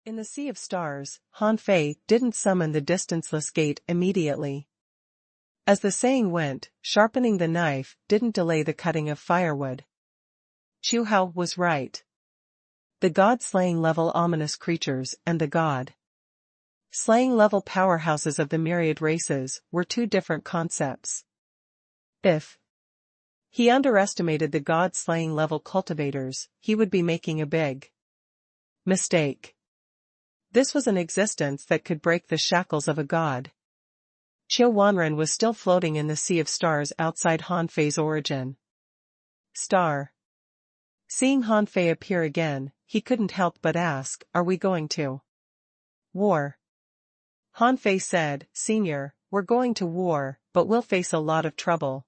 In the Sea of Stars, Han Fei didn't summon the distanceless gate immediately. As the saying went, sharpening the knife didn't delay the cutting of firewood. Chu Hao was right. The god-slaying level ominous creatures and the god-slaying level powerhouses of the myriad races were two different concepts. If he underestimated the god-slaying level cultivators, he would be making a big mistake. This was an existence that could break the shackles of a god. Qiu Wanren was still floating in the Sea of Stars outside Han Fei's origin star. Seeing Han Fei appear again, he couldn't help but ask, "Are we going to war?" Han Fei said, "Senior, we're going to war, but we'll face a lot of trouble."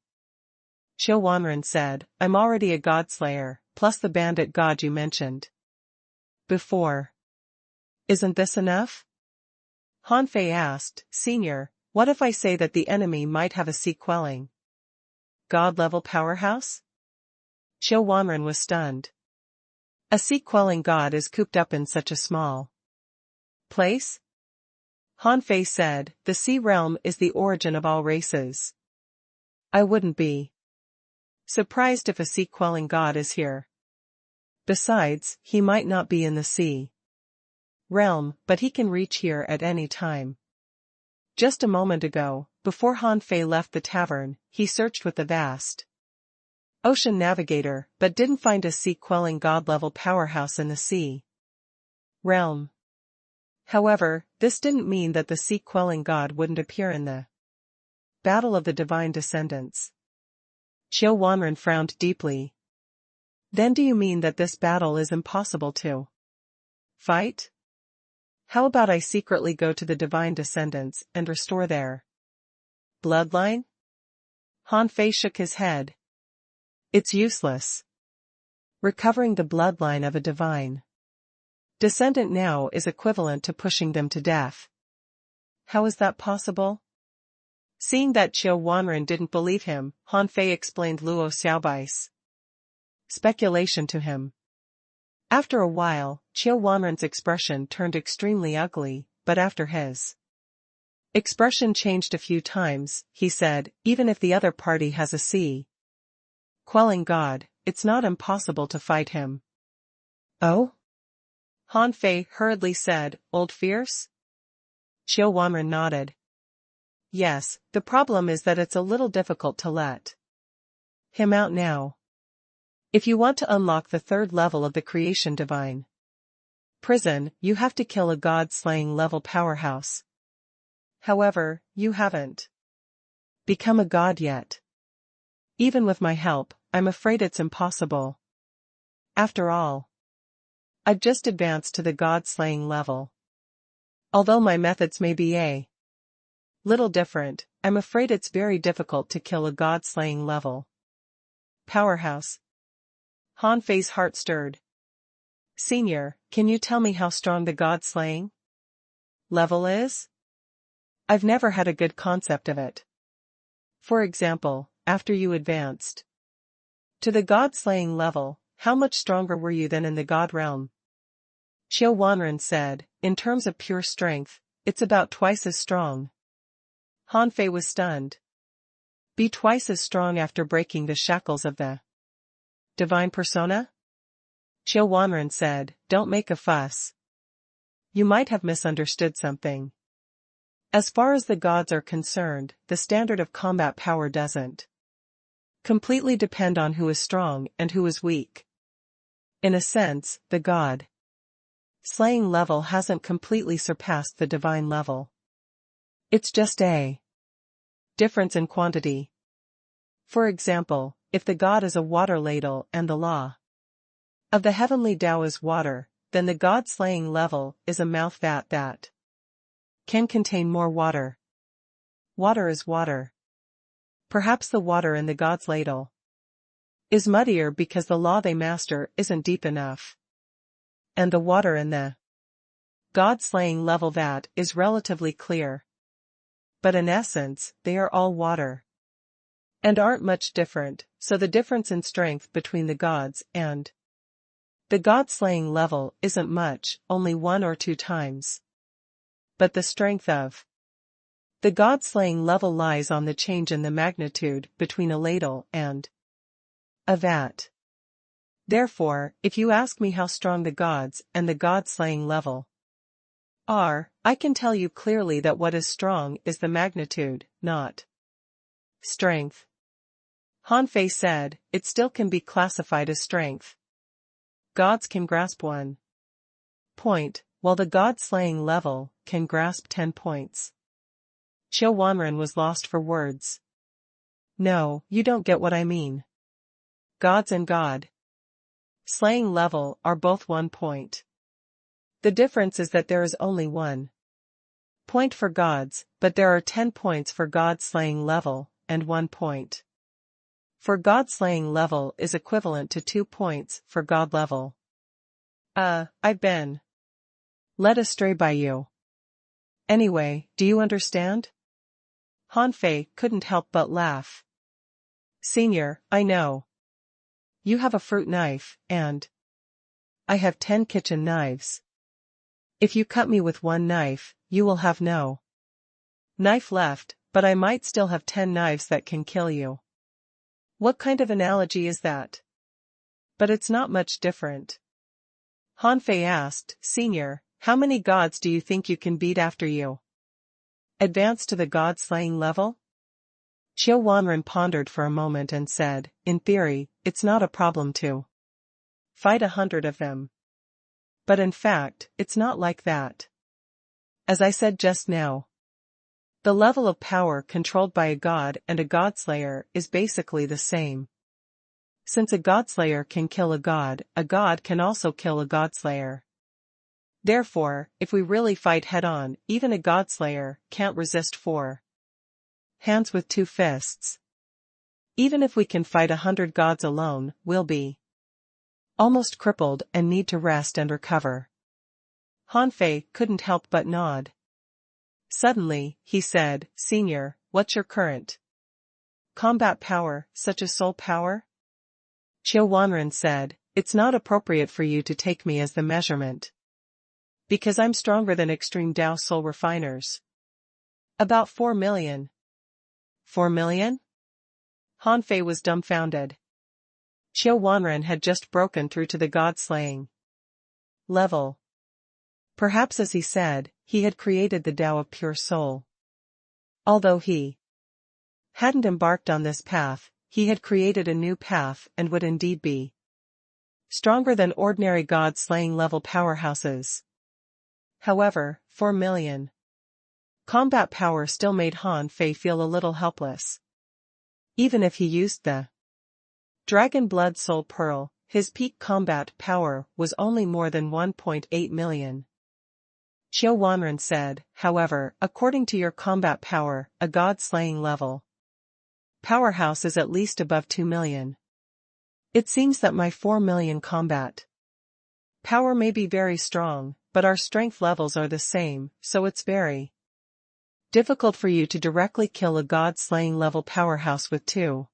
Qiu Wanren said, "I'm already a godslayer, plus the bandit god you mentioned before. Isn't this enough?" Han Fei asked, "Senior, what if I say that the enemy might have a sea-quelling god-level powerhouse?" Qiu Wanren was stunned. A sea-quelling god is cooped up in such a small place? Han Fei said, "The sea realm is the origin of all races. I wouldn't be surprised if a sea-quelling god is here. Besides, he might not be in the sea realm, but he can reach here at any time." Just a moment ago, before Han Fei left the tavern, he searched with the vast ocean navigator, but didn't find a sea-quelling god-level powerhouse in the sea realm. However, this didn't mean that the sea-quelling god wouldn't appear in the Battle of the Divine Descendants. Qiu Wanren frowned deeply. "Then do you mean that this battle is impossible to fight? How about I secretly go to the Divine Descendants and restore their bloodline?" Han Fei shook his head. "It's useless. Recovering the bloodline of a divine descendant now is equivalent to pushing them to death." "How is that possible?" Seeing that Qiu Wanren didn't believe him, Han Fei explained Luo Xiaobai's speculation to him. After a while, Qiu Wanren's expression turned extremely ugly, but after his expression changed a few times, he said, "Even if the other party has a sea-quelling god, it's not impossible to fight him." "Oh?" Han Fei hurriedly said, "Old Fierce?" Qiu Wanren nodded. "Yes, the problem is that it's a little difficult to let him out now. If you want to unlock the third level of the creation divine prison, you have to kill a god-slaying level powerhouse. However, you haven't become a god yet. Even with my help, I'm afraid it's impossible. After all, I've just advanced to the god-slaying level. Although my methods may be a little different, I'm afraid it's very difficult to kill a god-slaying level powerhouse." Han Fei's heart stirred. "Senior, can you tell me how strong the god-slaying level is? I've never had a good concept of it. For example, after you advanced to the god-slaying level, how much stronger were you than in the god realm?" Qiu Wanren said, "In terms of pure strength, it's about twice as strong." Han Fei was stunned. "Be twice as strong after breaking the shackles of the divine persona?" Qiu Wanren said, "Don't make a fuss. You might have misunderstood something. As far as the gods are concerned, the standard of combat power doesn't completely depend on who is strong and who is weak. In a sense, the god-slaying level hasn't completely surpassed the divine level. It's just a difference in quantity. For example, if the god is a water ladle and the law of the heavenly Tao is water, then the god-slaying level is a mouth vat that can contain more water. Water is water. Perhaps the water in the god's ladle is muddier because the law they master isn't deep enough. And the water in the god-slaying level vat is relatively clear. But in essence, they are all water. And aren't much different, so the difference in strength between the gods and The god-slaying level isn't much, only 1 or 2 times. But the strength of the god-slaying level lies on the change in the magnitude between a ladle and a vat. Therefore, if you ask me how strong the gods and the god-slaying level are, I can tell you clearly that what is strong is the magnitude, not strength. Han Fei said, it still can be classified as strength. Gods can grasp 1 point, while the god-slaying level can grasp 10 points. Qiu Wanren was lost for words. No, you don't get what I mean. Gods and god-slaying level are both 1 point. The difference is that there is only 1 point for gods, but there are 10 points for god-slaying level, and 1 point for god-slaying level is equivalent to 2 points for god level. I've been led astray by you. Anyway, do you understand? Han Fei couldn't help but laugh. Senior, I know. You have a fruit knife, and I have 10 kitchen knives. If you cut me with 1 knife, you will have no knife left, but I might still have 10 knives that can kill you. What kind of analogy is that? But it's not much different. Han Fei asked, Senior, how many gods do you think you can beat after you advance to the god-slaying level? Qiu Wanren pondered for a moment and said, in theory, it's not a problem to fight 100 of them. But in fact, it's not like that. As I said just now, the level of power controlled by a god and a godslayer is basically the same. Since a godslayer can kill a god can also kill a godslayer. Therefore, if we really fight head-on, even a godslayer can't resist 4 hands with 2 fists. Even if we can fight 100 gods alone, we'll be almost crippled and need to rest and recover. Han Fei couldn't help but nod. Suddenly, he said, Senior, what's your current combat power, such as soul power? Qiu Wanren said, it's not appropriate for you to take me as the measurement. Because I'm stronger than extreme Dao soul refiners. About 4 million. 4 million? Han Fei was dumbfounded. Qiu Wanren had just broken through to the god-slaying level. Perhaps as he said, he had created the Tao of pure soul. Although he hadn't embarked on this path, he had created a new path and would indeed be stronger than ordinary god-slaying level powerhouses. However, 4 million combat power still made Han Fei feel a little helpless. Even if he used the Dragon Blood Soul Pearl, his peak combat power was only more than 1.8 million. Qiu Wanren said, however, according to your combat power, a god-slaying level powerhouse is at least above 2 million. It seems that my 4 million combat power may be very strong, but our strength levels are the same, so it's very difficult for you to directly kill a god-slaying level powerhouse with 2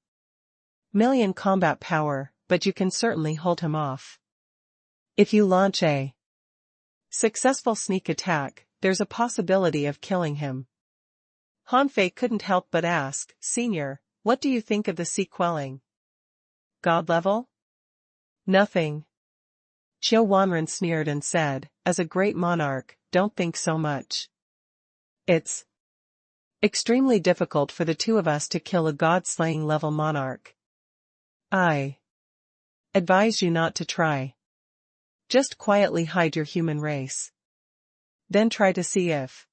million combat power, but you can certainly hold him off. If you launch a successful sneak attack, there's a possibility of killing him. Han Fei couldn't help but ask, Senior, what do you think of the sequeling? God level? Nothing. Qiu Wanren sneered and said, as a great monarch, don't think so much. It's extremely difficult for the 2 of us to kill a god-slaying level monarch. I advise you not to try. Just quietly hide your human race. Then try to see if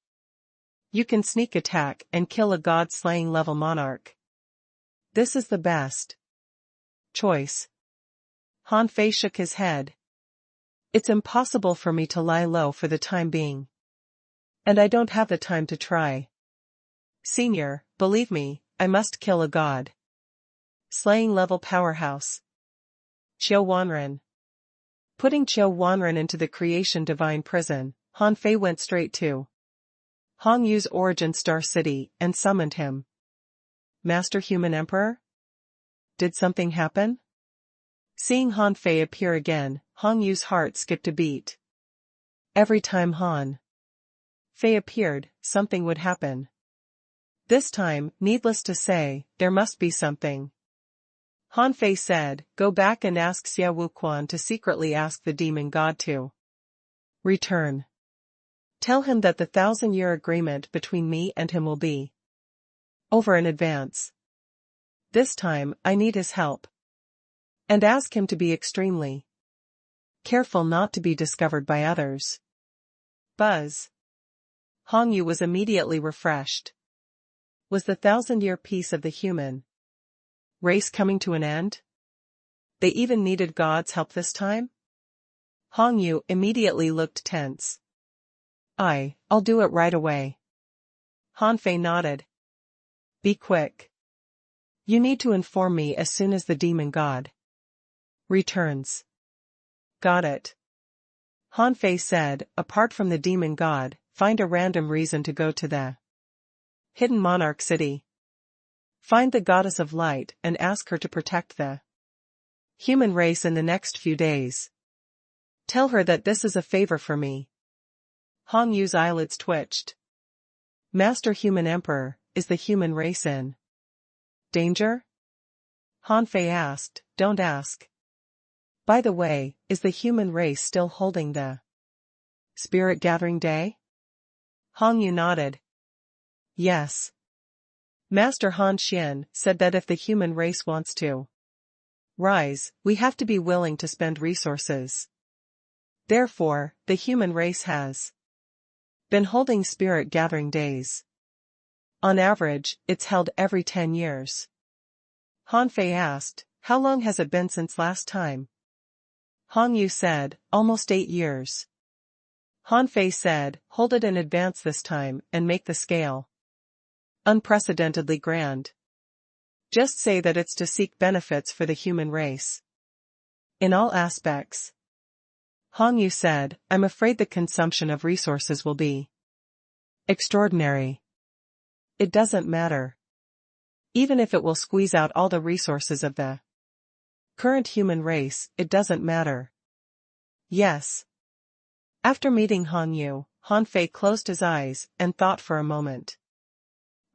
you can sneak attack and kill a god-slaying level monarch. This is the best choice. Han Fei shook his head. It's impossible for me to lie low for the time being. And I don't have the time to try. Senior, believe me, I must kill a god slaying level powerhouse. Qiu Wanren. Putting Qiu Wanren into the creation divine prison, Han Fei went straight to Hong Yu's origin star city and summoned him. Master Human Emperor? Did something happen? Seeing Han Fei appear again, Hong Yu's heart skipped a beat. Every time Han Fei appeared, something would happen. This time, needless to say, there must be something. Han Fei said, "Go back and ask Xia Wuquan to secretly ask the demon god to return. Tell him that the 1,000-year agreement between me and him will be over in advance. This time, I need his help. And ask him to be extremely careful not to be discovered by others." Buzz. Hong Yu was immediately refreshed. Was the 1,000-year peace of the human race coming to an end? They even needed God's help this time? Hong Yu immediately looked tense. I'll do it right away. Han Fei nodded. Be quick. You need to inform me as soon as the demon god returns. Got it. Han Fei said, apart from the demon god, find a random reason to go to the hidden monarch city. Find the goddess of light and ask her to protect the human race in the next few days. Tell her that this is a favor for me. Hong Yu's eyelids twitched. Master Human Emperor, is the human race in danger? Han Fei asked. Don't ask. By the way, is the human race still holding the Spirit Gathering Day? Hong Yu nodded. Yes. Master Han Xian said that if the human race wants to rise, we have to be willing to spend resources. Therefore, the human race has been holding Spirit Gathering Days. On average, it's held every 10 years. Han Fei asked, how long has it been since last time? Hong Yu said, almost 8 years. Han Fei said, hold it in advance this time and make the scale unprecedentedly grand. Just say that it's to seek benefits for the human race. In all aspects. Hong Yu said, I'm afraid the consumption of resources will be extraordinary. It doesn't matter. Even if it will squeeze out all the resources of the current human race, it doesn't matter. Yes. After meeting Hong Yu, Han Fei closed his eyes and thought for a moment.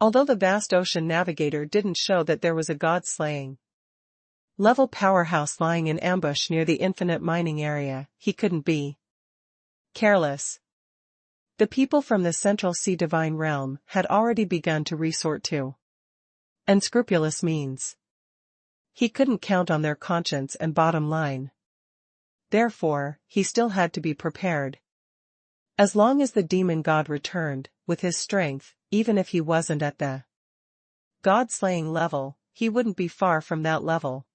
Although the vast ocean navigator didn't show that there was a god-slaying level powerhouse lying in ambush near the infinite mining area, he couldn't be careless. The people from the Central Sea Divine Realm had already begun to resort to unscrupulous means. He couldn't count on their conscience and bottom line. Therefore, he still had to be prepared. As long as the demon god returned, with his strength, even if he wasn't at the god-slaying level, he wouldn't be far from that level.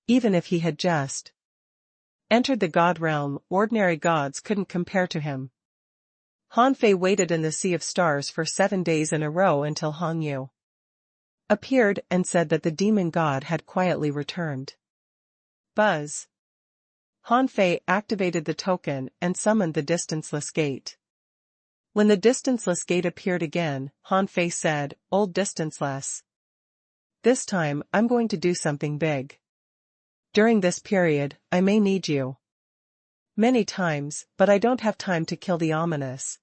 Even if he had just entered the god realm, ordinary gods couldn't compare to him. Han Fei waited in the sea of stars for 7 days in a row until Hong Yu appeared and said that the demon god had quietly returned. Buzz. Han Fei activated the token and summoned the distanceless gate. When the distanceless gate appeared again, Han Fei said, Old distanceless. This time, I'm going to do something big. During this period, I may need you many times, but I don't have time to kill the ominous.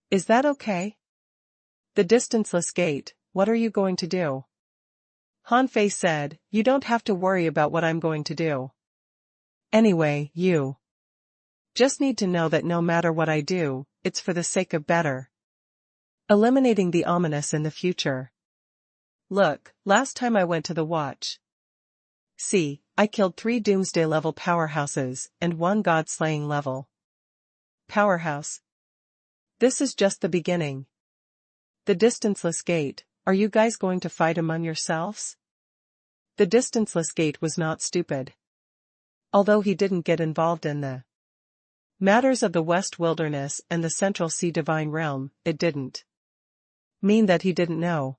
Is that okay? The distanceless gate, what are you going to do? Han Fei said, you don't have to worry about what I'm going to do. Anyway, you just need to know that no matter what I do, it's for the sake of better eliminating the ominous in the future. Look, last time I went to the watch. See, I killed 3 doomsday-level powerhouses and 1 god-slaying level powerhouse. This is just the beginning. The distanceless gate, are you guys going to fight among yourselves? The distanceless gate was not stupid. Although he didn't get involved in the matters of the West Wilderness and the Central Sea Divine Realm, it didn't mean that he didn't know.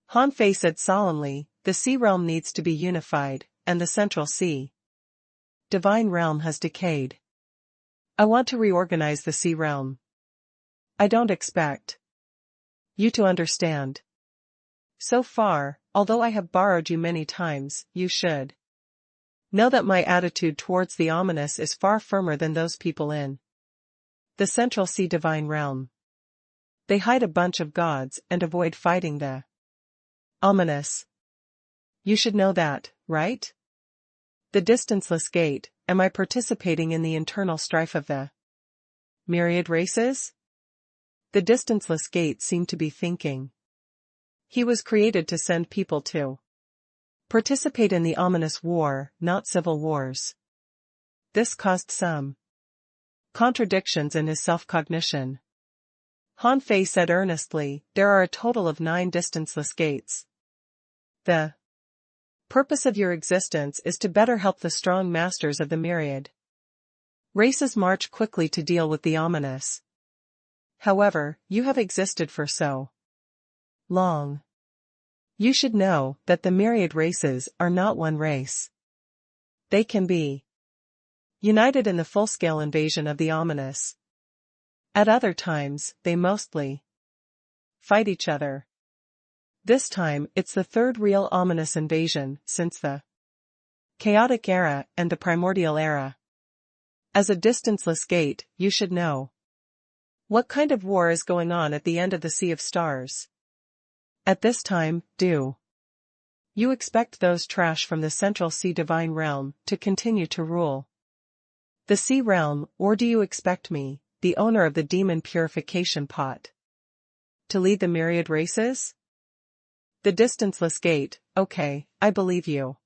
Han Fei said solemnly, the Sea Realm needs to be unified, and the Central Sea Divine Realm has decayed. I want to reorganize the Sea Realm. I don't expect you to understand. So far, although I have borrowed you many times, you should Know that my attitude towards the ominous is far firmer than those people in the Central Sea divine realm. They hide a bunch of gods and avoid fighting the ominous. You should know that, right? The distanceless gate, am I participating in the internal strife of the myriad races? The distanceless gate seemed to be thinking. He was created to send people to participate in the ominous war, not civil wars. This caused some contradictions in his self-cognition. Han Fei said earnestly, there are a total of 9 distanceless gates. The purpose of your existence is to better help the strong masters of the myriad races march quickly to deal with the ominous. However, you have existed for so long. You should know that the myriad races are not one race. They can be united in the full-scale invasion of the ominous. At other times, they mostly fight each other. This time, it's the third real ominous invasion since the chaotic era and the primordial era. As a distanceless gate, you should know what kind of war is going on at the end of the Sea of Stars. At this time, do you expect those trash from the Central Sea divine realm to continue to rule the sea realm, or do you expect me, the owner of the demon purification pot, to lead the myriad races? The distanceless gate, okay, I believe you.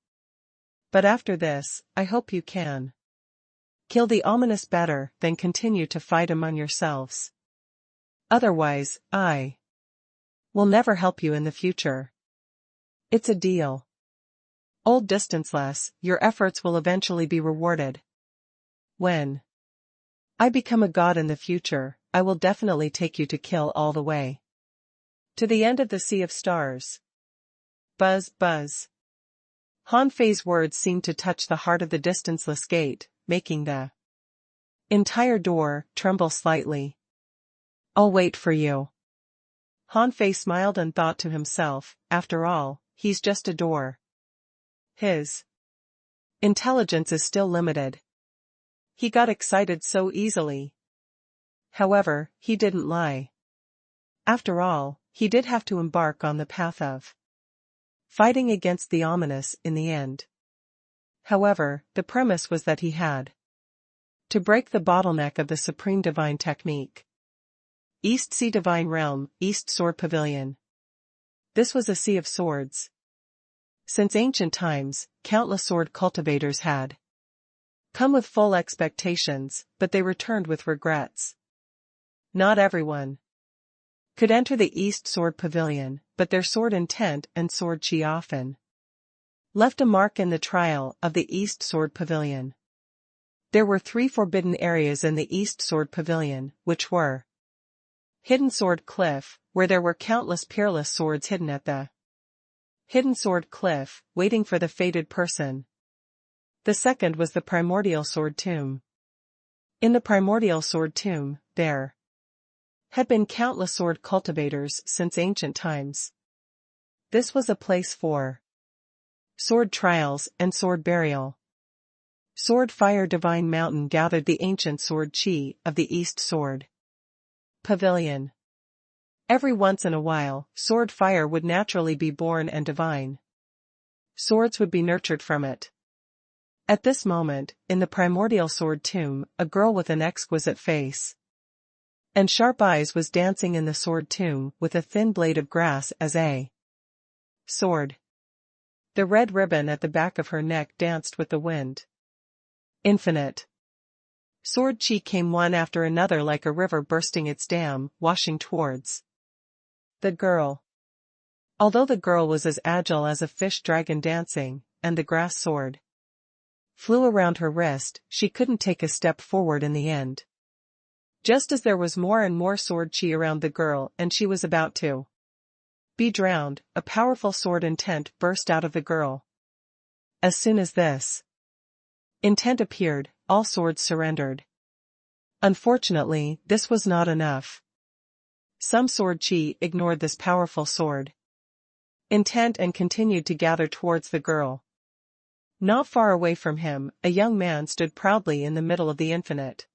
But after this, I hope you can kill the ominous better than continue to fight among yourselves. Otherwise, I will never help you in the future. It's a deal. Old distanceless, your efforts will eventually be rewarded. When I become a god in the future, I will definitely take you to kill all the way to the end of the Sea of Stars. Buzz, buzz. Han Fei's words seemed to touch the heart of the distanceless gate, making the entire door tremble slightly. I'll wait for you. Han Fei smiled and thought to himself, after all, he's just a door. His intelligence is still limited. He got excited so easily. However, he didn't lie. After all, he did have to embark on the path of fighting against the ominous in the end. However, the premise was that he had to break the bottleneck of the supreme divine technique. East Sea Divine Realm, East Sword Pavilion. This was a sea of swords. Since ancient times, countless sword cultivators had come with full expectations, but they returned with regrets. Not everyone could enter the East Sword Pavilion, but their sword intent and sword chi often left a mark in the trial of the East Sword Pavilion. There were 3 forbidden areas in the East Sword Pavilion, which were Hidden Sword Cliff, where there were countless peerless swords hidden at the Hidden Sword Cliff, waiting for the fated person. The second was the Primordial Sword Tomb. In the Primordial Sword Tomb, there had been countless sword cultivators since ancient times. This was a place for sword trials and sword burial. Sword Fire Divine Mountain gathered the ancient sword chi of the East Sword Pavilion. Every once in a while, sword fire would naturally be born and divine swords would be nurtured from it. At this moment, in the Primordial Sword Tomb, a girl with an exquisite face and sharp eyes was dancing in the sword tomb with a thin blade of grass as a sword. The red ribbon at the back of her neck danced with the wind. Infinite sword chi came one after another like a river bursting its dam, washing towards the girl. Although the girl was as agile as a fish dragon dancing, and the grass sword flew around her wrist, she couldn't take a step forward in the end. Just as there was more and more sword chi around the girl and she was about to be drowned, a powerful sword intent burst out of the girl. As soon as this intent appeared, all swords surrendered. Unfortunately, this was not enough. Some sword chi ignored this powerful sword intent and continued to gather towards the girl. Not far away from him, a young man stood proudly in the middle of the infinite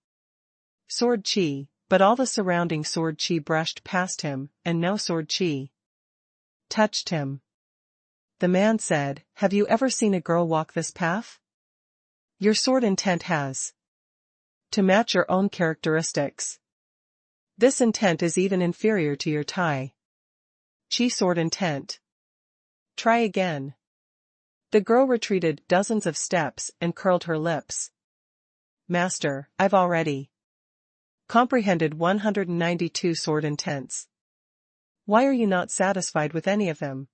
sword chi, but all the surrounding sword chi brushed past him, and no sword chi touched him. The man said, "Have you ever seen a girl walk this path? Your sword intent has to match your own characteristics. This intent is even inferior to your Tai Chi sword intent. Try again." The girl retreated dozens of steps and curled her lips. "Master, I've already comprehended 192 sword intents. Why are you not satisfied with any of them?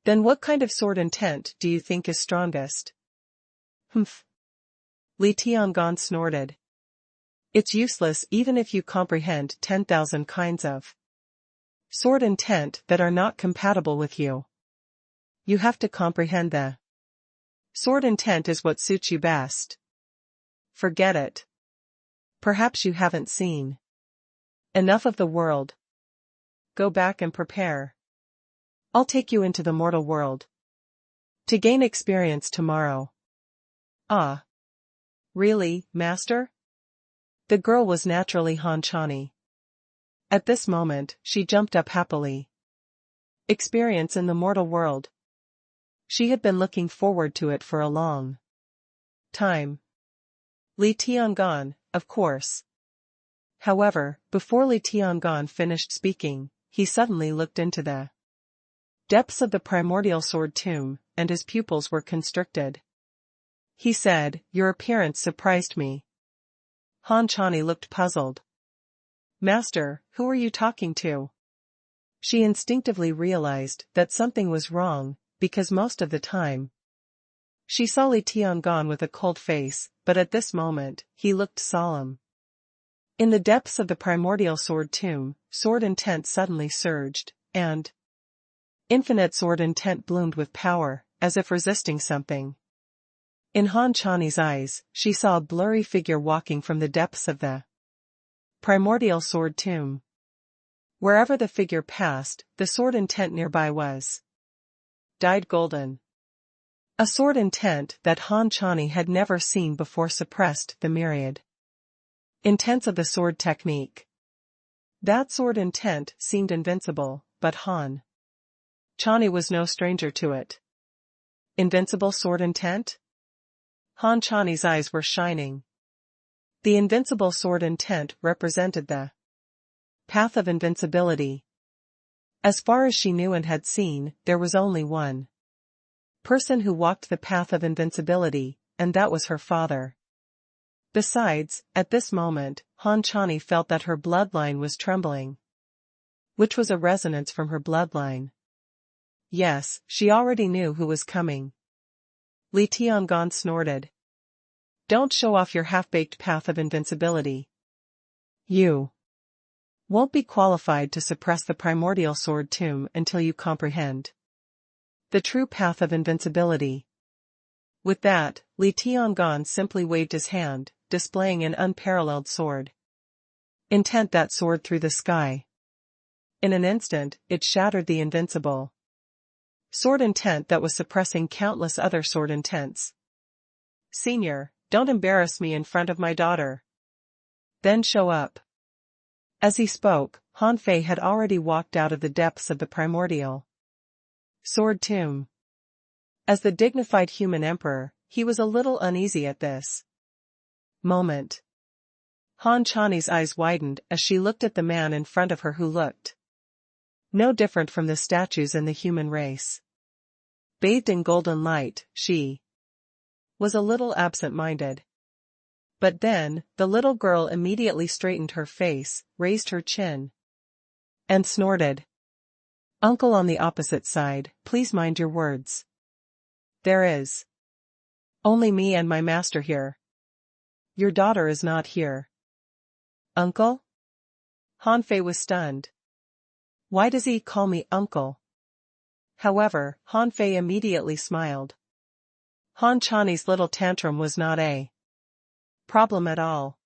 Then what kind of sword intent do you think is strongest?" "Humph." Li Tiangan snorted. "It's useless even if you comprehend 10,000 kinds of sword intent that are not compatible with you. You have to comprehend the sword intent is what suits you best. Forget it. Perhaps you haven't seen enough of the world. Go back and prepare. I'll take you into the mortal world to gain experience tomorrow." "Ah. Really, master?" The girl was naturally Han Chani. At this moment, she jumped up happily. Experience in the mortal world. She had been looking forward to it for a long time. Li Tiangan, of course. However, before Li Tiangan finished speaking, he suddenly looked into the depths of the primordial sword tomb, and his pupils were constricted. He said, "Your appearance surprised me." Han Chani looked puzzled. "Master, who are you talking to?" She instinctively realized that something was wrong, because most of the time she saw Li Tiangan with a cold face, but at this moment, he looked solemn. In the depths of the primordial sword tomb, sword intent suddenly surged, and infinite sword intent bloomed with power, as if resisting something. In Han Chani's eyes, she saw a blurry figure walking from the depths of the primordial sword tomb. Wherever the figure passed, the sword intent nearby was dyed golden. A sword intent that Han Chani had never seen before suppressed the myriad intents of the sword technique. That sword intent seemed invincible, but Han Chani was no stranger to it. Invincible sword intent? Han Chani's eyes were shining. The invincible sword intent represented the path of invincibility. As far as she knew and had seen, there was only one person who walked the path of invincibility, and that was her father. Besides, at this moment, Han Chani felt that her bloodline was trembling, which was a resonance from her bloodline. Yes, she already knew who was coming. Li Tiangan snorted. "Don't show off your half-baked path of invincibility. You won't be qualified to suppress the primordial sword tomb until you comprehend the true path of invincibility." With that, Li Tiangan simply waved his hand, displaying an unparalleled sword intent that soared through the sky. In an instant, it shattered the invincible sword intent that was suppressing countless other sword intents. "Senior, don't embarrass me in front of my daughter. Then show up." As he spoke, Han Fei had already walked out of the depths of the primordial sword tomb. As the dignified human emperor, he was a little uneasy at this moment. Han Chani's eyes widened as she looked at the man in front of her who looked no different from the statues in the human race. Bathed in golden light, she was a little absent-minded. But then, the little girl immediately straightened her face, raised her chin, and snorted. "Uncle on the opposite side, please mind your words. There is only me and my master here. Your daughter is not here." "Uncle?" Han Fei was stunned. Why does he call me uncle? However, Han Fei immediately smiled. Han Chani's little tantrum was not a problem at all.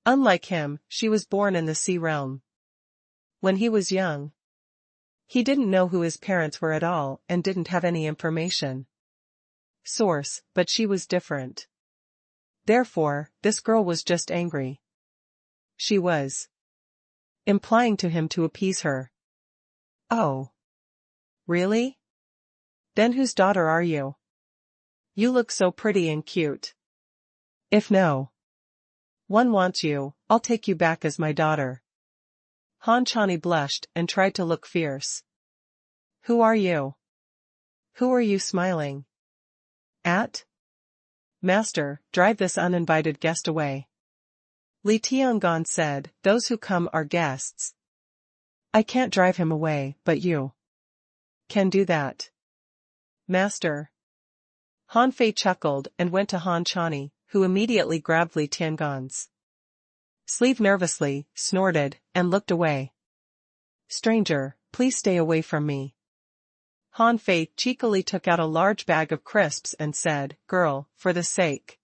Unlike him, she was born in the sea realm. When he was young, he didn't know who his parents were at all and didn't have any information. source, but she was different. Therefore, this girl was just angry. She was implying to him to appease her. Oh. Really? Then whose daughter are you? You look so pretty and cute. If no one wants you, I'll take you back as my daughter. Han Chani blushed and tried to look fierce. Who are you? Who are you smiling at? Master, drive this uninvited guest away. Li Tiangon said, those who come are guests. I can't drive him away, but you can do that. Master. Han Fei chuckled and went to Han Chani, who immediately grabbed Li Tiangon's sleeve nervously, snorted, and looked away. Stranger, please stay away from me. Han Fei cheekily took out a large bag of crisps and said, girl, for the sake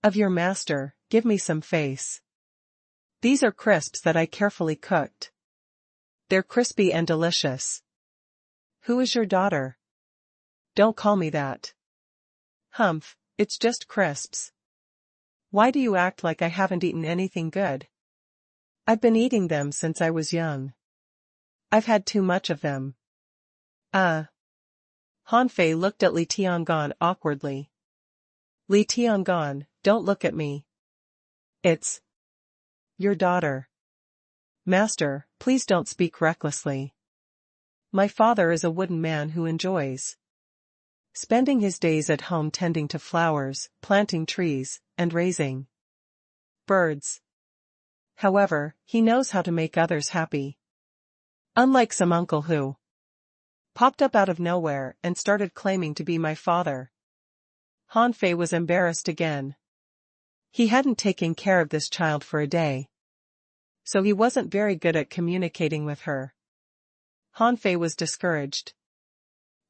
of your master, give me some face. These are crisps that I carefully cooked. They're crispy and delicious. Who is your daughter? Don't call me that. Humph, it's just crisps. Why do you act like I haven't eaten anything good? I've been eating them since I was young. I've had too much of them. Han Fei looked at Li Tiangon awkwardly. Li Tiangon, don't look at me. It's your daughter. Master, please don't speak recklessly. My father is a wooden man who enjoys spending his days at home tending to flowers, planting trees, and raising birds. However, he knows how to make others happy. Unlike some uncle who popped up out of nowhere and started claiming to be my father. Han Fei was embarrassed again. He hadn't taken care of this child for a day, so he wasn't very good at communicating with her. Han Fei was discouraged.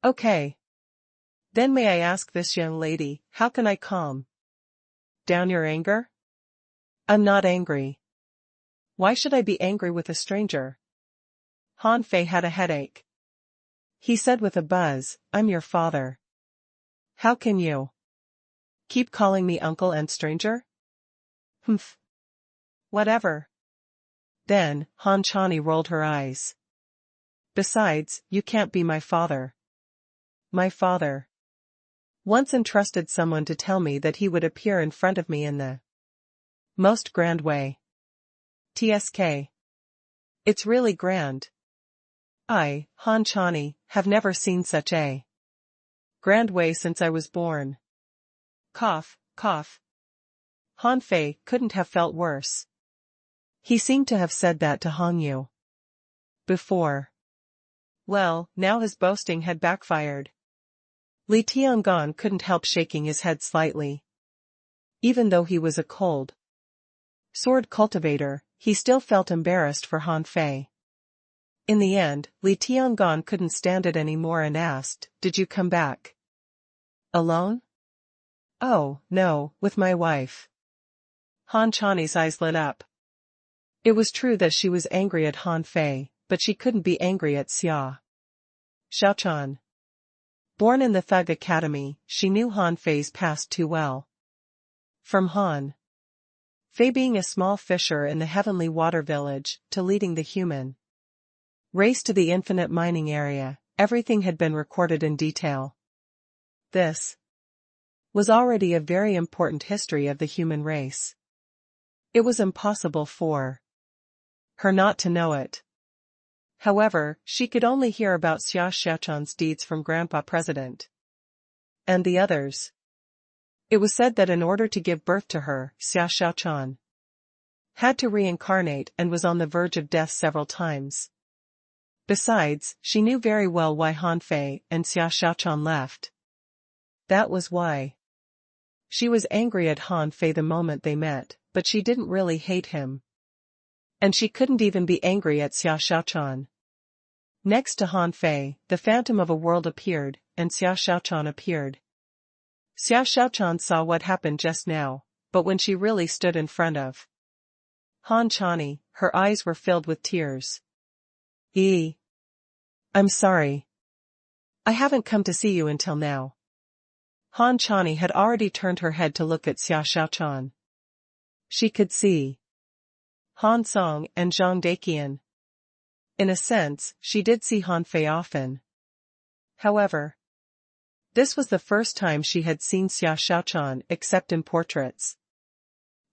Okay. Then may I ask this young lady, how can I calm down your anger? I'm not angry. Why should I be angry with a stranger? Han Fei had a headache. He said with a buzz, I'm your father. How can you keep calling me uncle and stranger? Humph. Whatever. Then, Han Chani rolled her eyes. Besides, you can't be my father. My father once entrusted someone to tell me that he would appear in front of me in the most grand way. TSK. It's really grand. I, Han Chani, have never seen such a grand way since I was born. Cough, cough. Han Fei couldn't have felt worse. He seemed to have said that to Hong Yu before. Well, now his boasting had backfired. Li Tiangon couldn't help shaking his head slightly. Even though he was a cold sword cultivator, he still felt embarrassed for Han Fei. In the end, Li Tiangon couldn't stand it anymore and asked, did you come back alone? Oh, no, with my wife. Han Chani's eyes lit up. It was true that she was angry at Han Fei, but she couldn't be angry at Xia Xiaochan. Born in the Thug Academy, she knew Han Fei's past too well. From Han Fei being a small fisher in the heavenly water village, to leading the human race to the infinite mining area, everything had been recorded in detail. This was already a very important history of the human race. It was impossible for her not to know it. However, she could only hear about Xia Xiaochan's deeds from Grandpa President and the others. It was said that in order to give birth to her, Xia Xiaochan had to reincarnate and was on the verge of death several times. Besides, she knew very well why Han Fei and Xia Xiaochan left. That was why. She was angry at Han Fei the moment they met, but she didn't really hate him. And she couldn't even be angry at Xia Xiaochan. Next to Han Fei, the phantom of a world appeared, and Xia Xiaochan appeared. Xia Xiaochan saw what happened just now, but when she really stood in front of Han Chani, her eyes were filled with tears. I'm sorry. I haven't come to see you until now. Han Chani had already turned her head to look at Xia Xiaochan. She could see Han Song and Zhang Daqian. In a sense, she did see Han Fei often. However, this was the first time she had seen Xia Xiaochan except in portraits.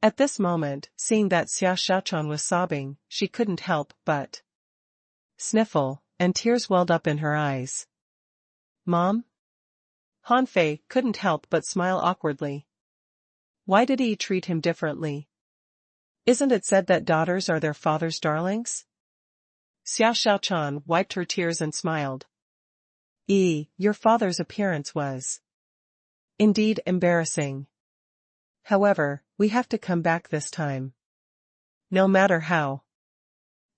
At this moment, seeing that Xia Xiaochan was sobbing, she couldn't help but sniffle, and tears welled up in her eyes. "Mom?" Han Fei couldn't help but smile awkwardly. Why did he treat him differently? Isn't it said that daughters are their father's darlings? Xia Xiaochan wiped her tears and smiled. Your father's appearance was indeed embarrassing. However, we have to come back this time. No matter how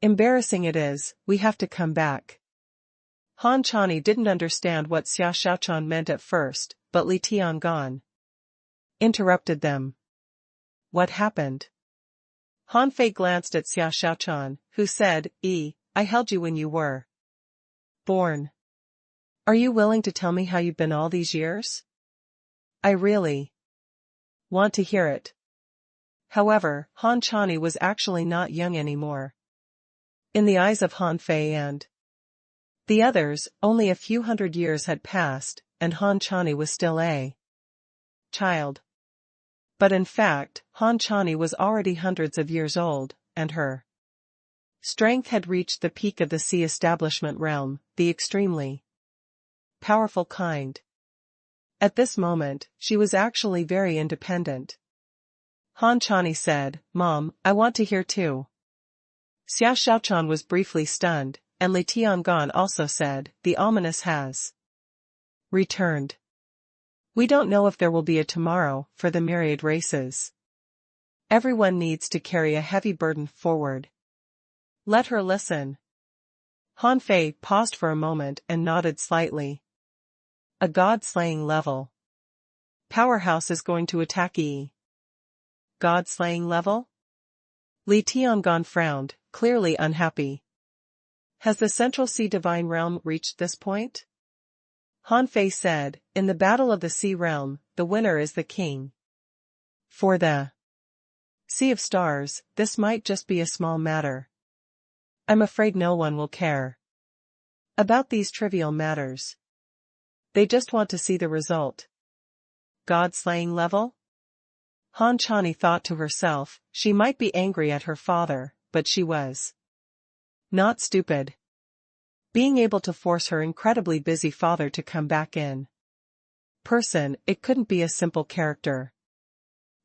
embarrassing it is, we have to come back. Han Chani didn't understand what Xia Xiaochan meant at first, but Li Tiangan interrupted them. What happened? Han Fei glanced at Xia Xiaochan, who said, I held you when you were born. Are you willing to tell me how you've been all these years? I really want to hear it. However, Han Chani was actually not young anymore. In the eyes of Han Fei and the others, only a few hundred years had passed, and Han Chani was still a child. But in fact, Han Chani was already hundreds of years old, and her strength had reached the peak of the sea establishment realm, the extremely powerful kind. At this moment, she was actually very independent. Han Chani said, Mom, I want to hear too. Xia Xiaochan was briefly stunned, and Li Tiangan also said, the ominous has returned. We don't know if there will be a tomorrow for the myriad races. Everyone needs to carry a heavy burden forward. Let her listen. Han Fei paused for a moment and nodded slightly. A god-slaying level powerhouse is going to attack God-slaying level? Li Tiangan frowned, clearly unhappy. Has the Central Sea Divine Realm reached this point? Han Fei said, in the Battle of the Sea Realm, the winner is the king. For the Sea of Stars, this might just be a small matter. I'm afraid no one will care about these trivial matters. They just want to see the result. God-slaying level? Han Chani thought to herself, she might be angry at her father, but she was not stupid. Being able to force her incredibly busy father to come back in person, it couldn't be a simple character.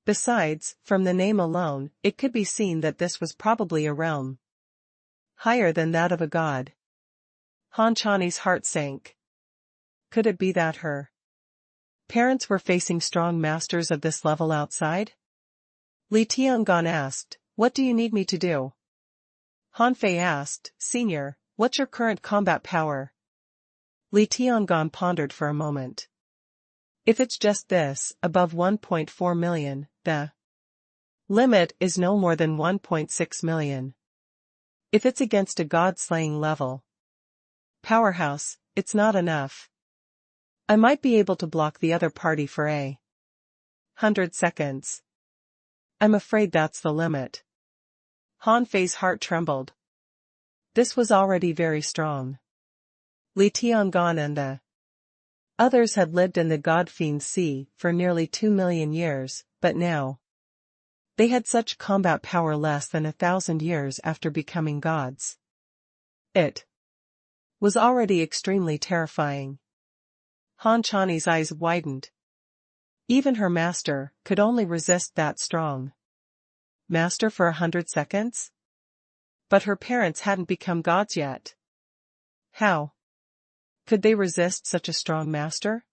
Besides, from the name alone, it could be seen that this was probably a realm higher than that of a god. Han Chani's heart sank. Could it be that her parents were facing strong masters of this level outside? Li Tiangan asked, what do you need me to do? Han Fei asked, Senior, what's your current combat power? Li Tiangan pondered for a moment. If it's just this, above 1.4 million, the limit is no more than 1.6 million. If it's against a god-slaying level powerhouse, it's not enough. I might be able to block the other party for 100 seconds. I'm afraid that's the limit. Han Fei's heart trembled. This was already very strong. Li Tiangan and the others had lived in the God-Fiend Sea for nearly 2 million years, but now they had such combat power less than 1,000 years after becoming gods. It was already extremely terrifying. Han Chani's eyes widened. Even her master could only resist that strong master for 100 seconds? But her parents hadn't become gods yet. How could they resist such a strong master?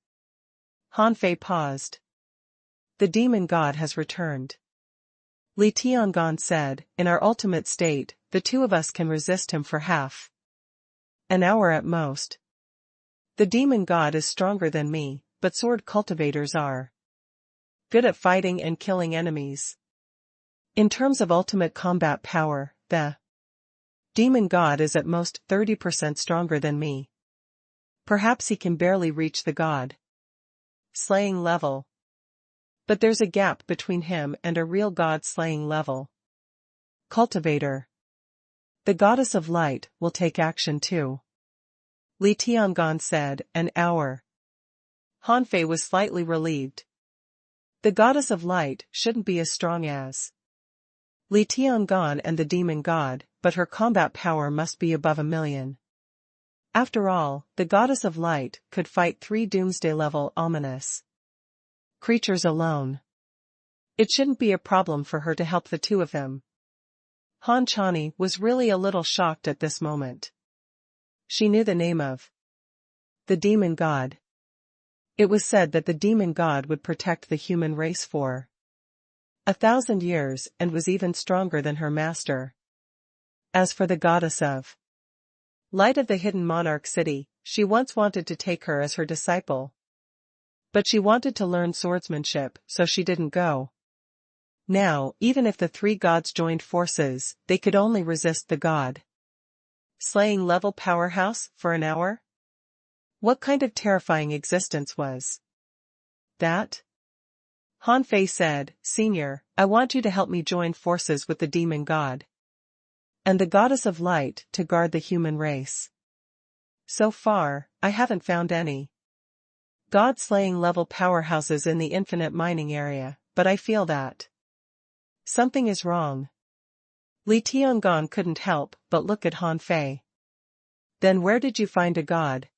Han Fei paused. The demon god has returned. Li Tiangan said, in our ultimate state, the two of us can resist him for half an hour at most. The demon god is stronger than me, but sword cultivators are good at fighting and killing enemies. In terms of ultimate combat power, the demon god is at most 30% stronger than me. Perhaps he can barely reach the god slaying level. But there's a gap between him and a real god slaying level. Cultivator. The goddess of light will take action too. Li Tiangan said, an hour. Han Fei was slightly relieved. The goddess of light shouldn't be as strong as Li Tiangan and the demon god, but her combat power must be above 1,000,000. After all, the goddess of light could fight 3 doomsday-level ominous creatures alone. It shouldn't be a problem for her to help the two of them. Han Chani was really a little shocked at this moment. She knew the name of the demon god. It was said that the demon god would protect the human race for 1,000 years and was even stronger than her master. As for the goddess of light of the hidden monarch city, she once wanted to take her as her disciple. But she wanted to learn swordsmanship, so she didn't go. Now, even if the 3 gods joined forces, they could only resist the god slaying level powerhouse for an hour? What kind of terrifying existence was that? Han Fei said, Senior, I want you to help me join forces with the demon god and the goddess of light to guard the human race. So far, I haven't found any god-slaying level powerhouses in the infinite mining area, but I feel that something is wrong. Li Tiangan couldn't help but look at Han Fei. Then where did you find a god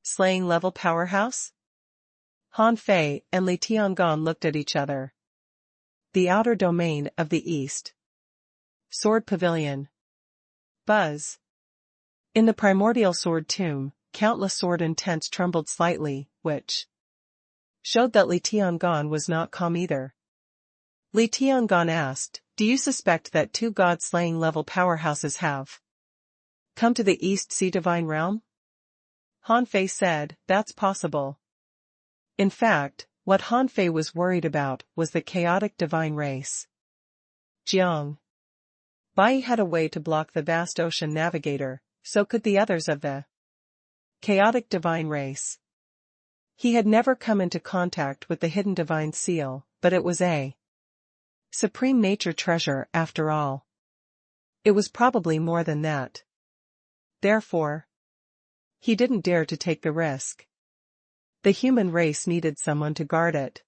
slaying level powerhouse? Han Fei and Li Tiangan looked at each other. The outer domain of the East. Sword Pavilion. Buzz. In the primordial sword tomb, countless sword intents trembled slightly, which showed that Li Tiangan was not calm either. Li Tiangan asked, do you suspect that 2 god-slaying level powerhouses have come to the East Sea Divine Realm? Han Fei said, that's possible. In fact, what Han Fei was worried about was the chaotic divine race. Jiang Bai had a way to block the vast ocean navigator, so could the others of the chaotic divine race. He had never come into contact with the hidden divine seal, but it was a supreme nature treasure after all. It was probably more than that. Therefore, he didn't dare to take the risk. The human race needed someone to guard it.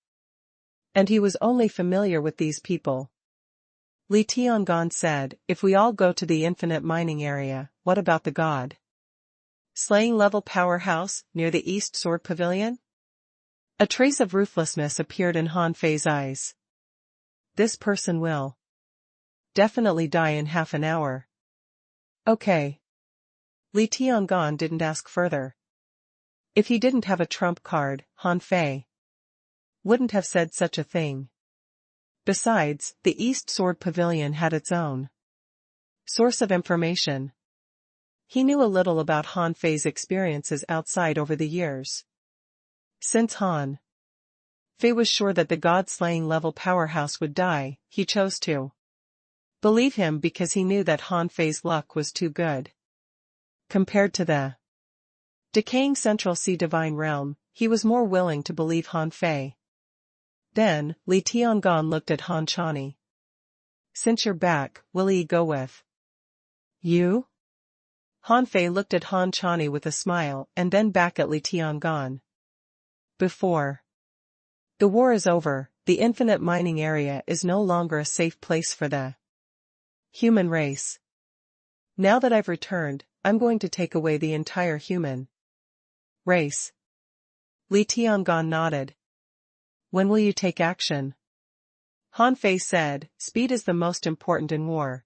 And he was only familiar with these people. Li Tiangan said, if we all go to the infinite mining area, what about the god slaying level powerhouse near the East Sword Pavilion? A trace of ruthlessness appeared in Han Fei's eyes. This person will definitely die in half an hour. Okay. Li Tiangan didn't ask further. If he didn't have a trump card, Han Fei wouldn't have said such a thing. Besides, the East Sword Pavilion had its own source of information. He knew a little about Han Fei's experiences outside over the years. Since Han Fei was sure that the god-slaying level powerhouse would die, he chose to believe him because he knew that Han Fei's luck was too good. Compared to the decaying Central Sea Divine Realm, he was more willing to believe Han Fei. Then, Li Tiangan looked at Han Chani. Since you're back, will he go with you? Han Fei looked at Han Chani with a smile and then back at Li Tiangan. Before the war is over, the infinite mining area is no longer a safe place for the human race. Now that I've returned, I'm going to take away the entire human race. Li Tiangan nodded. When will you take action? Han Fei said, speed is the most important in war.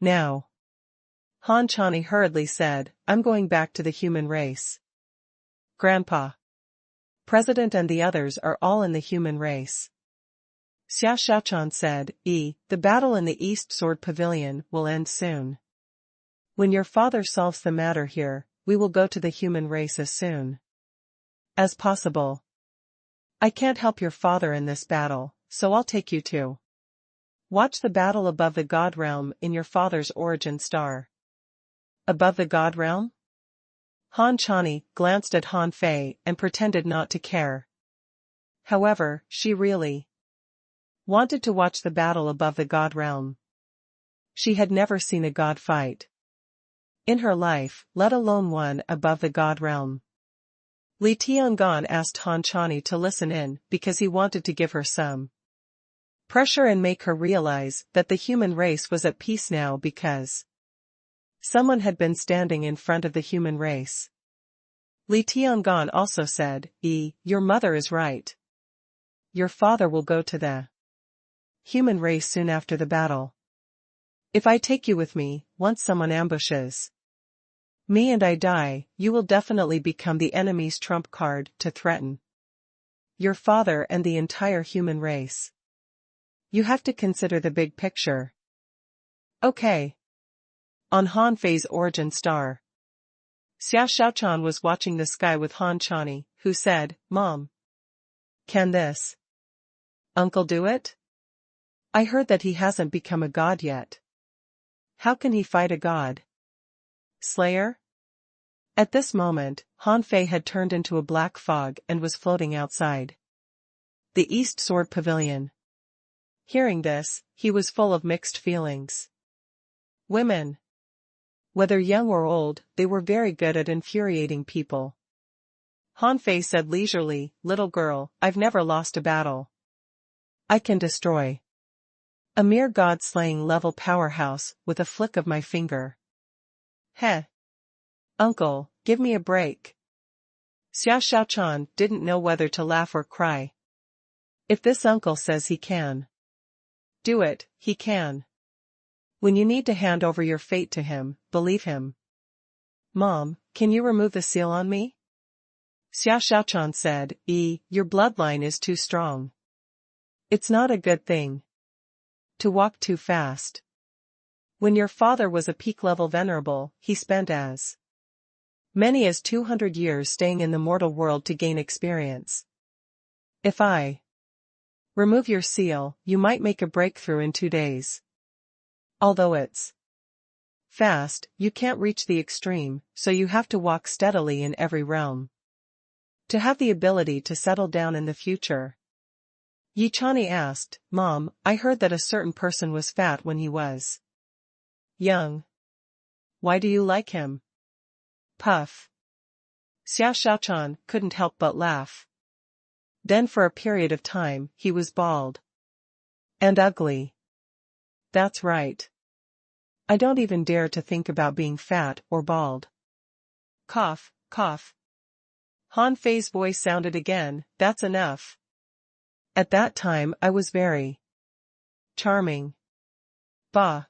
Now. Han Chani hurriedly said, I'm going back to the human race. Grandpa. President and the others are all in the human race. Xia Shachan said, the battle in the East Sword Pavilion will end soon. When your father solves the matter here, we will go to the human race as soon as possible. I can't help your father in this battle, so I'll take you to watch the battle above the God Realm in your father's origin star. Above the God Realm? Han Chani glanced at Han Fei and pretended not to care. However, she really wanted to watch the battle above the god realm. She had never seen a god fight in her life, let alone one above the god realm. Li Tiangan asked Han Chani to listen in because he wanted to give her some pressure and make her realize that the human race was at peace now because someone had been standing in front of the human race. Li Tiangan also said, your mother is right. Your father will go to the human race soon after the battle. If I take you with me, once someone ambushes me and I die, you will definitely become the enemy's trump card to threaten your father and the entire human race. You have to consider the big picture. Okay. On Han Fei's origin star, Xia Xiaochan was watching the sky with Han Chani, who said, Mom, can this uncle do it? I heard that he hasn't become a god yet. How can he fight a god slayer? At this moment, Han Fei had turned into a black fog and was floating outside the East Sword Pavilion. Hearing this, he was full of mixed feelings. Women, whether young or old, they were very good at infuriating people. Han Fei said leisurely, little girl, I've never lost a battle. I can destroy a mere god-slaying level powerhouse with a flick of my finger. Heh. Uncle, give me a break. Xia Xiaochan didn't know whether to laugh or cry. If this uncle says he can do it, he can. When you need to hand over your fate to him, believe him. Mom, can you remove the seal on me? Xia Xiaochan said, your bloodline is too strong. It's not a good thing to walk too fast. When your father was a peak-level venerable, he spent as many as 200 years staying in the mortal world to gain experience. If I remove your seal, you might make a breakthrough in 2 days. Although it's fast, you can't reach the extreme, so you have to walk steadily in every realm to have the ability to settle down in the future. Yi Chani asked, Mom, I heard that a certain person was fat when he was young. Why do you like him? Puff. Xia Xiaochan couldn't help but laugh. Then for a period of time, he was bald and ugly. That's right. I don't even dare to think about being fat or bald. Cough, cough. Han Fei's voice sounded again, that's enough. At that time I was very charming. Bah.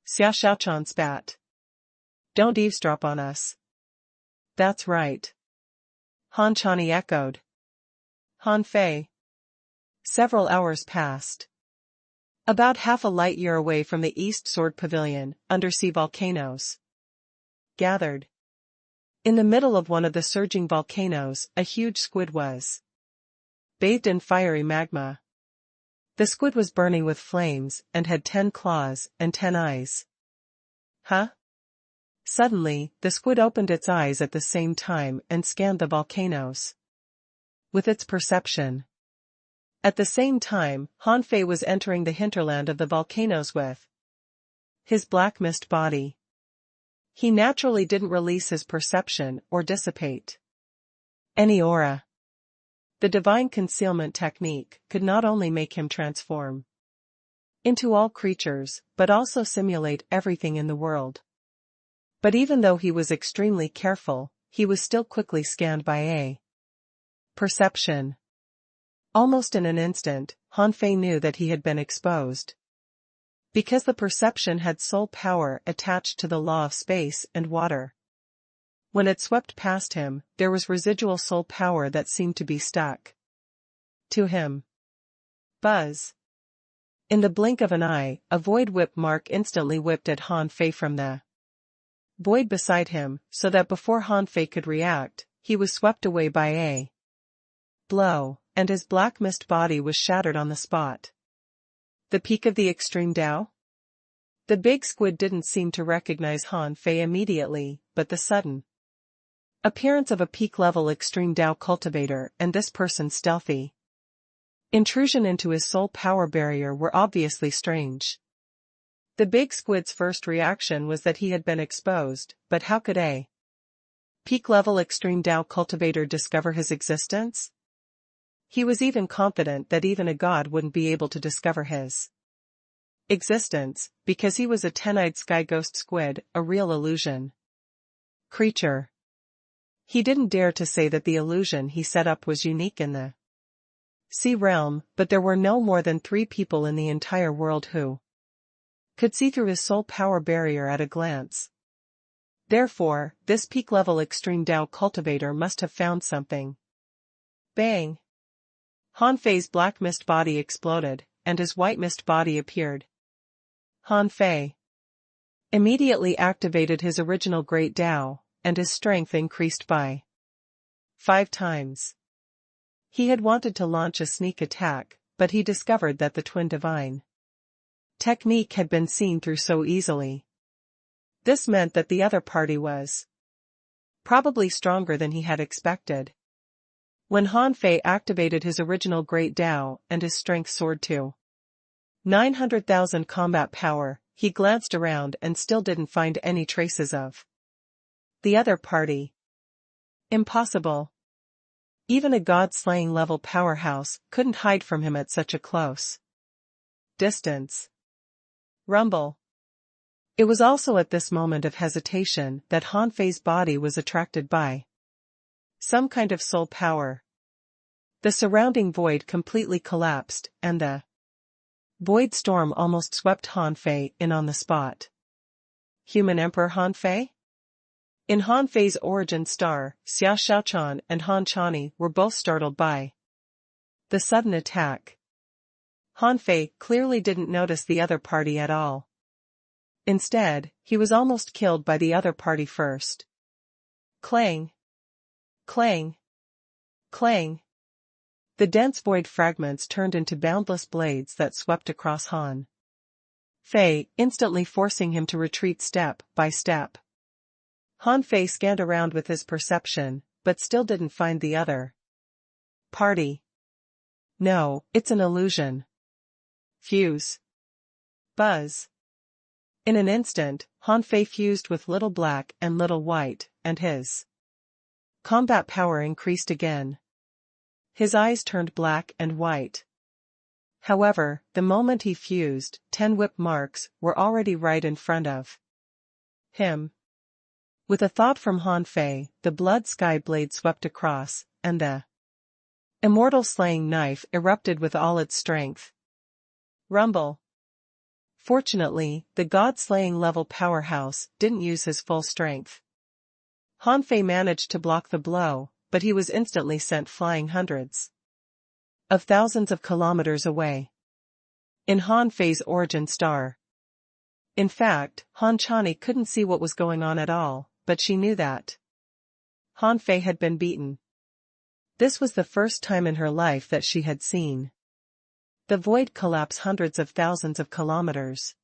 Xia Xiaochan spat. Don't eavesdrop on us. That's right. Han Chani echoed. Han Fei. Several hours passed. About half a light year away from the East Sword Pavilion, undersea volcanoes gathered. In the middle of one of the surging volcanoes, a huge squid was bathed in fiery magma. The squid was burning with flames and had 10 claws and 10 eyes. Huh? Suddenly, the squid opened its eyes at the same time and scanned the volcanoes with its perception. At the same time, Han Fei was entering the hinterland of the volcanoes with his black mist body. He naturally didn't release his perception or dissipate any aura. The divine concealment technique could not only make him transform into all creatures, but also simulate everything in the world. But even though he was extremely careful, he was still quickly scanned by a perception. Almost in an instant, Han Fei knew that he had been exposed. Because the perception had soul power attached to the law of space and water. When it swept past him, there was residual soul power that seemed to be stuck to him. Buzz. In the blink of an eye, a void whip mark instantly whipped at Han Fei from the void beside him, so that before Han Fei could react, he was swept away by a blow, and his black mist body was shattered on the spot. The peak of the extreme Tao? The big squid didn't seem to recognize Han Fei immediately, but the sudden appearance of a peak-level extreme Tao cultivator and this person's stealthy intrusion into his soul power barrier were obviously strange. The big squid's first reaction was that he had been exposed, but how could a peak-level extreme Tao cultivator discover his existence? He was even confident that even a god wouldn't be able to discover his existence, because he was a 10-eyed sky ghost squid, a real illusion creature. He didn't dare to say that the illusion he set up was unique in the sea realm, but there were no more than 3 people in the entire world who could see through his soul power barrier at a glance. Therefore, this peak-level extreme Tao cultivator must have found something. Bang! Han Fei's black mist body exploded, and his white mist body appeared. Han Fei immediately activated his original Great Tao, and his strength increased by 5 times. He had wanted to launch a sneak attack, but he discovered that the twin divine technique had been seen through so easily. This meant that the other party was probably stronger than he had expected. When Han Fei activated his original Great Tao and his strength soared to 900,000 combat power, he glanced around and still didn't find any traces of the other party. Impossible. Even a god-slaying level powerhouse couldn't hide from him at such a close distance. Rumble. It was also at this moment of hesitation that Han Fei's body was attracted by some kind of soul power. The surrounding void completely collapsed, and the void storm almost swept Han Fei in on the spot. Human Emperor Han Fei? In Han Fei's origin star, Xia Xiaochan and Han Chani were both startled by the sudden attack. Han Fei clearly didn't notice the other party at all. Instead, he was almost killed by the other party first. Clang! Clang! Clang! The dense void fragments turned into boundless blades that swept across Han Fei, instantly forcing him to retreat step by step. Han Fei scanned around with his perception, but still didn't find the other party. No, it's an illusion. Fuse. Buzz. In an instant, Han Fei fused with Little Black and Little White, and his combat power increased again. His eyes turned black and white. However, the moment he fused, 10 whip marks were already right in front of him. With a thought from Han Fei, the blood sky blade swept across, and the immortal slaying knife erupted with all its strength. Rumble. Fortunately, the god-slaying level powerhouse didn't use his full strength. Han Fei managed to block the blow, but he was instantly sent flying hundreds of thousands of kilometers away. In Han Fei's origin star. In fact, Han Chani couldn't see what was going on at all, but she knew that Han Fei had been beaten. This was the first time in her life that she had seen the void collapse hundreds of thousands of kilometers.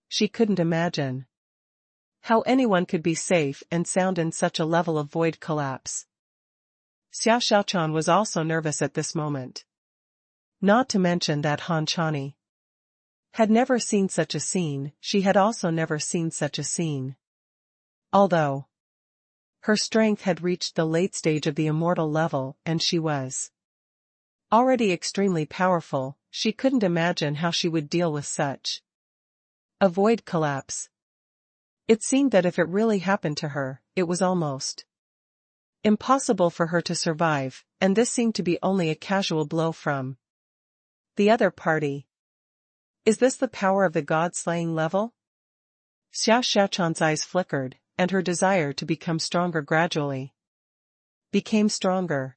She couldn't imagine how anyone could be safe and sound in such a level of void collapse. Xia Xiaochan was also nervous at this moment. Not to mention that Han Chani had never seen such a scene, she had also never seen such a scene. Although her strength had reached the late stage of the immortal level and she was already extremely powerful, she couldn't imagine how she would deal with such a void collapse. It seemed that if it really happened to her, it was almost impossible for her to survive, and this seemed to be only a casual blow from the other party. Is this the power of the god-slaying level? Xia Xiaochan's eyes flickered, and her desire to become stronger gradually became stronger.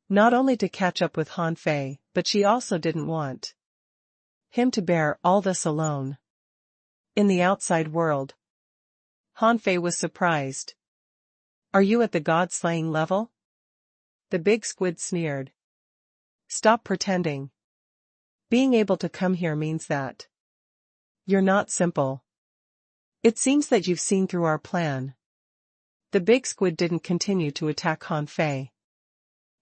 Not only to catch up with Han Fei, but she also didn't want him to bear all this alone. In the outside world, Han Fei was surprised. Are you at the god-slaying level? The big squid sneered. Stop pretending. Being able to come here means that you're not simple. It seems that you've seen through our plan. The big squid didn't continue to attack Han Fei.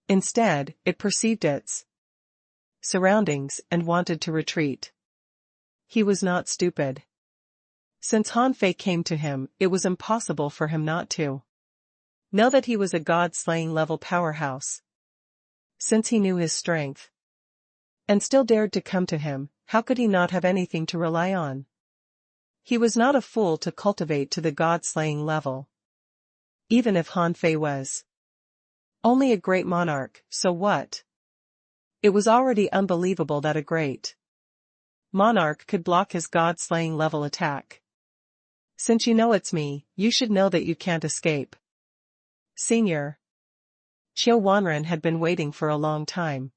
Instead, it perceived its surroundings and wanted to retreat. He was not stupid. Since Han Fei came to him, it was impossible for him not to know that he was a god-slaying level powerhouse. Since he knew his strength and still dared to come to him, how could he not have anything to rely on? He was not a fool to cultivate to the god-slaying level. Even if Han Fei was only a great monarch, so what? It was already unbelievable that a great monarch could block his god-slaying level attack. Since you know it's me, you should know that you can't escape. Senior. Qiu Wanren had been waiting for a long time.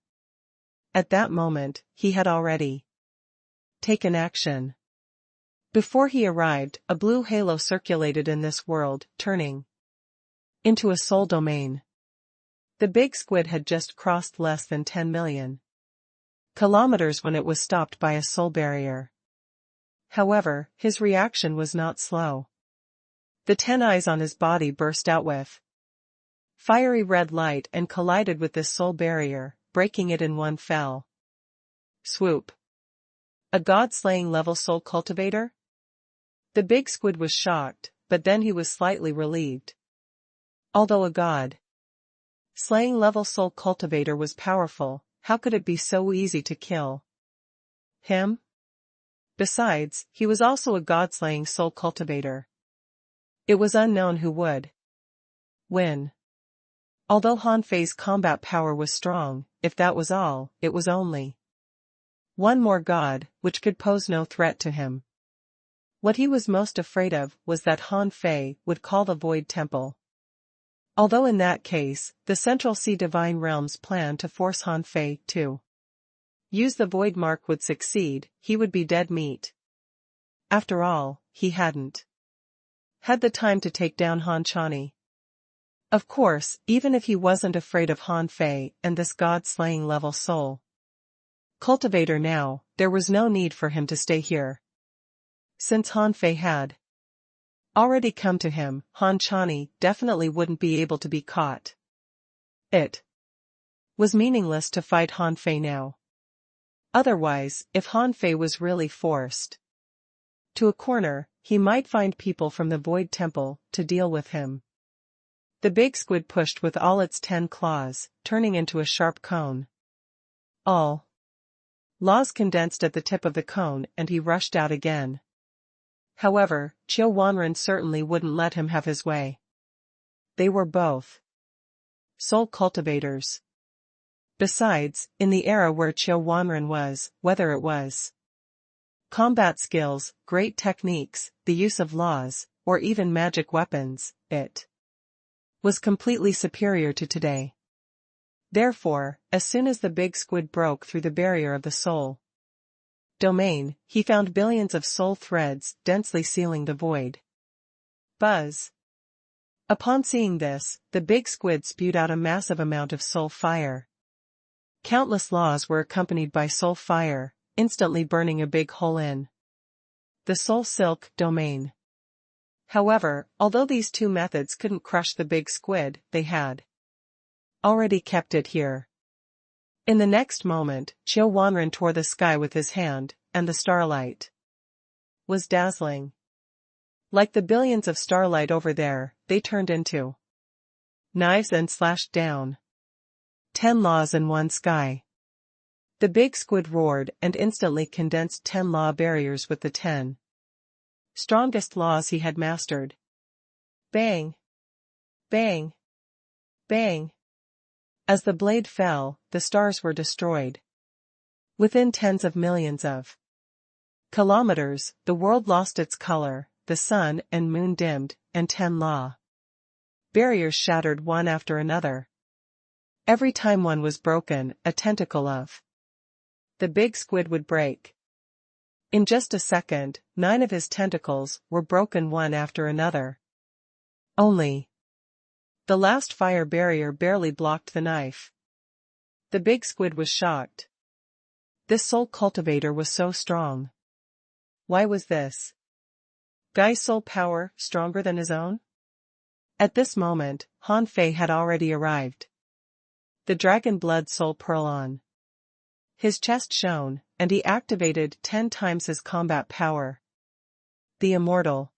At that moment, he had already taken action. Before he arrived, a blue halo circulated in this world, turning into a soul domain. The big squid had just crossed less than 10 million kilometers when it was stopped by a soul barrier. However, his reaction was not slow. The 10 eyes on his body burst out with fiery red light and collided with this soul barrier, breaking it in one fell swoop. A god-slaying level soul cultivator? The big squid was shocked, but then he was slightly relieved. Although a god-slaying level soul cultivator was powerful, how could it be so easy to kill him? Besides, he was also a god-slaying soul cultivator. It was unknown who would win. Although Han Fei's combat power was strong, if that was all, it was only one more god, which could pose no threat to him. What he was most afraid of was that Han Fei would call the Void Temple. Although in that case, the Central Sea Divine Realm's plan to force Han Fei to use the Void Mark would succeed, he would be dead meat. After all, he hadn't had the time to take down Han Chani. Of course, even if he wasn't afraid of Han Fei and this god-slaying level soul cultivator now, there was no need for him to stay here. Since Han Fei had already come to him, Han Chani definitely wouldn't be able to be caught. It was meaningless to fight Han Fei now. Otherwise, if Han Fei was really forced to a corner, he might find people from the Void Temple to deal with him. The big squid pushed with all its 10 claws, turning into a sharp cone. All laws condensed at the tip of the cone, and he rushed out again. However, Qiu Wanren certainly wouldn't let him have his way. They were both soul cultivators. Besides, in the era where Qiu Wanren was, whether it was combat skills, great techniques, the use of laws, or even magic weapons, it was completely superior to today. Therefore, as soon as the big squid broke through the barrier of the soul domain, he found billions of soul threads densely sealing the void. Buzz. Upon seeing this, the big squid spewed out a massive amount of soul fire. Countless laws were accompanied by soul fire, instantly burning a big hole in the soul silk domain. However, although these two methods couldn't crush the big squid, they had already kept it here. In the next moment, Qiu Wanren tore the sky with his hand, and the starlight was dazzling. Like the billions of starlight over there, they turned into knives and slashed down. 10 laws in one sky. The big squid roared and instantly condensed 10 law barriers with the 10 strongest laws he had mastered. Bang! Bang! Bang! As the blade fell, the stars were destroyed. Within tens of millions of kilometers, the world lost its color, the sun and moon dimmed, and 10 law barriers shattered one after another. Every time one was broken, a tentacle of the big squid would break. In just a second, 9 of his tentacles were broken one after another. Only the last fire barrier barely blocked the knife. The big squid was shocked. This soul cultivator was so strong. Why was this guy's soul power stronger than his own? At this moment, Han Fei had already arrived. The dragon blood soul pearl on His chest shone, and he activated 10 times his combat power. The immortal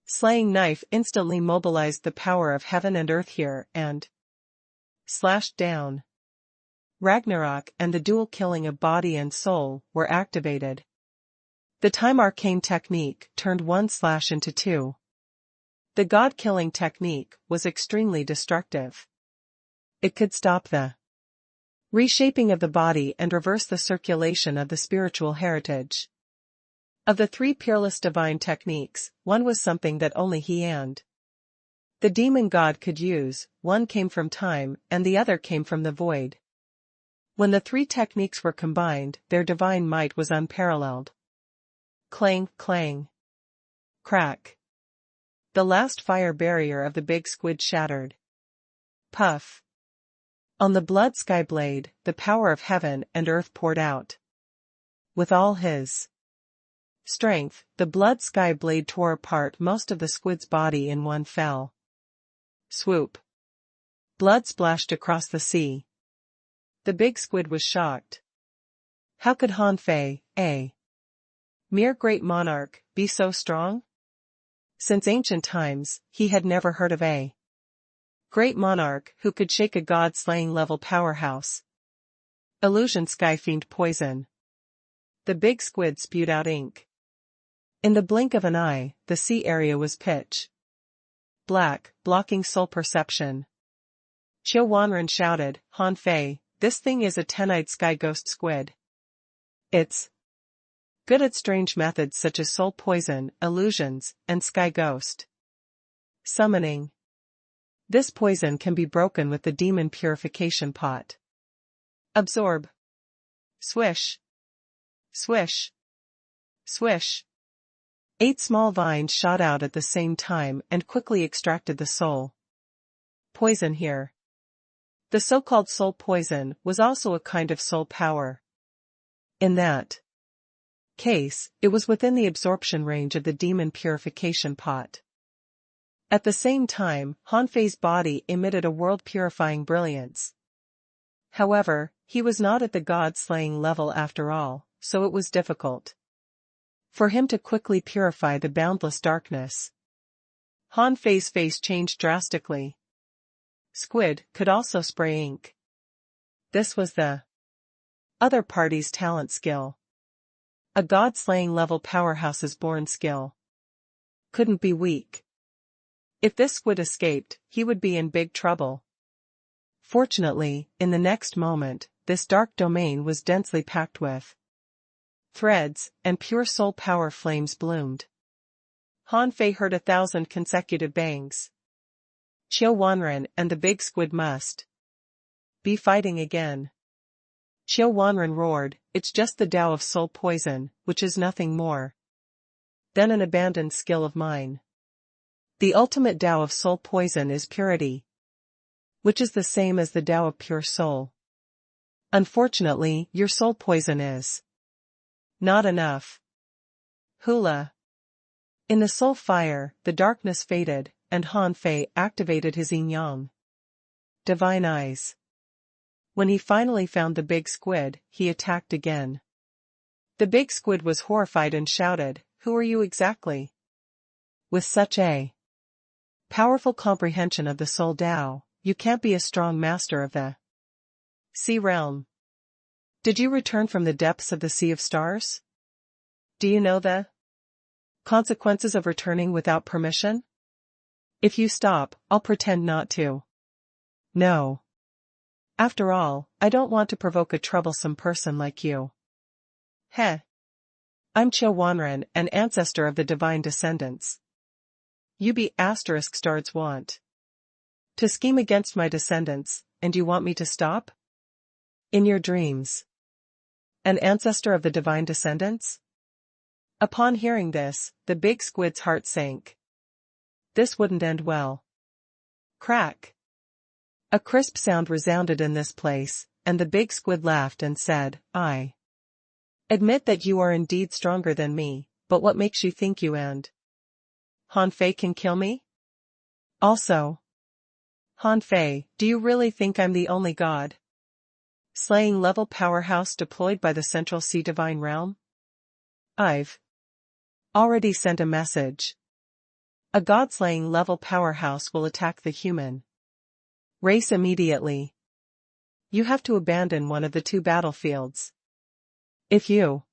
slaying knife instantly mobilized the power of heaven and earth here and slashed down. Ragnarok and the dual killing of body and soul were activated. The time arcane technique turned one slash into two. The god-killing technique was extremely destructive. It could stop the reshaping of the body and reverse the circulation of the spiritual heritage. Of the three peerless divine techniques, one was something that only he and the demon god could use. One came from time and the other came from the void. When the three techniques were combined, their divine might was unparalleled. Clang, clang. Crack. The last fire barrier of the big squid shattered. Puff. On the blood sky blade, the power of heaven and earth poured out. With all his strength, the blood sky blade tore apart most of the squid's body in one fell swoop. Blood splashed across the sea. The big squid was shocked. How could Han Fei, a mere great monarch, be so strong? Since ancient times, he had never heard of a great monarch who could shake a god-slaying level powerhouse. Illusion sky fiend poison. The big squid spewed out ink. In the blink of an eye, the sea area was pitch black, blocking soul perception. Qiu Wanren shouted, Han Fei, this thing is a 10-eyed sky ghost squid. It's good at strange methods such as soul poison, illusions, and sky ghost summoning. This poison can be broken with the demon purification pot. Absorb. Swish. Swish. Swish. 8 small vines shot out at the same time and quickly extracted the soul poison here. The so-called soul poison was also a kind of soul power. In that case, it was within the absorption range of the demon purification pot. At the same time, Han Fei's body emitted a world-purifying brilliance. However, he was not at the god-slaying level after all, so it was difficult for him to quickly purify the boundless darkness. Han Fei's face changed drastically. Squid could also spray ink. This was the other party's talent skill. A god-slaying level powerhouse's born skill couldn't be weak. If this squid escaped, he would be in big trouble. Fortunately, in the next moment, this dark domain was densely packed with threads, and pure soul power flames bloomed. Han Fei heard 1,000 consecutive bangs. Qiu Wanren and the big squid must be fighting again. Qiu Wanren roared, it's just the Tao of soul poison, which is nothing more than an abandoned skill of mine. The ultimate Tao of soul poison is purity, which is the same as the Tao of pure soul. Unfortunately, your soul poison is not enough. Hula. In the soul fire, the darkness faded, and Han Fei activated his yin-yang divine eyes. When he finally found the big squid, he attacked again. The big squid was horrified and shouted, who are you exactly? With such a powerful comprehension of the soul Tao, you can't be a strong master of the sea realm. Did you return from the depths of the sea of stars? Do you know the consequences of returning without permission? If you stop, I'll pretend not to. No. After all, I don't want to provoke a troublesome person like you. Heh. I'm Qiu Wanren, an ancestor of the divine descendants. You be asterisk stars want to scheme against my descendants, and you want me to stop? In your dreams. An ancestor of the divine descendants? Upon hearing this, the big squid's heart sank. This wouldn't end well. Crack. A crisp sound resounded in this place, and the big squid laughed and said, I admit that you are indeed stronger than me, but what makes you think you and Han Fei can kill me? Also, Han Fei, do you really think I'm the only god Slaying level powerhouse deployed by the Central Sea Divine Realm? I've already sent a message. A god-slaying level powerhouse will attack the human race immediately. You have to abandon one of the two battlefields. If you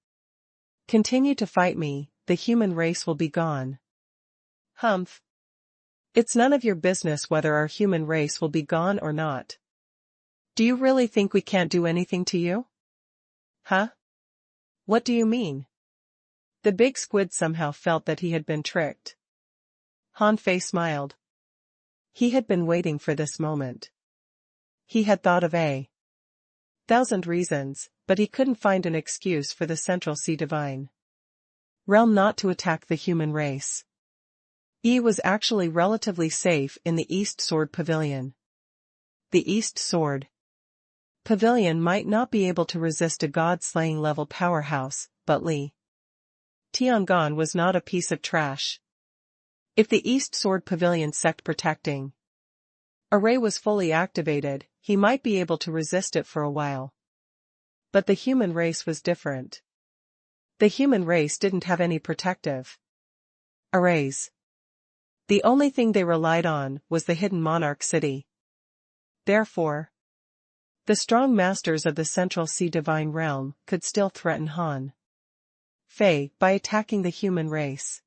continue to fight me, the human race will be gone. Humph. It's none of your business whether our human race will be gone or not. Do you really think we can't do anything to you? Huh? What do you mean? The big squid somehow felt that he had been tricked. Han Fei smiled. He had been waiting for this moment. He had thought of 1,000 reasons, but he couldn't find an excuse for the Central Sea Divine Realm not to attack the human race. He was actually relatively safe in the East Sword Pavilion. The East Sword Pavilion might not be able to resist a god-slaying level powerhouse, but Li Tiangon was not a piece of trash. If the East Sword Pavilion sect protecting array was fully activated, he might be able to resist it for a while. But the human race was different. The human race didn't have any protective arrays. The only thing they relied on was the hidden monarch city. Therefore, the strong masters of the Central Sea Divine Realm could still threaten Han Fei by attacking the human race.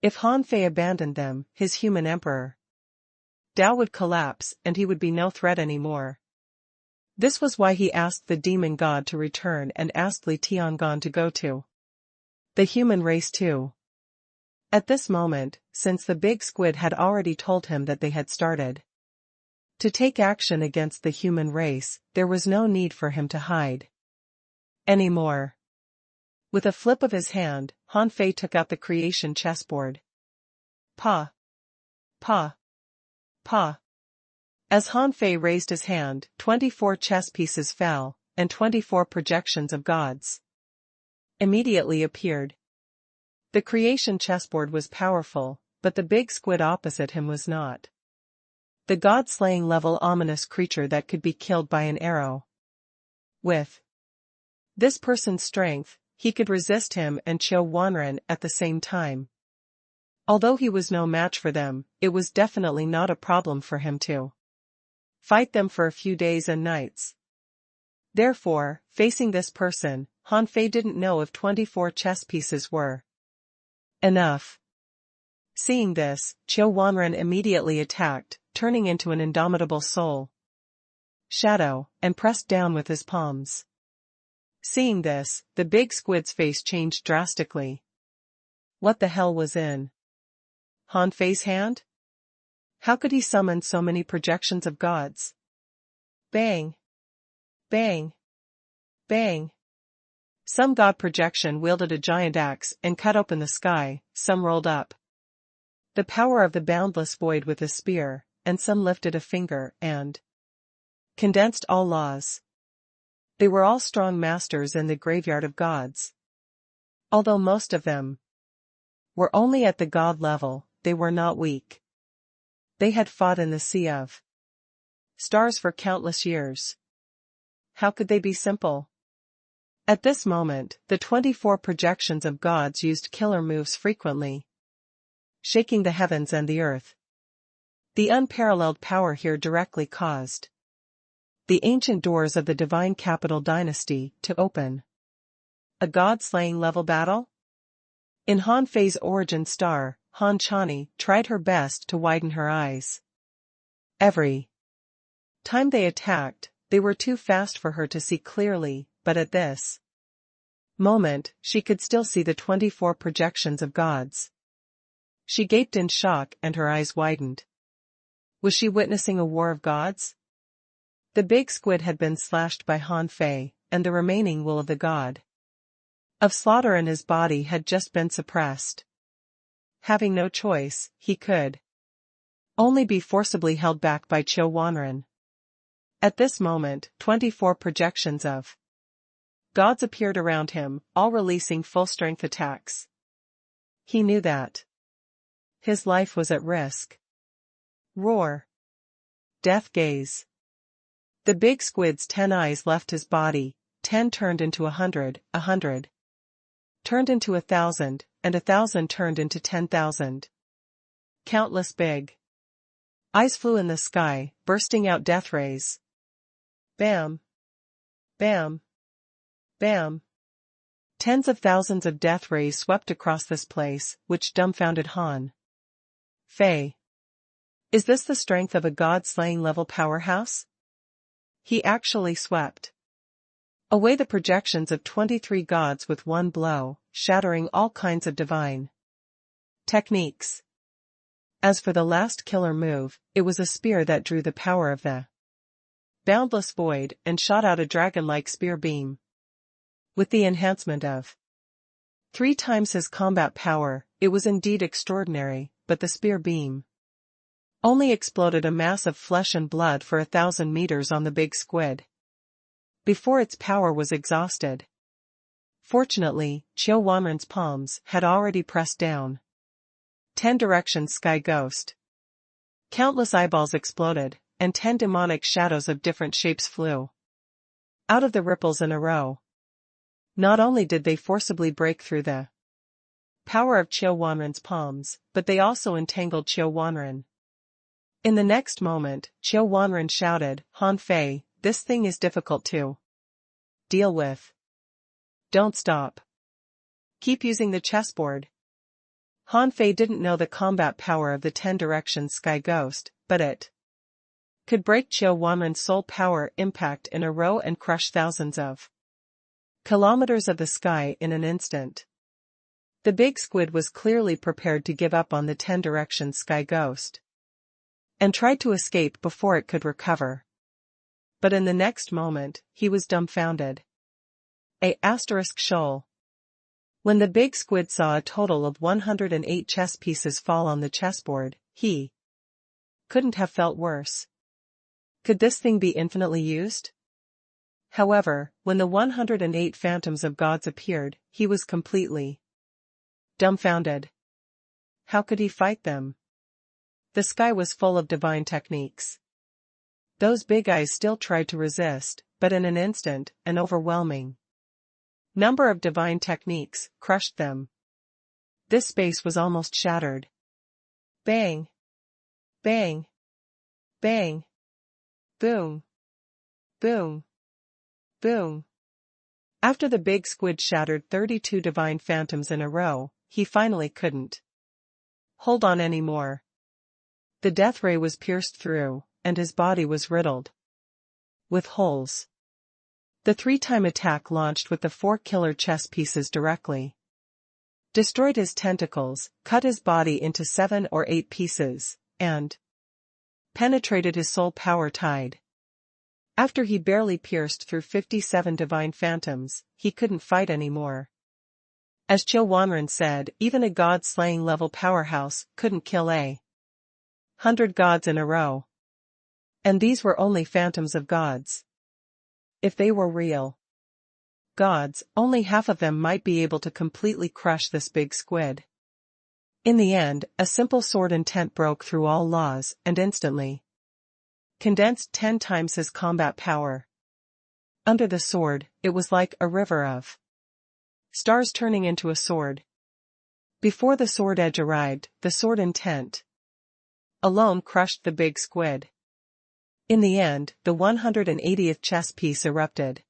If Han Fei abandoned them, his human emperor Dao would collapse and he would be no threat anymore. This was why he asked the demon god to return and asked Li Tiangon to go to the human race too. At this moment, since the big squid had already told him that they had started to take action against the human race, there was no need for him to hide anymore. With a flip of his hand, Han Fei took out the creation chessboard. Pa. Pa. Pa. As Han Fei raised his hand, 24 chess pieces fell, and 24 projections of gods immediately appeared. The creation chessboard was powerful, but the big squid opposite him was not. The god-slaying level ominous creature that could be killed by an arrow. With this person's strength, he could resist him and Qiu Wanren at the same time. Although he was no match for them, it was definitely not a problem for him to fight them for a few days and nights. Therefore, facing this person, Han Fei didn't know if 24 chess pieces were enough. Seeing this, Qiu Wanren immediately attacked, turning into an indomitable soul shadow, and pressed down with his palms. Seeing this, the big squid's face changed drastically. What the hell was in Han Fei's hand? How could he summon so many projections of gods? Bang! Bang! Bang! Some god projection wielded a giant axe and cut open the sky, some rolled up the power of the boundless void with a spear, and some lifted a finger and condensed all laws. They were all strong masters in the graveyard of gods. Although most of them were only at the god level, they were not weak. They had fought in the Sea of Stars for countless years. How could they be simple? At this moment, the 24 projections of gods used killer moves frequently, shaking the heavens and the earth. The unparalleled power here directly caused the ancient doors of the divine capital dynasty to open. A god-slaying level battle? In Han Fei's origin star, Han Chani tried her best to widen her eyes. Every time they attacked, they were too fast for her to see clearly, but at this moment, she could still see the 24 projections of gods. She gaped in shock and her eyes widened. Was she witnessing a war of gods? The big squid had been slashed by Han Fei, and the remaining will of the god of slaughter in his body had just been suppressed. Having no choice, he could only be forcibly held back by Qiu Wanren. At this moment, 24 projections of gods appeared around him, all releasing full-strength attacks. He knew that his life was at risk. Roar. Death gaze. The big squid's 10 eyes left his body, 10 turned into 100, 100 turned into 1,000, and 1,000 turned into 10,000. Countless big eyes flew in the sky, bursting out death rays. Bam! Bam! Bam! Tens of thousands of death rays swept across this place, which dumbfounded Han Fei. Is this the strength of a god-slaying level powerhouse? He actually swept away the projections of 23 gods with one blow, shattering all kinds of divine techniques. As for the last killer move, it was a spear that drew the power of the boundless void and shot out a dragon-like spear beam. With the enhancement of 3 times his combat power, it was indeed extraordinary, but the spear beam only exploded a mass of flesh and blood for 1,000 meters on the big squid before its power was exhausted. Fortunately, Qiu Wanren's palms had already pressed down 10 directions sky ghost. Countless eyeballs exploded, and 10 demonic shadows of different shapes flew out of the ripples in a row. Not only did they forcibly break through the power of Qiu Wanren's palms, but they also entangled Qiu Wanren. In the next moment, Qiu Wanren shouted, Han Fei, this thing is difficult to deal with. Don't stop. Keep using the chessboard. Han Fei didn't know the combat power of the 10 directions sky ghost, but it could break Qiu Wanren's soul power impact in a row and crush thousands of kilometers of the sky in an instant. The big squid was clearly prepared to give up on the 10 directions sky ghost and tried to escape before it could recover. But in the next moment, he was dumbfounded. Shoal. When the big squid saw a total of 108 chess pieces fall on the chessboard, he couldn't have felt worse. Could this thing be infinitely used? However, when the 108 phantoms of gods appeared, he was completely dumbfounded. How could he fight them? The sky was full of divine techniques. Those big eyes still tried to resist, but in an instant, an overwhelming number of divine techniques crushed them. This space was almost shattered. Bang! Bang! Bang! Boom! Boom! Boom! After the big squid shattered 32 divine phantoms in a row, he finally couldn't hold on anymore. The death ray was pierced through, and his body was riddled with holes. The 3-time attack launched with the 4 killer chess pieces directly destroyed his tentacles, cut his body into 7 or 8 pieces, and penetrated his soul power tide. After he barely pierced through 57 divine phantoms, he couldn't fight anymore. As Qiu Wanren said, even a god-slaying level powerhouse couldn't kill 100 gods in a row. And these were only phantoms of gods. If they were real gods, only half of them might be able to completely crush this big squid. In the end, a simple sword intent broke through all laws and instantly condensed 10 times his combat power. Under the sword, it was like a river of stars turning into a sword. Before the sword edge arrived, the sword intent alone crushed the big squid. In the end, the 180th chess piece erupted.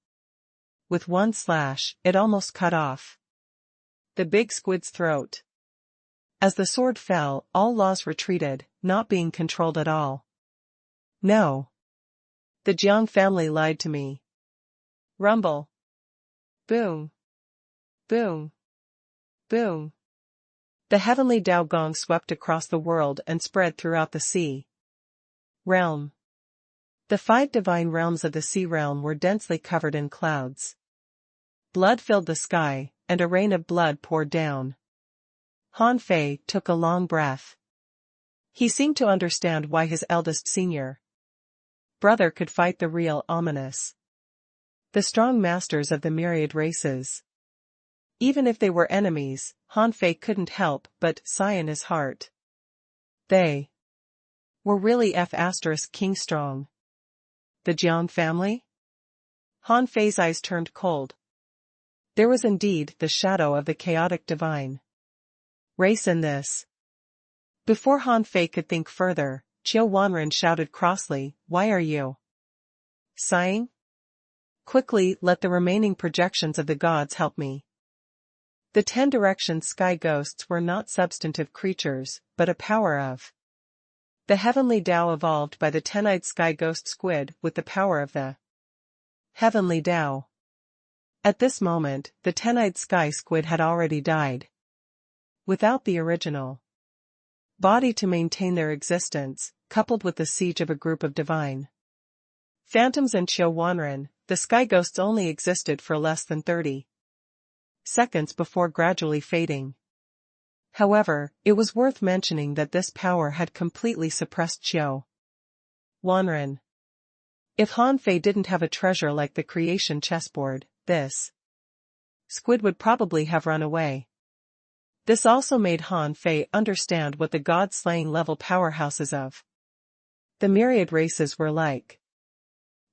With one slash, it almost cut off the big squid's throat. As the sword fell, all laws retreated, not being controlled at all. No. The Jiang family lied to me. Rumble. Boom. Boom. Boom. The heavenly Dao Gong swept across the world and spread throughout the sea realm. The 5 divine realms of the sea realm were densely covered in clouds. Blood filled the sky, and a rain of blood poured down. Han Fei took a long breath. He seemed to understand why his eldest senior brother could fight the real ominous, the strong masters of the myriad races. Even if they were enemies, Han Fei couldn't help but sigh in his heart. They were really King strong. The Jiang family? Han Fei's eyes turned cold. There was indeed the shadow of the chaotic divine race in this. Before Han Fei could think further, Qiu Wanren shouted crossly, "Why are you sighing? Quickly, let the remaining projections of the gods help me." The 10 direction sky ghosts were not substantive creatures, but a power of the heavenly Tao evolved by the 10-eyed sky ghost squid with the power of the heavenly Tao. At this moment, the 10-eyed sky squid had already died. Without the original body to maintain their existence, coupled with the siege of a group of divine phantoms and Qiu Wanren, the sky ghosts only existed for less than 30 seconds before gradually fading. However, it was worth mentioning that this power had completely suppressed Qiu Wanren. If Han Fei didn't have a treasure like the creation chessboard, this squid would probably have run away. This also made Han Fei understand what the god-slaying level powerhouses of the myriad races were like.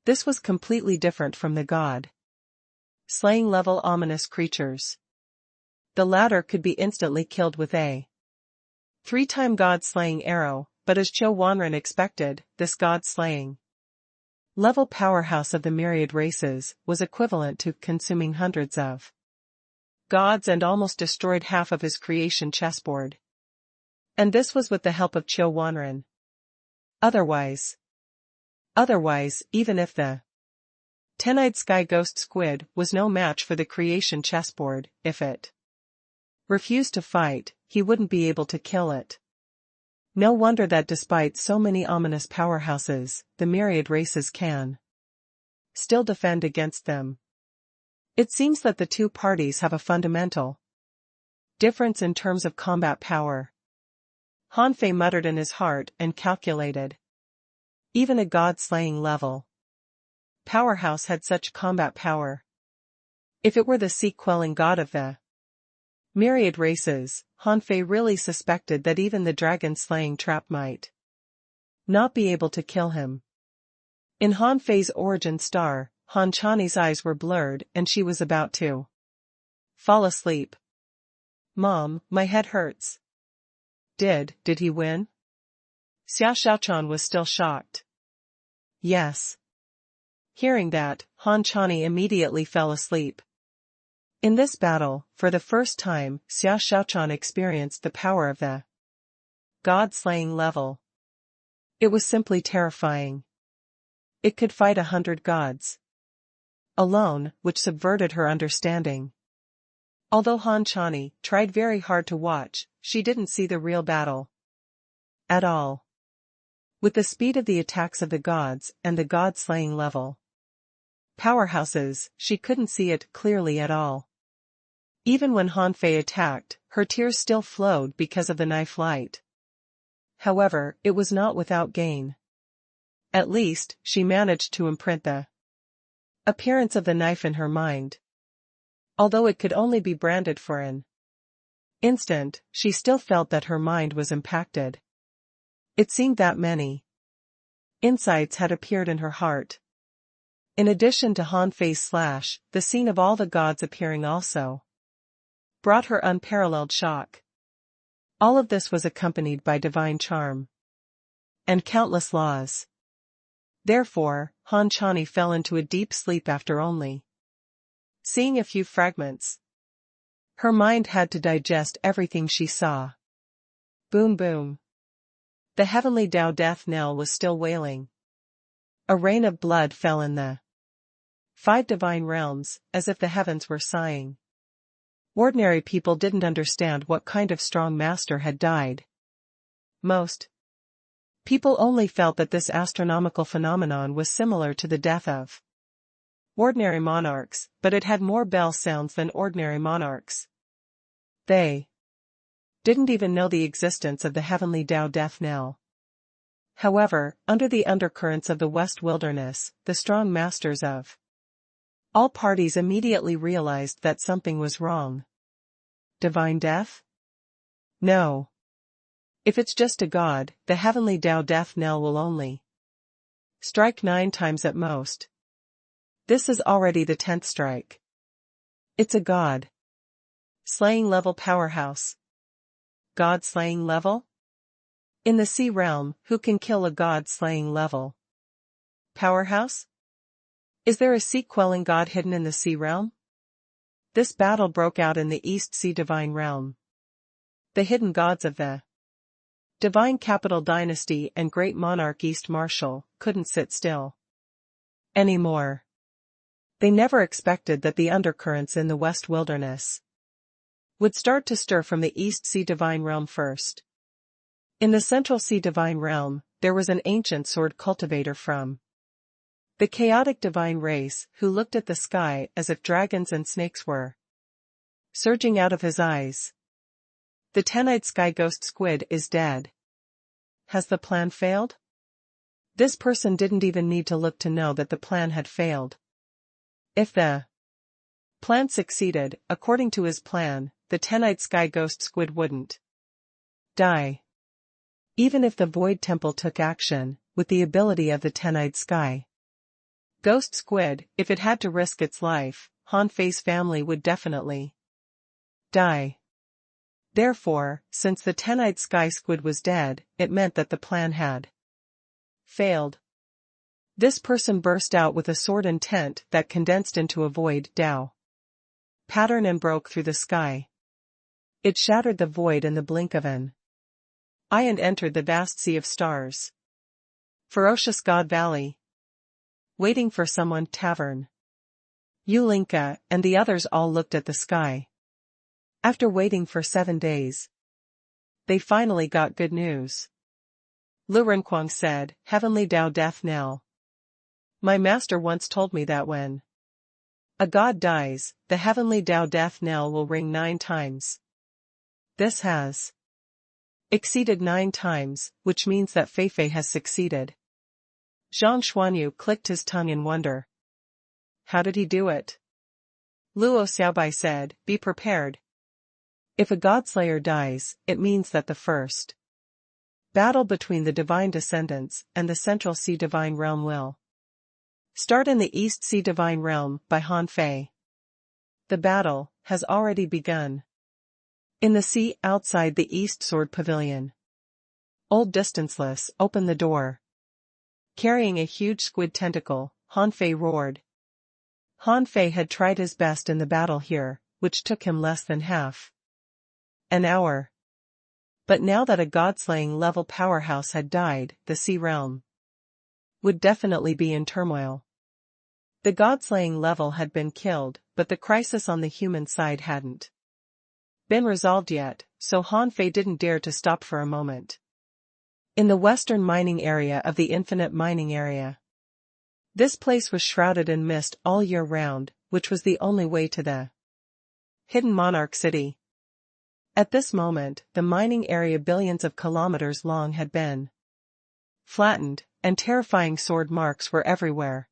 This was completely different from the god-slaying level ominous creatures. The latter could be instantly killed with a 3-time god-slaying arrow, but as Qiu Wanren expected, this god-slaying level powerhouse of the myriad races was equivalent to consuming hundreds of gods and almost destroyed half of his creation chessboard. And this was with the help of Qiu Wanren. Otherwise, even if the 10-eyed sky ghost squid was no match for the creation chessboard, if it refused to fight, he wouldn't be able to kill it. No wonder that despite so many ominous powerhouses, the myriad races can still defend against them. It seems that the two parties have a fundamental difference in terms of combat power. Han Fei muttered in his heart and calculated. Even a god-slaying level powerhouse had such combat power. If it were the sea-quelling god of the myriad races, Han Fei really suspected that even the dragon-slaying trap might not be able to kill him. In Han Fei's origin star, Han Chani's eyes were blurred and she was about to fall asleep. "Mom, my head hurts." Did he win?" Xia Xiaochan was still shocked. "Yes." Hearing that, Han Chani immediately fell asleep. In this battle, for the first time, Xia Xiaochan experienced the power of the god-slaying level. It was simply terrifying. It could fight 100 gods alone, which subverted her understanding. Although Han Chani tried very hard to watch, she didn't see the real battle at all. With the speed of the attacks of the gods and the god-slaying level powerhouses, she couldn't see it clearly at all. Even when Han Fei attacked, her tears still flowed because of the knife light. However, it was not without gain. At least, she managed to imprint the appearance of the knife in her mind. Although it could only be branded for an instant, she still felt that her mind was impacted. It seemed that many insights had appeared in her heart. In addition to Han Fei's slash, the scene of all the gods appearing also brought her unparalleled shock. All of this was accompanied by divine charm and countless laws. Therefore, Han Chani fell into a deep sleep after only seeing a few fragments. Her mind had to digest everything she saw. Boom boom. The heavenly Tao death knell was still wailing. A rain of blood fell in the 5 divine realms, as if the heavens were sighing. Ordinary people didn't understand what kind of strong master had died. Most people only felt that this astronomical phenomenon was similar to the death of ordinary monarchs, but it had more bell sounds than ordinary monarchs. They didn't even know the existence of the heavenly Tao death knell. However, under the undercurrents of the West Wilderness, the strong masters of all parties immediately realized that something was wrong. Divine death? No. If it's just a god, the heavenly Tao death knell will only Strike 9 times at most. This is already the 10th strike. It's a god. Slaying level powerhouse. God slaying level? In the sea realm, who can kill a god slaying level powerhouse? Is there a sea quelling god hidden in the sea realm? This battle broke out in the East Sea Divine Realm. The hidden gods of the Divine Capital Dynasty and Great Monarch East Marshal couldn't sit still anymore. They never expected that the undercurrents in the West Wilderness would start to stir from the East Sea Divine Realm first. In the Central Sea Divine Realm, there was an ancient sword cultivator from the chaotic divine race who looked at the sky as if dragons and snakes were surging out of his eyes. The 10-eyed sky ghost squid is dead. Has the plan failed? This person didn't even need to look to know that the plan had failed. If the plan succeeded, according to his plan, the 10-eyed sky ghost squid wouldn't die. Even if the Void Temple took action, with the ability of the 10-eyed sky ghost squid, if it had to risk its life, Han Fei's family would definitely die. Therefore, since the 10-eyed sky squid was dead, it meant that the plan had failed. This person burst out with a sword intent that condensed into a void Dao pattern and broke through the sky. It shattered the void in the blink of an eye and entered the vast sea of stars. Ferocious God Valley. Waiting for someone tavern. Yulinka and the others all looked at the sky. After waiting for 7 days, they finally got good news. Lu Renquang said, Heavenly Dao Death Knell. My master once told me that when a god dies, the Heavenly Dao Death Knell will ring 9 times. This has exceeded 9 times, which means that Feifei has succeeded. Zhang Xuanyu clicked his tongue in wonder. How did he do it? Luo Xiaobai said, Be prepared. If a godslayer dies, it means that the first battle between the divine descendants and the Central Sea Divine Realm will start in the East Sea Divine Realm by Han Fei. The battle has already begun. In the sea outside the East Sword Pavilion, Old Distanceless opened the door. Carrying a huge squid tentacle, Han Fei roared. Han Fei had tried his best in the battle here, which took him less than half an hour. But now that a god-slaying level powerhouse had died, the sea realm would definitely be in turmoil. The god-slaying level had been killed, but the crisis on the human side hadn't been resolved yet, so Han Fei didn't dare to stop for a moment. In the western mining area of the Infinite Mining Area, this place was shrouded in mist all year round, which was the only way to the Hidden Monarch City. At this moment, the mining area billions of kilometers long had been flattened, and terrifying sword marks were everywhere.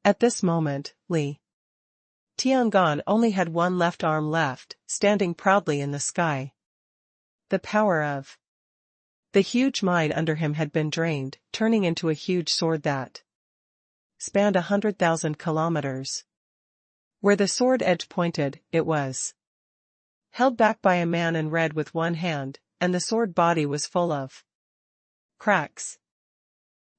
At this moment, Li Tiangong only had one left arm left, standing proudly in the sky. The power of the huge mine under him had been drained, turning into a huge sword that spanned 100,000 kilometers. Where the sword edge pointed, it was held back by a man in red with one hand, and the sword body was full of cracks.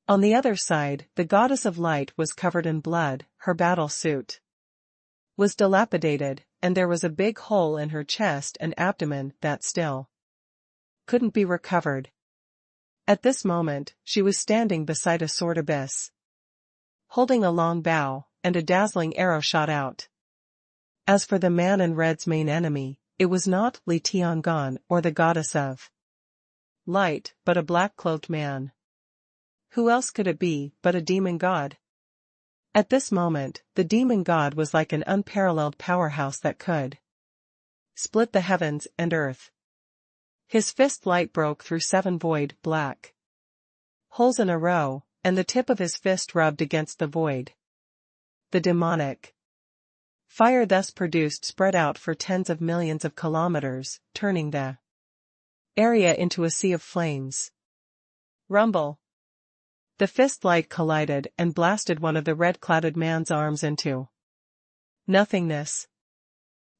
On the other side, the goddess of light was covered in blood, her battle suit was dilapidated, and there was a big hole in her chest and abdomen that still couldn't be recovered. At this moment, she was standing beside a sword abyss, holding a long bow, and a dazzling arrow shot out. As for the man in red's main enemy, it was not Li Tiangong or the goddess of light, but a black-clothed man. Who else could it be but a demon god? At this moment, the demon god was like an unparalleled powerhouse that could split the heavens and earth. His fist light broke through 7 void, black holes in a row, and the tip of his fist rubbed against the void. The demonic fire thus produced spread out for tens of millions of kilometers, turning the area into a sea of flames. Rumble. The fist light collided and blasted one of the red-clouded man's arms into nothingness.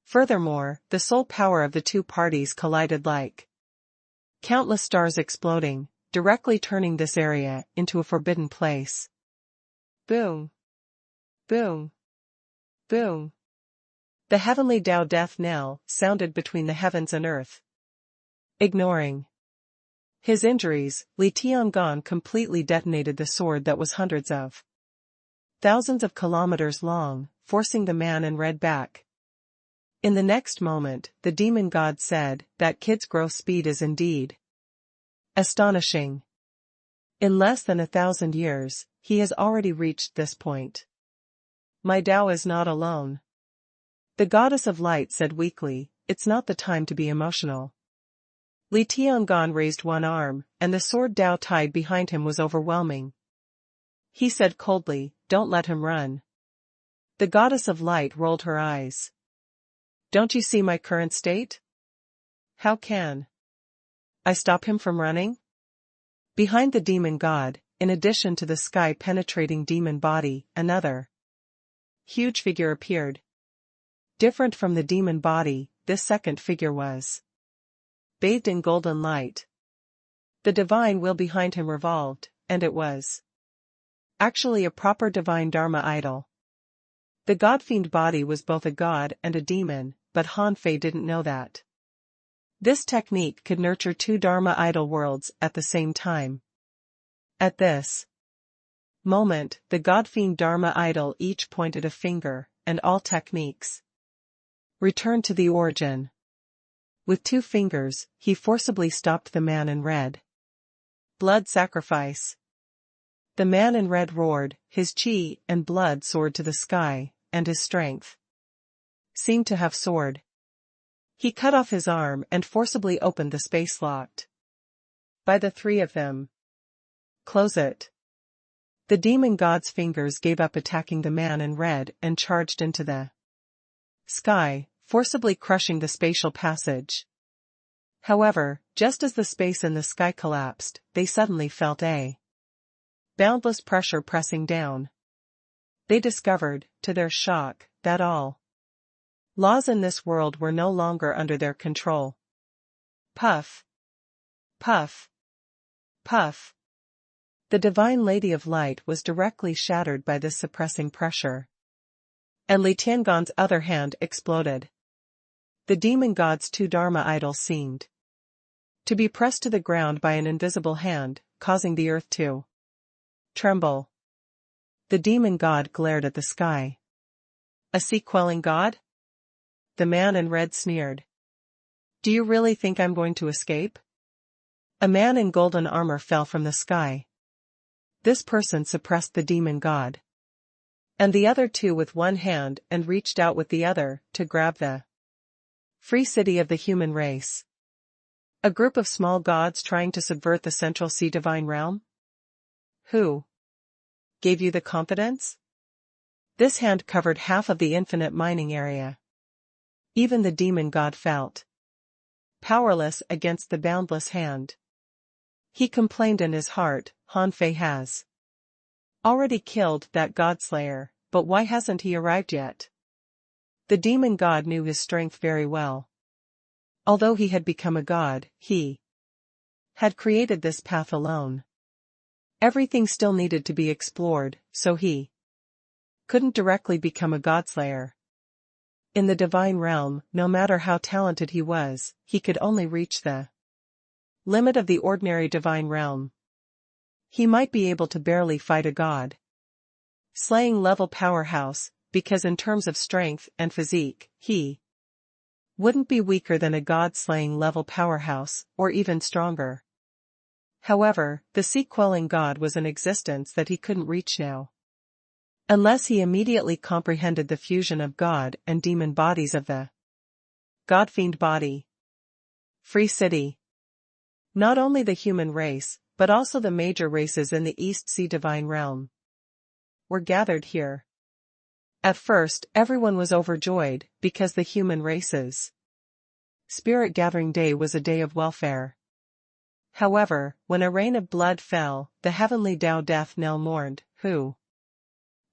Furthermore, the soul power of the two parties collided like countless stars exploding, directly turning this area into a forbidden place. Boom! Boom! Boom! The heavenly Tao death knell sounded between the heavens and earth. Ignoring his injuries, Li Tiangon completely detonated the sword that was hundreds of thousands of kilometers long, forcing the man in red back. In the next moment, the demon god said, "That kid's growth speed is indeed astonishing. In less than 1,000 years, he has already reached this point. My Tao is not alone." The goddess of light said weakly, "It's not the time to be emotional." Li Tiangon raised one arm, and the sword Tao tied behind him was overwhelming. He said coldly, "Don't let him run." The goddess of light rolled her eyes. "Don't you see my current state? How can I stop him from running?" Behind the demon god, in addition to the sky-penetrating demon body, another huge figure appeared. Different from the demon body, this second figure was bathed in golden light. The divine will behind him revolved, and it was actually a proper divine Dharma idol. The god-fiend body was both a god and a demon, but Han Fei didn't know that. This technique could nurture two Dharma idol worlds at the same time. At this moment, the god-fiend Dharma idol each pointed a finger, and all techniques returned to the origin. With two fingers, he forcibly stopped the man in red. Blood sacrifice. The man in red roared, his chi and blood soared to the sky, and his strength seemed to have soared. He cut off his arm and forcibly opened the space locked by the three of them. "Close it." The demon god's fingers gave up attacking the man in red and charged into the sky, forcibly crushing the spatial passage. However, just as the space in the sky collapsed, they suddenly felt a boundless pressure pressing down. They discovered, to their shock, that all laws in this world were no longer under their control. Puff! Puff! Puff! The divine Lady of Light was directly shattered by this suppressing pressure. And Li Tiangon's other hand exploded. The demon god's two Dharma idols seemed to be pressed to the ground by an invisible hand, causing the earth to tremble. The demon god glared at the sky. "A sea-quelling god?" The man in red sneered. "Do you really think I'm going to escape?" A man in golden armor fell from the sky. This person suppressed the demon god. And the other two with one hand and reached out with the other to grab the free city of the human race. A group of small gods trying to subvert the central sea divine realm? Who gave you the confidence? This hand covered half of the infinite mining area. Even the demon god felt powerless against the boundless hand. He complained in his heart, "Han Fei has already killed that godslayer, but why hasn't he arrived yet?" The demon god knew his strength very well. Although he had become a god, he had created this path alone. Everything still needed to be explored, so he couldn't directly become a godslayer. In the divine realm, no matter how talented he was, he could only reach the limit of the ordinary divine realm. He might be able to barely fight a god slaying level powerhouse, because in terms of strength and physique, he wouldn't be weaker than a god-slaying level powerhouse, or even stronger. However, the sea-quelling god was an existence that he couldn't reach now. Unless he immediately comprehended the fusion of god and demon bodies of the god-fiend body. Free city. Not only the human race, but also the major races in the East Sea divine realm were gathered here. At first, everyone was overjoyed, because the human race's Spirit Gathering Day was a day of welfare. However, when a rain of blood fell, the heavenly Tao death knell mourned, who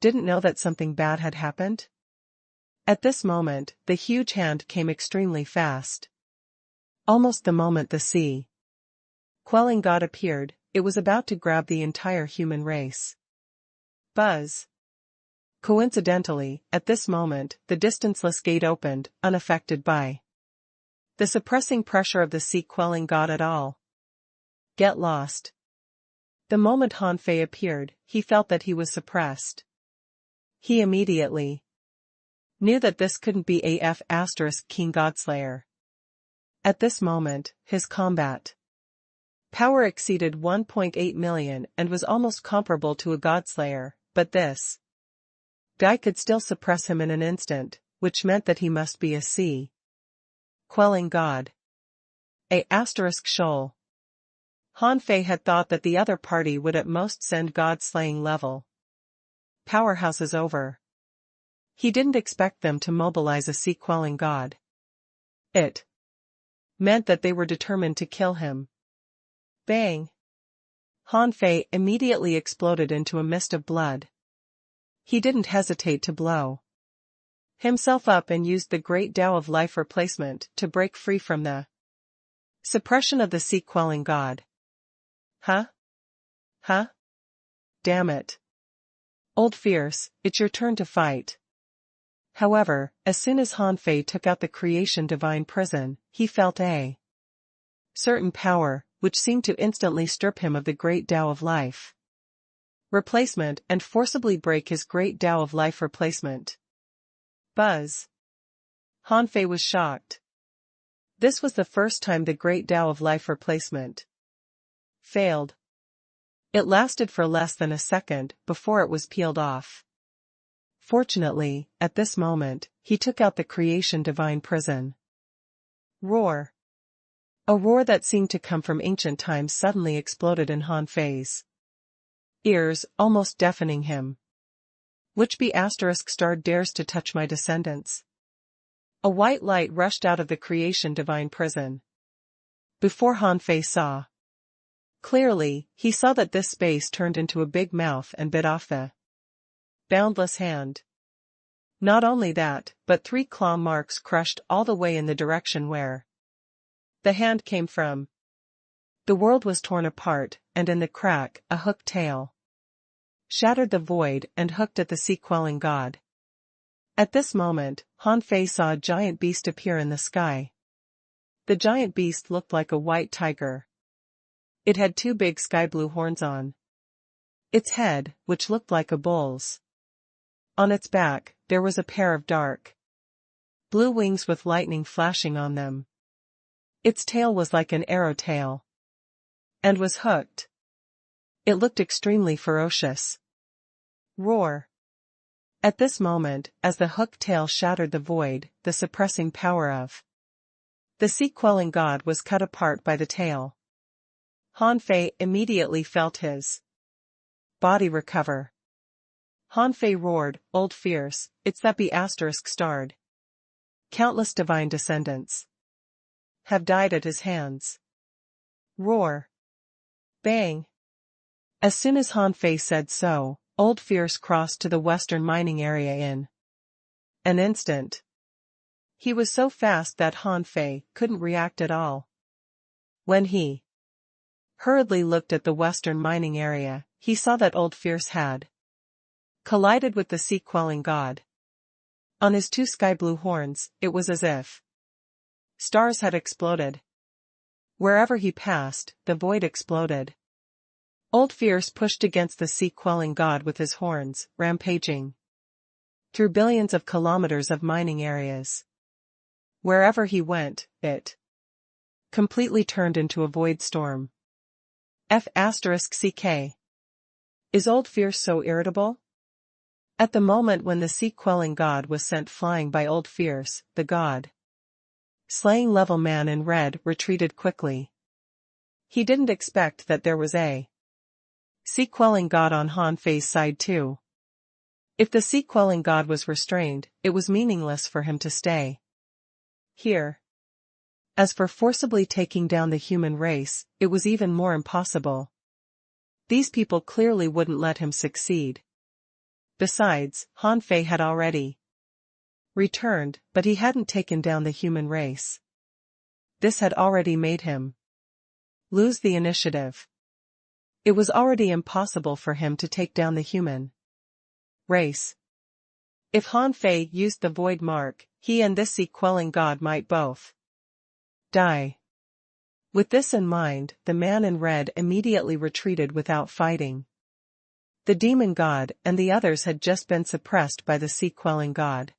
didn't know that something bad had happened? At this moment, the huge hand came extremely fast. Almost the moment the sea quelling god appeared, it was about to grab the entire human race. Buzz. Coincidentally, at this moment, the distanceless gate opened, unaffected by the suppressing pressure of the sea quelling god at all. Get lost. The moment Han Fei appeared, he felt that he was suppressed. He immediately knew that this couldn't be AF * King Godslayer. At this moment, his combat power exceeded 1.8 million and was almost comparable to a Godslayer, but this guy could still suppress him in an instant, which meant that he must be a sea quelling god. A * shoal. Han Fei had thought that the other party would at most send god-slaying level powerhouses over. He didn't expect them to mobilize a sea quelling god. It meant that they were determined to kill him. Bang! Han Fei immediately exploded into a mist of blood. He didn't hesitate to blow himself up and used the great Tao of life replacement to break free from the suppression of the sea quelling god. Huh? Huh? Damn it. Old Fierce, it's your turn to fight. However, as soon as Han Fei took out the creation divine prison, he felt a certain power, which seemed to instantly strip him of the great Tao of life replacement and forcibly break his great Tao of life replacement. Buzz. Han Fei was shocked. This was the first time the great Tao of life replacement failed. It lasted for less than a second before it was peeled off. Fortunately, at this moment, he took out the creation divine prison. Roar. A roar that seemed to come from ancient times suddenly exploded in Han Fei's ears, almost deafening him. Which be * dares to touch my descendants? A white light rushed out of the creation divine prison. Before Han Fei saw clearly, he saw that this space turned into a big mouth and bit off the boundless hand. Not only that, but 3 claw marks crushed all the way in the direction where the hand came from. The world was torn apart, and in the crack, a hooked tail shattered the void and hooked at the sea quelling god. At this moment, Han Fei saw a giant beast appear in the sky. The giant beast looked like a white tiger. It had 2 big sky blue horns on its head, which looked like a bull's. On its back, there was a pair of dark blue wings with lightning flashing on them. Its tail was like an arrow tail and was hooked. It looked extremely ferocious. Roar. At this moment, as the hooked tail shattered the void, the suppressing power of the sea quelling god was cut apart by the tail. Han Fei immediately felt his body recover. Han Fei roared, "Old Fierce, it's that be ****. Countless divine descendants have died at his hands." Roar. Bang. As soon as Han Fei said so, Old Fierce crossed to the western mining area in an instant. He was so fast that Han Fei couldn't react at all. When he hurriedly looked at the western mining area, he saw that Old Fierce had collided with the sea quelling god. On his 2 sky blue horns, it was as if stars had exploded. Wherever he passed, the void exploded. Old Fierce pushed against the sea quelling god with his horns, rampaging through billions of kilometers of mining areas. Wherever he went, it completely turned into a void storm. F***CK. Is Old Fierce so irritable? At the moment when the sea quelling god was sent flying by Old Fierce, the god slaying level man in red retreated quickly. He didn't expect that there was a sea quelling god on Han Fei's side too. If the sea quelling god was restrained, it was meaningless for him to stay here. As for forcibly taking down the human race, it was even more impossible. These people clearly wouldn't let him succeed. Besides, Han Fei had already returned, but he hadn't taken down the human race. This had already made him lose the initiative. It was already impossible for him to take down the human race. If Han Fei used the void mark, he and this sea-quelling god might both die. With this in mind, the man in red immediately retreated without fighting. The demon god and the others had just been suppressed by the sea-quelling god.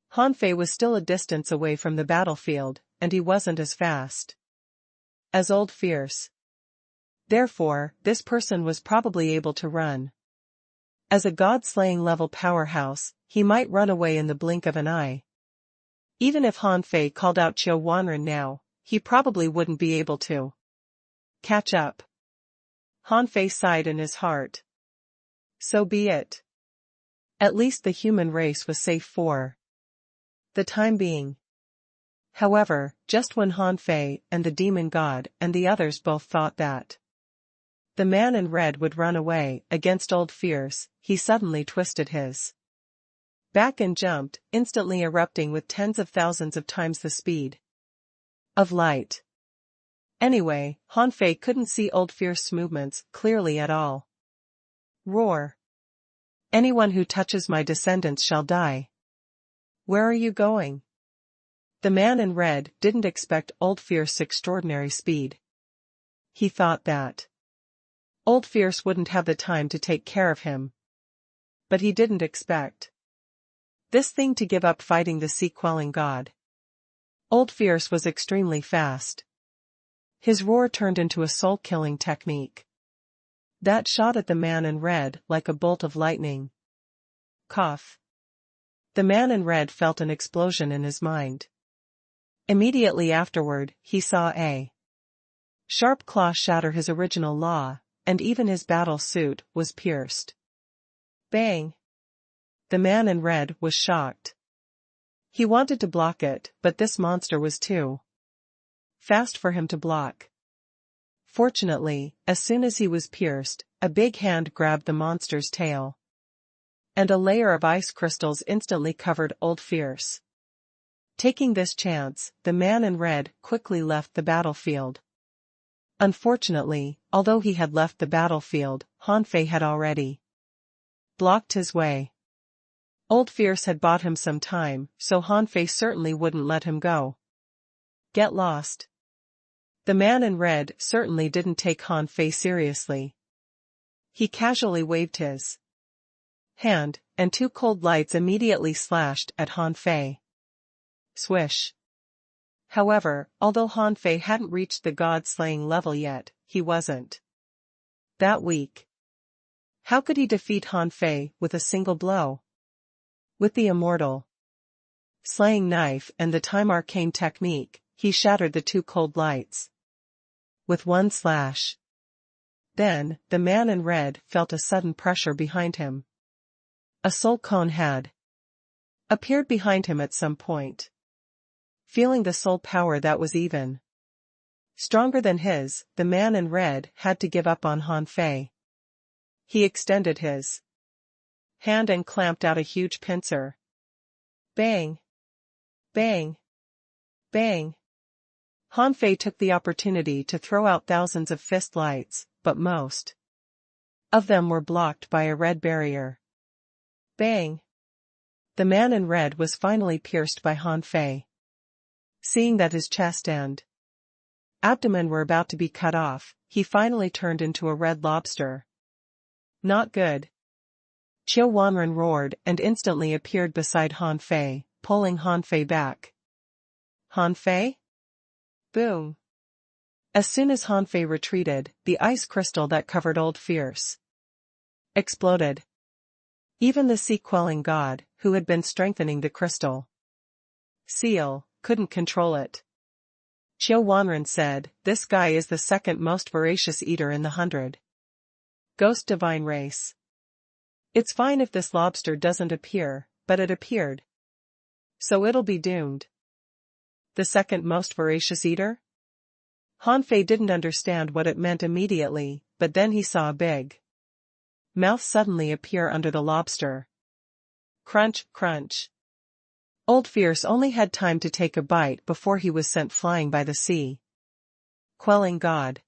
Han Fei was still a distance away from the battlefield, and he wasn't as fast as Old Fierce. Therefore, this person was probably able to run. As a god-slaying level powerhouse, he might run away in the blink of an eye. Even if Han Fei called out Qiu Wanren now, he probably wouldn't be able to catch up. Han Fei sighed in his heart. So be it. At least the human race was safe for the time being. However, just when Han Fei and the demon god and the others both thought that the man in red would run away against Old Fierce, he suddenly twisted his back and jumped, instantly erupting with tens of thousands of times the speed of light. Anyway, Han Fei couldn't see Old Fierce's movements clearly at all. Roar. Anyone who touches my descendants shall die. Where are you going? The man in red didn't expect Old Fierce's extraordinary speed. He thought that Old Fierce wouldn't have the time to take care of him. But he didn't expect this thing to give up fighting the sea-quelling god. Old Fierce was extremely fast. His roar turned into a soul-killing technique that shot at the man in red like a bolt of lightning. Cough. The man in red felt an explosion in his mind. Immediately afterward, he saw a sharp claw shatter his original law, and even his battle suit was pierced. Bang! The man in red was shocked. He wanted to block it, but this monster was too fast for him to block. Fortunately, as soon as he was pierced, a big hand grabbed the monster's tail, and a layer of ice crystals instantly covered Old Fierce. Taking this chance, the man in red quickly left the battlefield. Unfortunately, although he had left the battlefield, Han Fei had already blocked his way. Old Fierce had bought him some time, so Han Fei certainly wouldn't let him go. Get lost. The man in red certainly didn't take Han Fei seriously. He casually waved his hand, and two cold lights immediately slashed at Han Fei. Swish. However, although Han Fei hadn't reached the god-slaying level yet, he wasn't that weak. How could he defeat Han Fei with a single blow? With the immortal slaying knife and the time arcane technique, he shattered the two cold lights with one slash. Then, the man in red felt a sudden pressure behind him. A soul cone had appeared behind him at some point. Feeling the soul power that was even stronger than his, the man in red had to give up on Han Fei. He extended his hand and clamped out a huge pincer. Bang! Bang! Bang! Han Fei took the opportunity to throw out thousands of fist lights, but most of them were blocked by a red barrier. Bang! The man in red was finally pierced by Han Fei. Seeing that his chest and abdomen were about to be cut off, he finally turned into a red lobster. Not good. Qiu Wanren roared and instantly appeared beside Han Fei, pulling Han Fei back. Han Fei? Boom. As soon as Han Fei retreated, the ice crystal that covered Old Fierce exploded. Even the sea-quelling god, who had been strengthening the crystal seal, couldn't control it. Qiu Wanren said, "This guy is the second most voracious eater in the 100 Ghost Divine race. It's fine if this lobster doesn't appear, but it appeared. So it'll be doomed." the second most voracious eater? Han Fei didn't understand what it meant immediately, but then he saw a big mouth suddenly appear under the lobster. Crunch, crunch. Old Fierce only had time to take a bite before he was sent flying by the sea. Quelling God.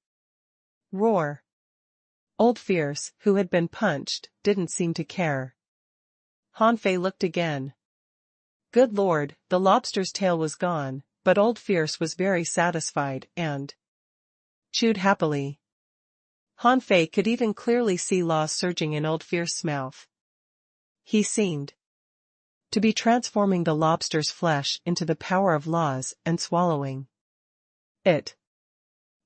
Roar. Old Fierce, who had been punched, didn't seem to care. Han Fei looked again. Good Lord, the lobster's tail was gone, but Old Fierce was very satisfied and chewed happily. Han Fei could even clearly see law surging in Old Fierce's mouth. He seemed to be transforming the lobster's flesh into the power of laws and swallowing it.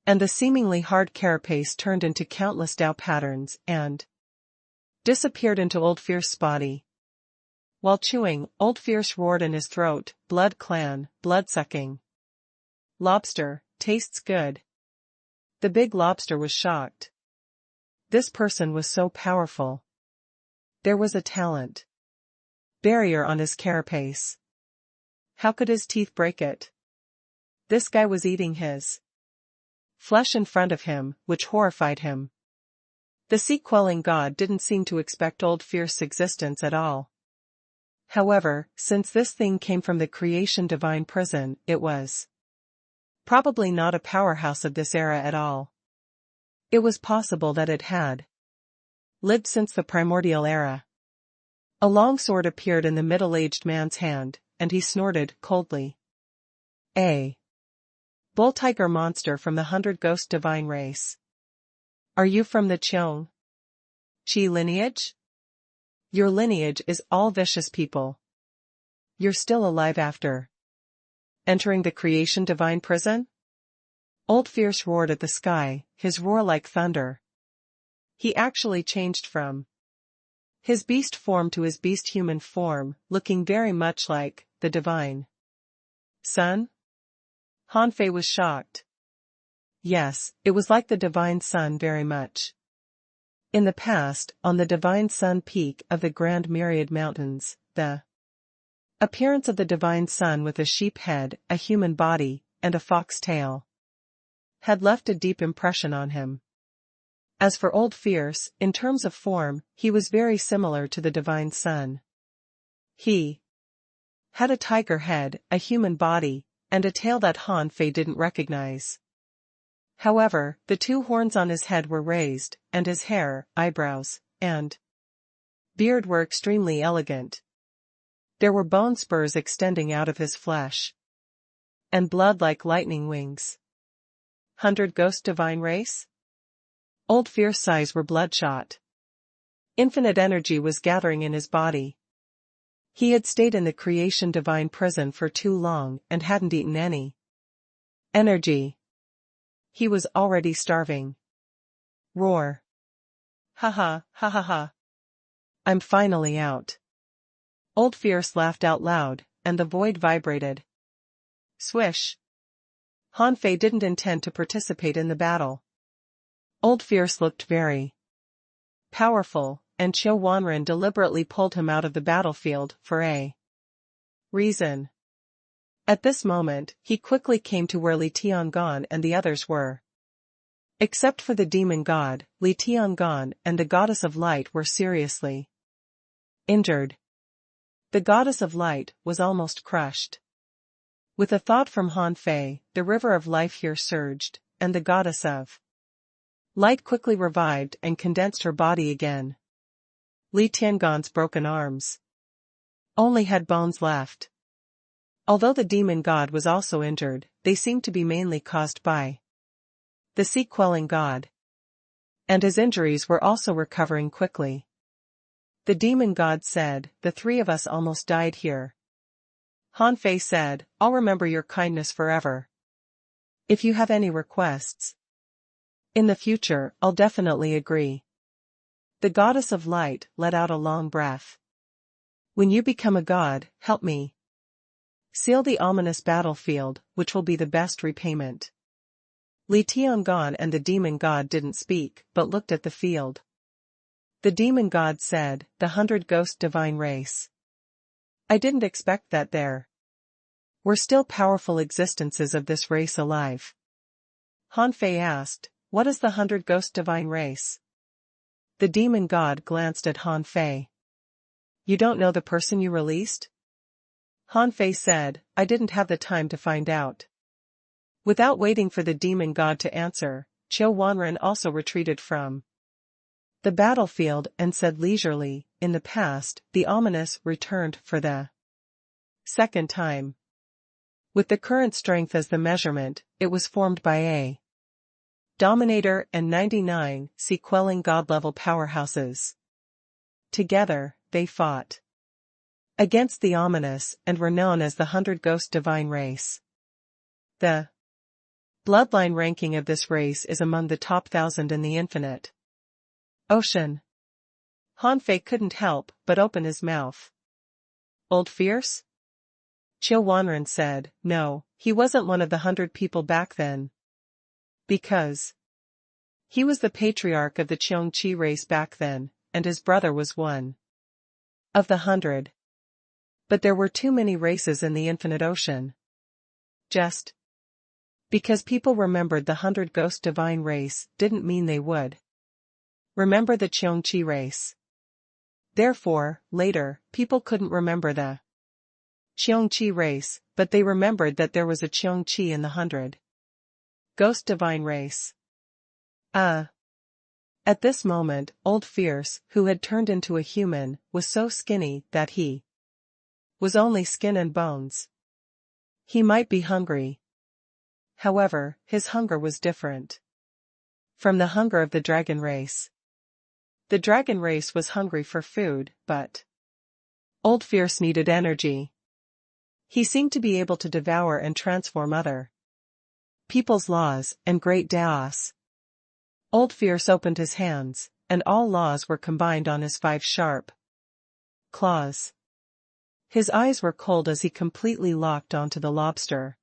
And the seemingly hard carapace turned into countless Tao patterns and disappeared into Old Fierce's body. While chewing, Old Fierce roared in his throat, blood clan, blood-sucking. Lobster, tastes good. The big lobster was shocked. This person was so powerful. There was a talent barrier on his carapace. How could his teeth break it? This guy was eating his flesh in front of him, which horrified him. The sea-quelling god didn't seem to expect Old Fierce's existence at all. However, since this thing came from the creation divine prison, it was probably not a powerhouse of this era at all. It was possible that it had lived since the primordial era. A long sword appeared in the middle-aged man's hand, and he snorted coldly. A bull-tiger monster from the 100-ghost divine race. Are you from the Cheong Chi lineage? Your lineage is all vicious people. You're still alive after entering the creation divine prison? Old Fierce roared at the sky, his roar like thunder. He actually changed from his beast form to his beast human form, looking very much like the divine sun. Han Fei was shocked. Yes, it was like the divine sun very much. In the past, on the divine sun peak of the Grand Myriad Mountains, the appearance of the divine sun with a sheep head, a human body, and a fox tail had left a deep impression on him. As for Old Fierce, in terms of form, he was very similar to the divine sun. He had a tiger head, a human body, and a tail that Han Fei didn't recognize. However, the two horns on his head were raised, and his hair, eyebrows, and beard were extremely elegant. There were bone spurs extending out of his flesh, and blood like lightning wings. 100-ghost divine race? Old Fierce's eyes were bloodshot. Infinite energy was gathering in his body. He had stayed in the creation divine prison for too long and hadn't eaten any energy. He was already starving. Roar. Ha ha, ha ha ha. I'm finally out. Old Fierce laughed out loud, and the void vibrated. Swish. Han Fei didn't intend to participate in the battle. Old Fierce looked very powerful, and Qiu Wanren deliberately pulled him out of the battlefield for a reason. At this moment, he quickly came to where Li Tiangan and the others were. Except for the demon god, Li Tiangan and the goddess of light were seriously injured. The goddess of light was almost crushed. With a thought from Han Fei, the river of life here surged, and the goddess of light quickly revived and condensed her body again. Li Tiangan's broken arms only had bones left. Although the demon god was also injured, they seemed to be mainly caused by the sea-quelling god. And his injuries were also recovering quickly. The demon god said, "The three of us almost died here." Han Fei said, "I'll remember your kindness forever. If you have any requests in the future, I'll definitely agree." The goddess of light let out a long breath. "When you become a god, help me seal the ominous battlefield, which will be the best repayment." Li Tiangan and the demon god didn't speak, but looked at the field. The demon god said, "The 100-ghost divine race. I didn't expect that there Were still powerful existences of this race alive? Han Fei asked, what is the 100 Ghost Divine race? The demon god glanced at Han Fei. You don't know the person you released? Han Fei said, I didn't have the time to find out. Without waiting for the demon god to answer, Qiu Wanren also retreated from the battlefield and said leisurely, in the past, the ominous returned for the second time. With the current strength as the measurement, it was formed by a Dominator and 99 sea-quelling god-level powerhouses. Together, they fought against the ominous and were known as the 100 Ghost Divine race. The bloodline ranking of this race is among the top 1,000 in the infinite ocean. Han Fei couldn't help but open his mouth. Old Fierce? Qiu Wanren said, no, he wasn't one of the 100 people back then. Because he was the patriarch of the Qiongqi race back then, and his brother was one of the 100. But there were too many races in the infinite ocean. Just because people remembered the 100 Ghost Divine race didn't mean they would remember the Qiongqi race. Therefore, later, people couldn't remember the Qiongqi race, but they remembered that there was a Qiongqi in the 100 Ghost Divine race. At this moment, Old Fierce, who had turned into a human, was so skinny that he was only skin and bones. He might be hungry. However, his hunger was different from the hunger of the dragon race. The dragon race was hungry for food, but Old Fierce needed energy. He seemed to be able to devour and transform other people's laws and great Daos. Old Fierce opened his hands, and all laws were combined on his 5 sharp claws. His eyes were cold as he completely locked onto the lobster.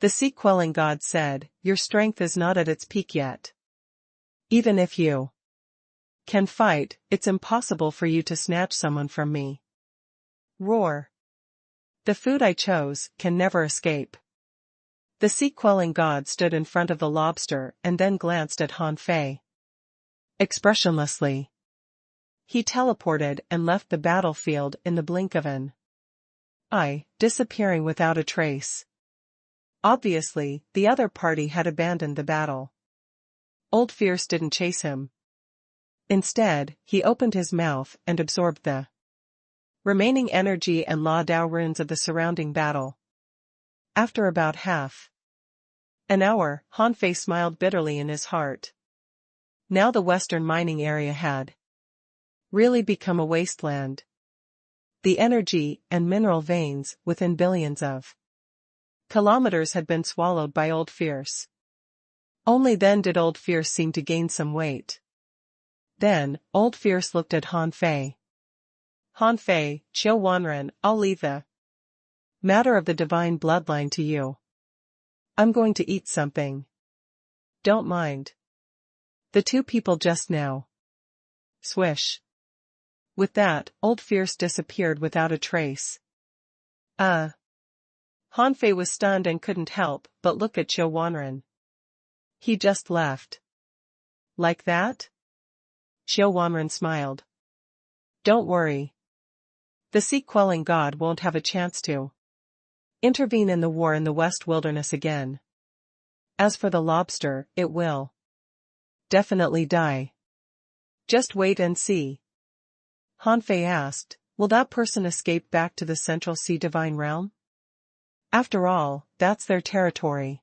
The sea-quelling god said, your strength is not at its peak yet. Even if you can fight, it's impossible for you to snatch someone from me. Roar. The food I chose can never escape. The sea-quelling god stood in front of the lobster and then glanced at Han Fei. Expressionlessly. He teleported and left the battlefield in the blink of an eye, disappearing without a trace. Obviously, the other party had abandoned the battle. Old Fierce didn't chase him. Instead, he opened his mouth and absorbed the remaining energy and La Dao runes of the surrounding battle. After about half an hour, Han Fei smiled bitterly in his heart. Now the western mining area had really become a wasteland. The energy and mineral veins within billions of kilometers had been swallowed by Old Fierce. Only then did Old Fierce seem to gain some weight. Then, Old Fierce looked at Han Fei. Han Fei, Qiu Wanren, I'll leave the matter of the divine bloodline to you. I'm going to eat something. Don't mind. The 2 people just now. Swish. With that, Old Fierce disappeared without a trace. Han Fei was stunned and couldn't help but look at Qiu Wanren. He just left. Like that? Qiu Wanren smiled. Don't worry. The sea-quelling god won't have a chance to intervene in the war in the West Wilderness again. As for the lobster, it will definitely die. Just wait and see. Han Fei asked, will that person escape back to the Central Sea Divine Realm? After all, that's their territory.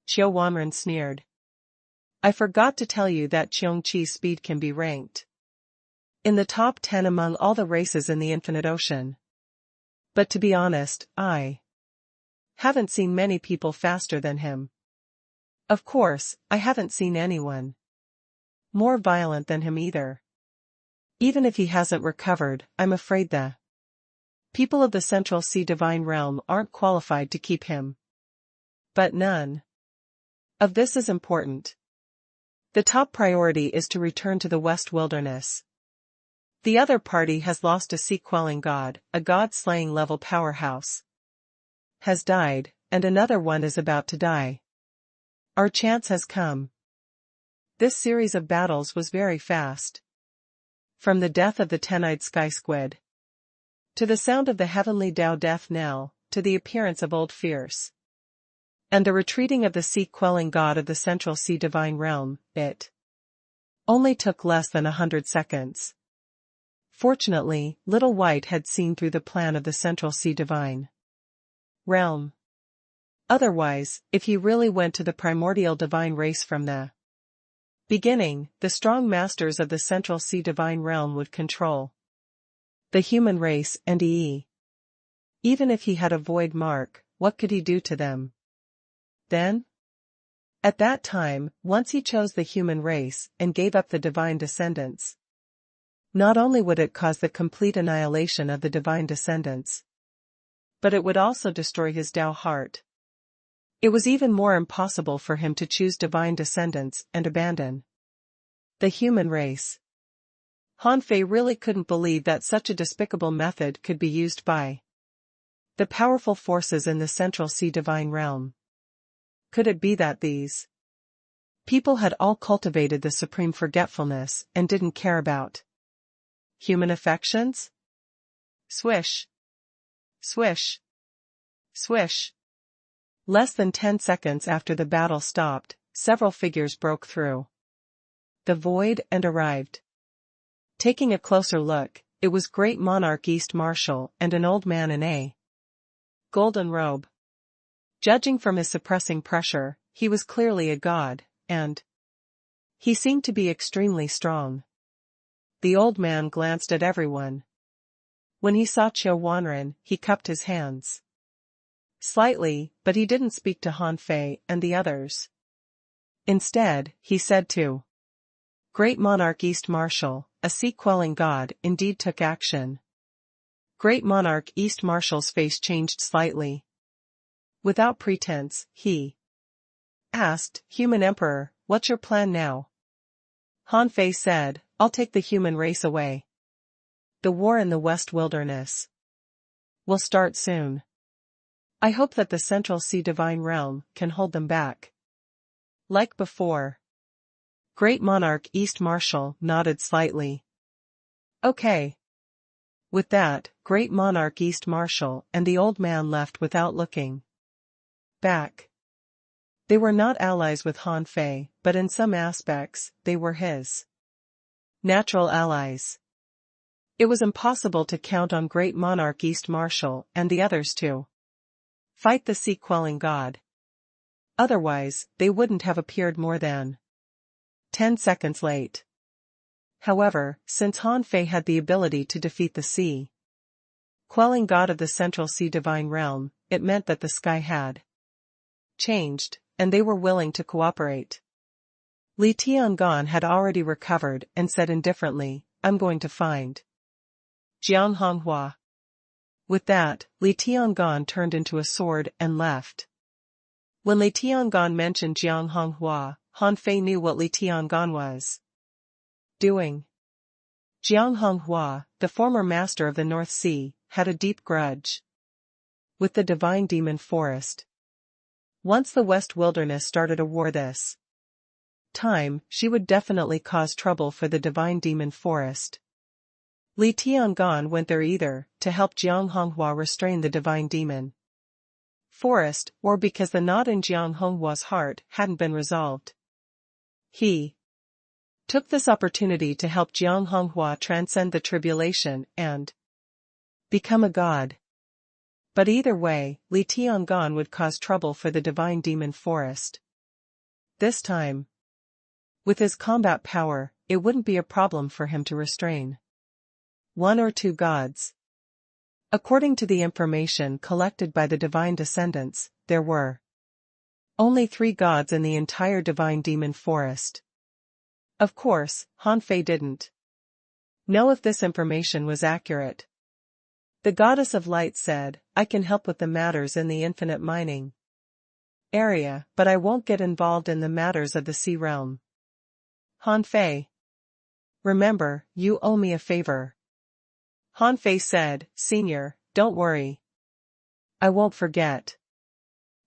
Qiu Wanren sneered. I forgot to tell you that Qiongqi's speed can be ranked in the top 10 among all the races in the infinite ocean. But to be honest, I haven't seen many people faster than him. Of course, I haven't seen anyone more violent than him either. Even if he hasn't recovered, I'm afraid the people of the Central Sea Divine Realm aren't qualified to keep him. But none of this is important. The top priority is to return to the West Wilderness. The other party has lost a sea-quelling god, a god-slaying level powerhouse. has died, and another one is about to die. Our chance has come. This series of battles was very fast. From the death of the 10-eyed sky squid, to the sound of the heavenly Tao death knell, to the appearance of Old Fierce, and the retreating of the sea-quelling god of the Central Sea divine realm, it only took less than 100 seconds. Fortunately, Little White had seen through the plan of the Central Sea divine realm. Otherwise, if he really went to the primordial divine race from the beginning, the strong masters of the Central Sea divine realm would control the human race and even if he had a void mark, what could he do to them then? At that time, once he chose the human race and gave up the divine descendants, not only would it cause the complete annihilation of the divine descendants, but it would also destroy his Tao heart. It was even more impossible for him to choose divine descendants and abandon the human race. Han Fei really couldn't believe that such a despicable method could be used by the powerful forces in the Central Sea divine realm. Could it be that these people had all cultivated the supreme forgetfulness and didn't care about human affections? Swish. Swish. Swish. Less than 10 seconds after the battle stopped, several figures broke through the void and arrived. Taking a closer look, it was Great Monarch East Marshal and an old man in a golden robe. Judging from his suppressing pressure, he was clearly a god, and he seemed to be extremely strong. The old man glanced at everyone. When he saw Qiu Wanren, he cupped his hands slightly, but he didn't speak to Han Fei and the others. Instead, he said to Great Monarch East Marshal, a sea-quelling god indeed took action. Great Monarch East Marshal's face changed slightly. Without pretense, he asked, Human Emperor, what's your plan now? Han Fei said, I'll take the human race away. The war in the West Wilderness will start soon. I hope that the Central Sea divine realm can hold them back. Like before. Great Monarch East Marshal nodded slightly. Okay. With that, Great Monarch East Marshal and the old man left without looking back. They were not allies with Han Fei, but in some aspects, they were his natural allies. It was impossible to count on Great Monarch East Marshal and the others to fight the sea-quelling god. Otherwise, they wouldn't have appeared more than 10 seconds late. However, since Han Fei had the ability to defeat the sea-quelling god of the Central Sea divine realm, it meant that the sky had changed, and they were willing to cooperate. Li Tiangan had already recovered and said indifferently, I'm going to find Jiang Honghua. With that, Li Tiangan turned into a sword and left. When Li Tiangan mentioned Jiang Honghua, Han Fei knew what Li Tiangan was doing. Jiang Honghua, the former master of the North Sea, had a deep grudge with the divine demon forest. Once the West Wilderness started a war this time, she would definitely cause trouble for the divine demon forest. Li Tiangan went there either to help Jiang Honghua restrain the divine demon forest, or because the knot in Jiang Honghua's heart hadn't been resolved. He took this opportunity to help Jiang Honghua transcend the tribulation and become a god. But either way, Li Tiangan would cause trouble for the divine demon forest. This time, with his combat power, it wouldn't be a problem for him to restrain one or two gods. According to the information collected by the divine descendants, there were only 3 gods in the entire divine demon forest. Of course, Han Fei didn't know if this information was accurate. The goddess of light said, I can help with the matters in the infinite mining area, but I won't get involved in the matters of the sea realm. Han Fei, remember, you owe me a favor. Han Fei said, Senior, don't worry. I won't forget.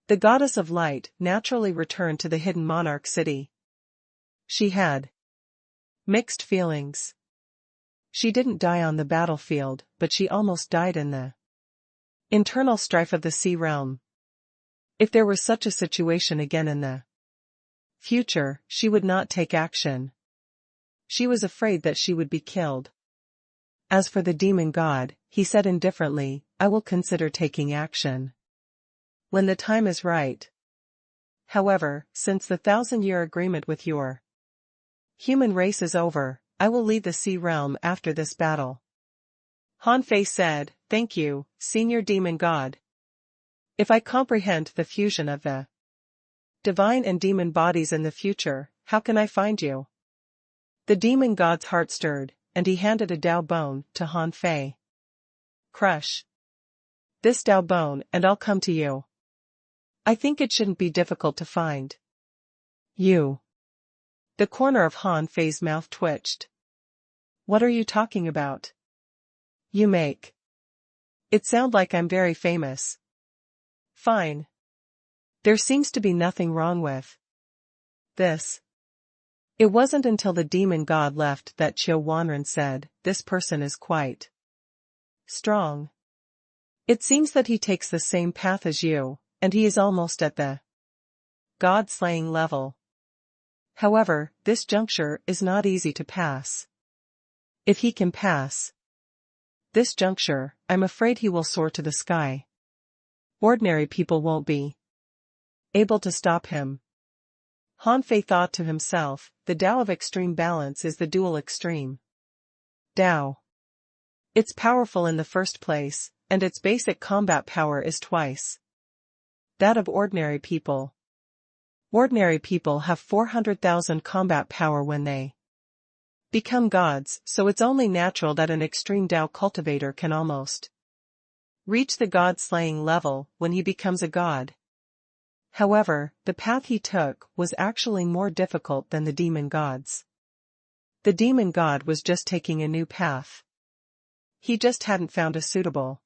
The goddess of light naturally returned to the hidden monarch city. She had mixed feelings. She didn't die on the battlefield, but she almost died in the internal strife of the sea realm. If there was such a situation again in the future, she would not take action. She was afraid that she would be killed. As for the demon god, he said indifferently, I will consider taking action when the time is right. However, since the 1,000-year agreement with your human race is over, I will leave the sea realm after this battle. Han Fei said, thank you, senior demon god. If I comprehend the fusion of the divine and demon bodies in the future, how can I find you? The demon god's heart stirred, and he handed a Dao bone to Han Fei. Crush this Dao bone and I'll come to you. I think it shouldn't be difficult to find you. The corner of Han Fei's mouth twitched. What are you talking about? You make it sound like I'm very famous. Fine. There seems to be nothing wrong with this. It wasn't until the demon god left that Qiu Wanren said, this person is quite strong. It seems that he takes the same path as you, and he is almost at the god-slaying level. However, this juncture is not easy to pass. If he can pass this juncture, I'm afraid he will soar to the sky. Ordinary people won't be able to stop him. Han Fei thought to himself, the Tao of extreme balance is the dual extreme Tao. It's powerful in the first place, and its basic combat power is twice that of ordinary people. Ordinary people have 400,000 combat power when they become gods, so it's only natural that an extreme Tao cultivator can almost reach the god-slaying level when he becomes a god. However, the path he took was actually more difficult than the demon gods. The demon god was just taking a new path. He just hadn't found a suitable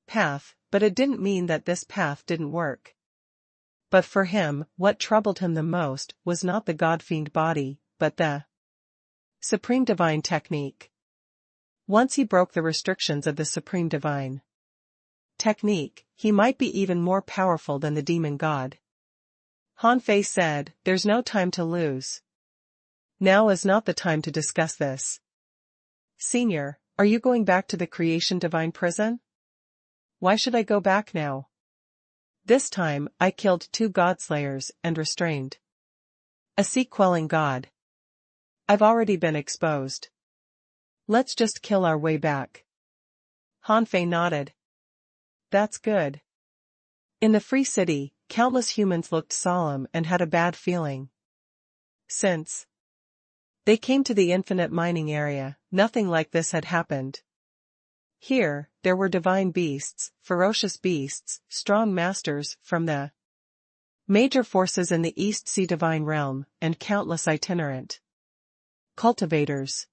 path, but it didn't mean that this path didn't work. But for him, what troubled him the most was not the god-fiend body, but the supreme divine technique. Once he broke the restrictions of the supreme divine technique, he might be even more powerful than the demon god. Han Fei said, there's no time to lose. Now is not the time to discuss this. Senior, are you going back to the creation divine prison? Why should I go back now? This time, I killed 2 godslayers and restrained a sea-quelling god. I've already been exposed. Let's just kill our way back. Han Fei nodded. That's good. In the free city, countless humans looked solemn and had a bad feeling. Since they came to the infinite mining area, nothing like this had happened. Here, there were divine beasts, ferocious beasts, strong masters from the major forces in the East Sea divine realm, and countless itinerant cultivators.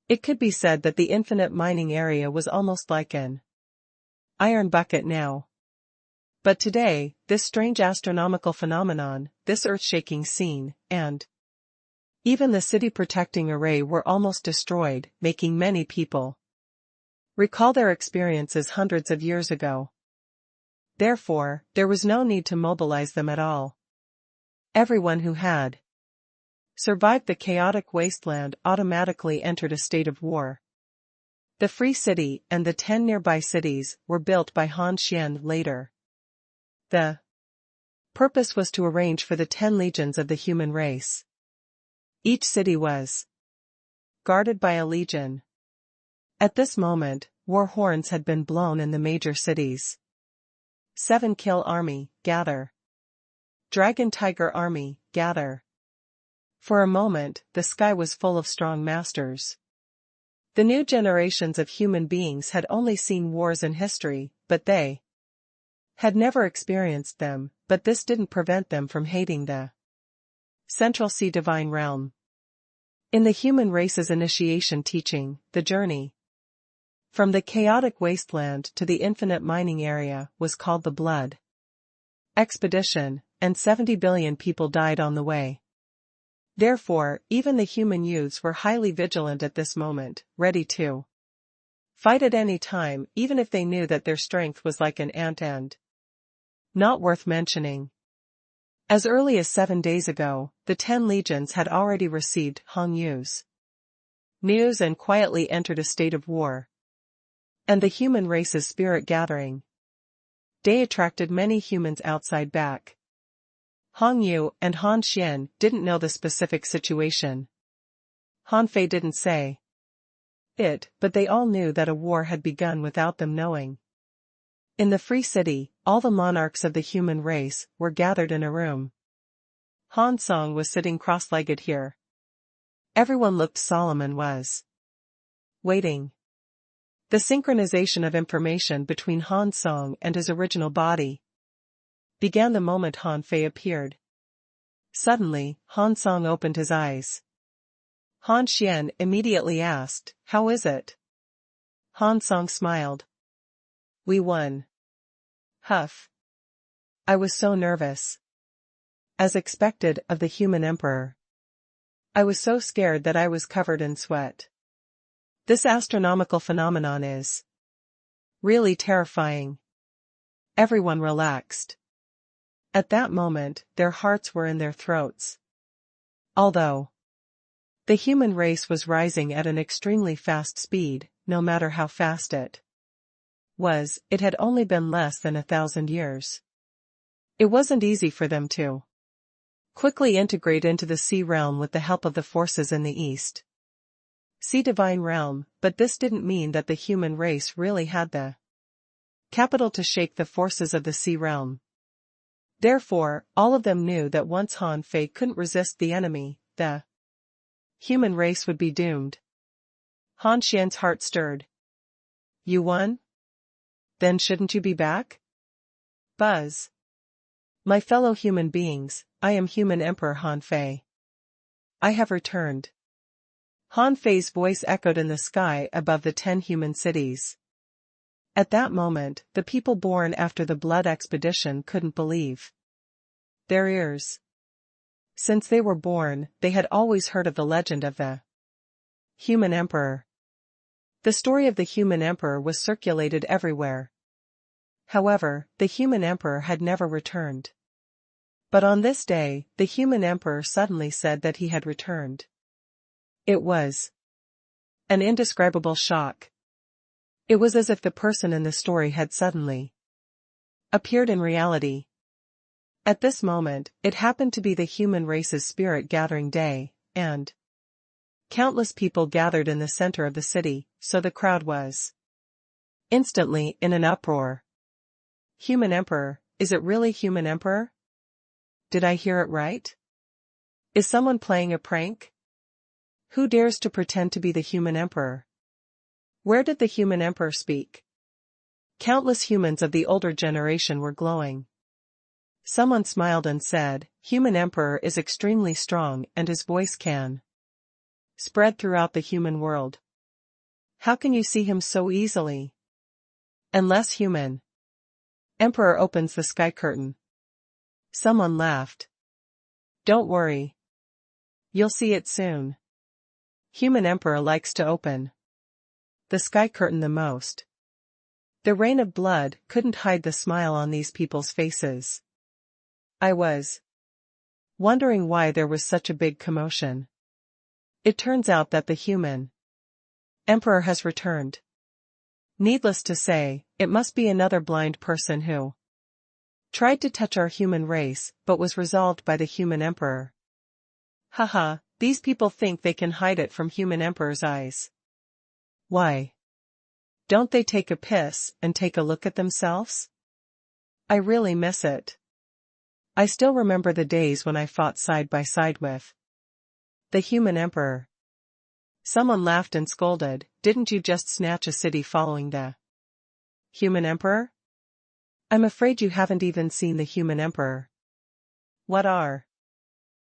It could be said that the infinite mining area was almost like an iron bucket now. But today, this strange astronomical phenomenon, this earth-shaking scene, and even the city protecting array were almost destroyed, making many people recall their experiences hundreds of years ago. Therefore, there was no need to mobilize them at all. Everyone who had survived the chaotic wasteland automatically entered a state of war. The free city and the 10 nearby cities were built by Han Xian later. The purpose was to arrange for the 10 legions of the human race. Each city was guarded by a legion. At this moment, war horns had been blown in the major cities. 7 Kill Army, gather. Dragon Tiger Army, gather. For a moment, the sky was full of strong masters. The new generations of human beings had only seen wars in history, but they had never experienced them, but this didn't prevent them from hating the Central Sea divine realm. In the human race's initiation teaching, the journey From the chaotic wasteland to the infinite mining area was called the Blood Expedition, and 70 billion people died on the way. Therefore, even the human youths were highly vigilant at this moment, ready to fight at any time, even if they knew that their strength was like an ant and not worth mentioning. As early as 7 days ago, the 10 legions had already received Hong Yu's news and quietly entered a state of war. And the human race's spirit gathering day attracted many humans outside back. Hong Yu and Han Xian didn't know the specific situation. Han Fei didn't say it, but they all knew that a war had begun without them knowing. In the Free City, all the monarchs of the human race were gathered in a room. Han Song was sitting cross-legged here. Everyone looked solemn and was waiting. The synchronization of information between Han Song and his original body began the moment Han Fei appeared. Suddenly, Han Song opened his eyes. Han Xian immediately asked, "How is it?" Han Song smiled. "We won." Huff. I was so nervous. As expected of the human emperor. I was so scared that I was covered in sweat. This astronomical phenomenon is really terrifying. Everyone relaxed. At that moment, their hearts were in their throats. Although the human race was rising at an extremely fast speed, no matter how fast it was, it had only been less than 1,000 years. It wasn't easy for them to quickly integrate into the sea realm with the help of the forces in the east. Sea divine realm, but this didn't mean that the human race really had the capital to shake the forces of the sea realm. Therefore, all of them knew that once Han Fei couldn't resist the enemy, the human race would be doomed. Han Xian's heart stirred. You won? Then shouldn't you be back? Buzz. My fellow human beings, I am Human Emperor Han Fei. I have returned. Han Fei's voice echoed in the sky above the 10 human cities. At that moment, the people born after the Blood Expedition couldn't believe their ears. Since they were born, they had always heard of the legend of the Human Emperor. The story of the Human Emperor was circulated everywhere. However, the Human Emperor had never returned. But on this day, the Human Emperor suddenly said that he had returned. It was an indescribable shock. It was as if the person in the story had suddenly appeared in reality. At this moment, it happened to be the human race's spirit gathering day, and countless people gathered in the center of the city, so the crowd was instantly in an uproar. Human Emperor, is it really Human Emperor? Did I hear it right? Is someone playing a prank? Who dares to pretend to be the Human Emperor? Where did the Human Emperor speak? Countless humans of the older generation were glowing. Someone smiled and said, Human Emperor is extremely strong and his voice can spread throughout the human world. How can you see him so easily? Unless Human Emperor opens the sky curtain. Someone laughed. Don't worry. You'll see it soon. Human Emperor likes to open the sky curtain the most. The rain of blood couldn't hide the smile on these people's faces. I was wondering why there was such a big commotion. It turns out that the Human Emperor has returned. Needless to say, it must be another blind person who tried to touch our human race but was resolved by the Human Emperor. Haha, these people think they can hide it from Human Emperor's eyes. Why don't they take a piss and take a look at themselves? I really miss it. I still remember the days when I fought side by side with the Human Emperor. Someone laughed and scolded, didn't you just snatch a city following the Human Emperor? I'm afraid you haven't even seen the Human Emperor. What are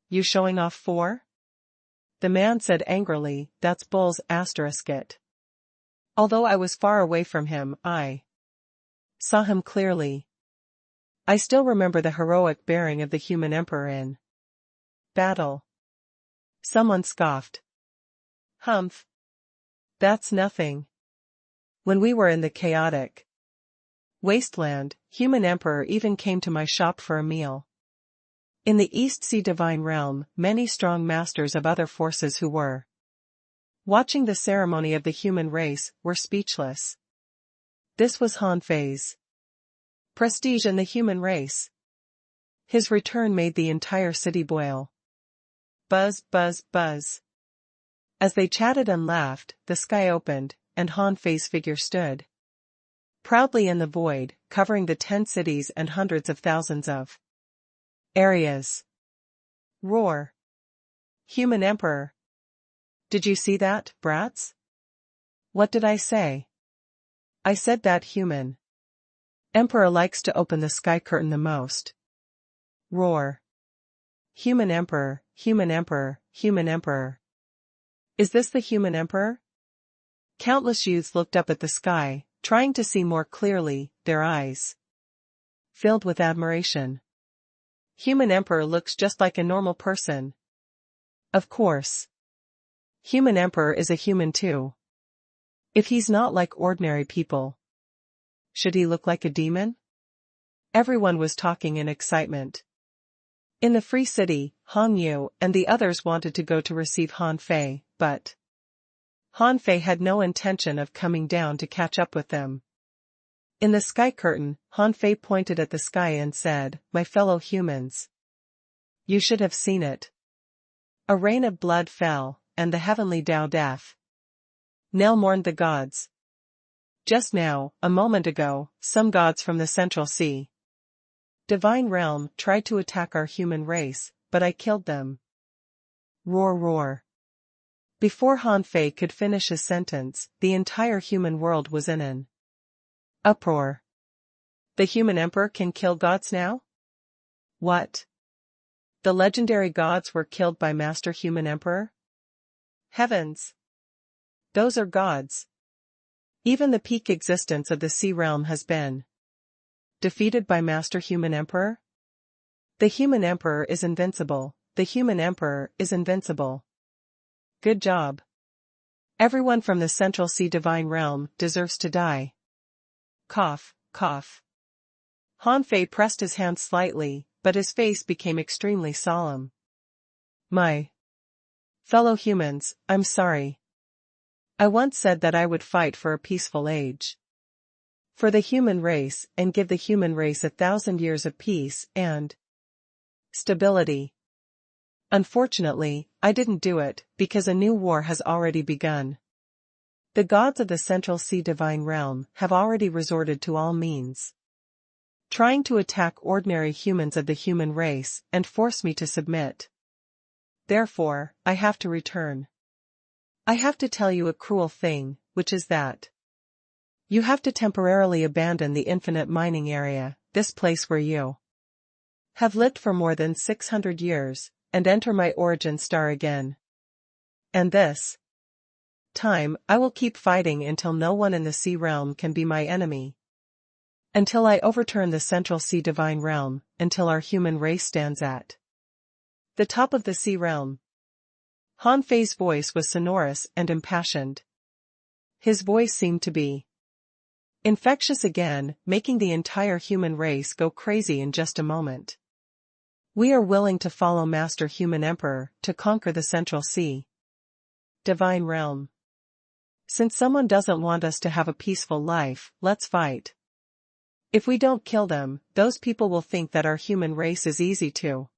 you showing off for? The man said angrily, that's bull's asterisk it. Although I was far away from him, I saw him clearly. I still remember the heroic bearing of the human emperor in battle. Someone scoffed. Humph. That's nothing. When we were in the chaotic wasteland, human emperor even came to my shop for a meal. In the East Sea Divine Realm, many strong masters of other forces who were watching the ceremony of the human race were speechless. This was Han Fei's prestige in the human race. His return made the entire city boil. Buzz, buzz, buzz. As they chatted and laughed, the sky opened, and Han Fei's figure stood proudly in the void, covering the 10 cities and hundreds of thousands of areas. Roar. Human Emperor. Did you see that, brats? What did I say? I said that human Emperor likes to open the sky curtain the most. Roar. Human Emperor, Human Emperor, Human Emperor. Is this the Human Emperor? Countless youths looked up at the sky, trying to see more clearly, their eyes filled with admiration. Human Emperor looks just like a normal person. Of course. Human Emperor is a human too. If he's not like ordinary people, should he look like a demon? Everyone was talking in excitement. In the Free City, Han Yu and the others wanted to go to receive Han Fei, but Han Fei had no intention of coming down to catch up with them. In the sky curtain, Han Fei pointed at the sky and said, "My fellow humans. You should have seen it." A rain of blood fell, and the heavenly Tao death knell mourned the gods. Just now, a moment ago, some gods from the Central Sea Divine Realm tried to attack our human race, but I killed them. Roar, roar. Before Han Fei could finish his sentence, the entire human world was in an uproar. The human emperor can kill gods now? What? The legendary gods were killed by Master Human Emperor? Heavens! Those are gods. Even the peak existence of the sea realm has been defeated by Master Human Emperor? The Human Emperor is invincible. The Human Emperor is invincible. Good job. Everyone from the Central Sea Divine Realm deserves to die. Cough, cough. Han Fei pressed his hand slightly, but his face became extremely solemn. My fellow humans, I'm sorry. I once said that I would fight for a peaceful age. For the human race and give the human race 1,000 years of peace and stability. Unfortunately, I didn't do it, because a new war has already begun. The gods of the Central Sea Divine Realm have already resorted to all means, trying to attack ordinary humans of the human race and force me to submit. Therefore, I have to return. I have to tell you a cruel thing, which is that you have to temporarily abandon the infinite mining area, this place where you have lived for more than 600 years, and enter my origin star again. And this time, I will keep fighting until no one in the sea realm can be my enemy. Until I overturn the Central Sea Divine Realm, until our human race stands at the top of the sea realm. Han Fei's voice was sonorous and impassioned. His voice seemed to be infectious again, making the entire human race go crazy in just a moment. We are willing to follow Master Human Emperor to conquer the Central Sea Divine Realm. Since someone doesn't want us to have a peaceful life, let's fight. If we don't kill them, those people will think that our human race is easy to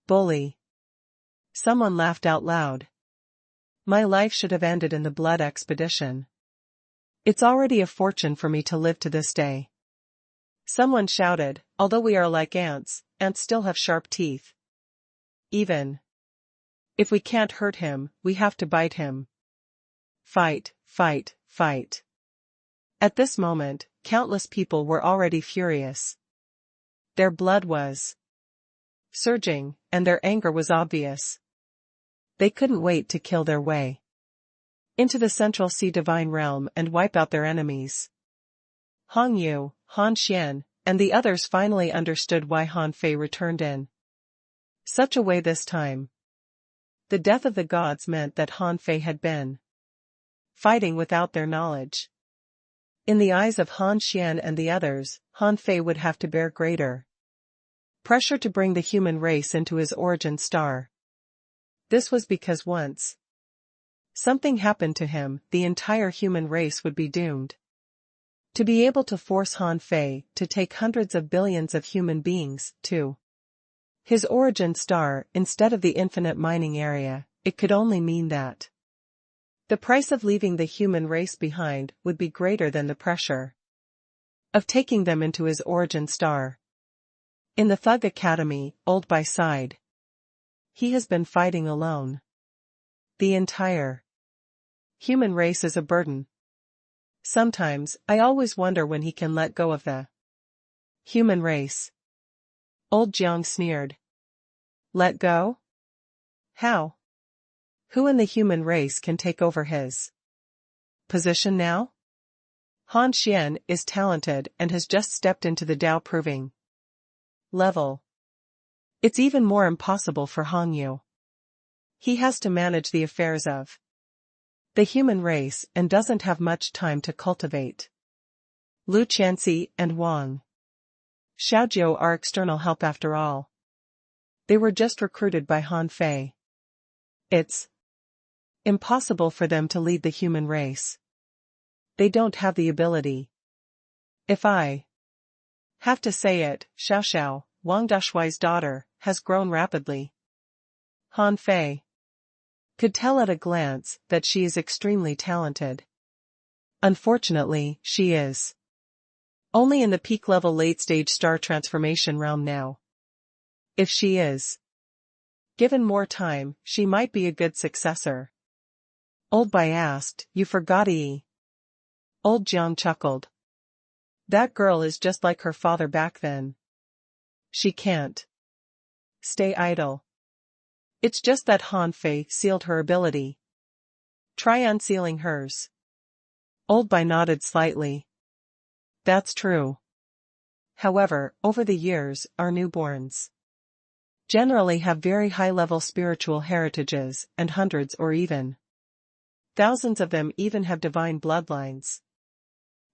bully. Someone laughed out loud. My life should have ended in the blood expedition. It's already a fortune for me to live to this day. Someone shouted, although we are like ants still have sharp teeth. Even if we can't hurt him, we have to bite him. Fight, fight, fight. At this moment, countless people were already furious. Their blood was surging, and their anger was obvious. They couldn't wait to kill their way into the Central Sea Divine Realm and wipe out their enemies. Hong Yu, Han Xian, and the others finally understood why Han Fei returned in such a way this time. The death of the gods meant that Han Fei had been fighting without their knowledge. In the eyes of Han Xian and the others, Han Fei would have to bear greater pressure to bring the human race into his origin star. This was because once something happened to him, the entire human race would be doomed. To be able to force Han Fei to take hundreds of billions of human beings to his origin star instead of the infinite mining area, it could only mean that the price of leaving the human race behind would be greater than the pressure of taking them into his origin star. In the Thug Academy, old by side, he has been fighting alone. The entire human race is a burden. Sometimes, I always wonder when he can let go of the human race. Old Jiang sneered. Let go? How? Who in the human race can take over his position now? Han Xian is talented and has just stepped into the Dao proving level. It's even more impossible for Hong Yu. He has to manage the affairs of the human race and doesn't have much time to cultivate. Lu Qianxi and Wang Xiaojiu are external help after all. They were just recruited by Han Fei. It's impossible for them to lead the human race. They don't have the ability. If I have to say it, Xiao Xiao, Wang Dashuai's daughter, has grown rapidly. Han Fei could tell at a glance that she is extremely talented. Unfortunately, she is only in the peak-level late-stage star transformation realm now. If she is given more time, she might be a good successor. Old Bai asked, You forgot Yi? Old Jiang chuckled. That girl is just like her father back then. She can't stay idle. It's just that Han Fei sealed her ability. Try unsealing hers. Old Bai nodded slightly. That's true. However, over the years, our newborns generally have very high-level spiritual heritages, and hundreds or even thousands of them even have divine bloodlines.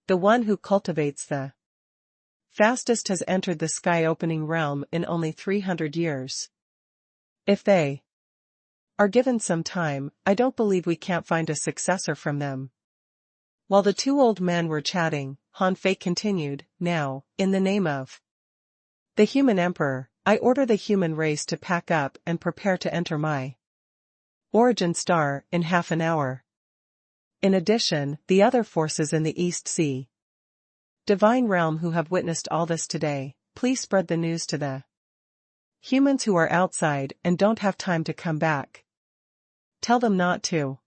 The one who cultivates the fastest has entered the sky-opening realm in only 300 years. If they are given some time, I don't believe we can't find a successor from them. While the two old men were chatting, Han Fei continued, Now, in the name of the human emperor, I order the human race to pack up and prepare to enter my origin star in half an hour. In addition, the other forces in the East Sea Divine Realm who have witnessed all this today, please spread the news to the humans who are outside and don't have time to come back. Tell them not to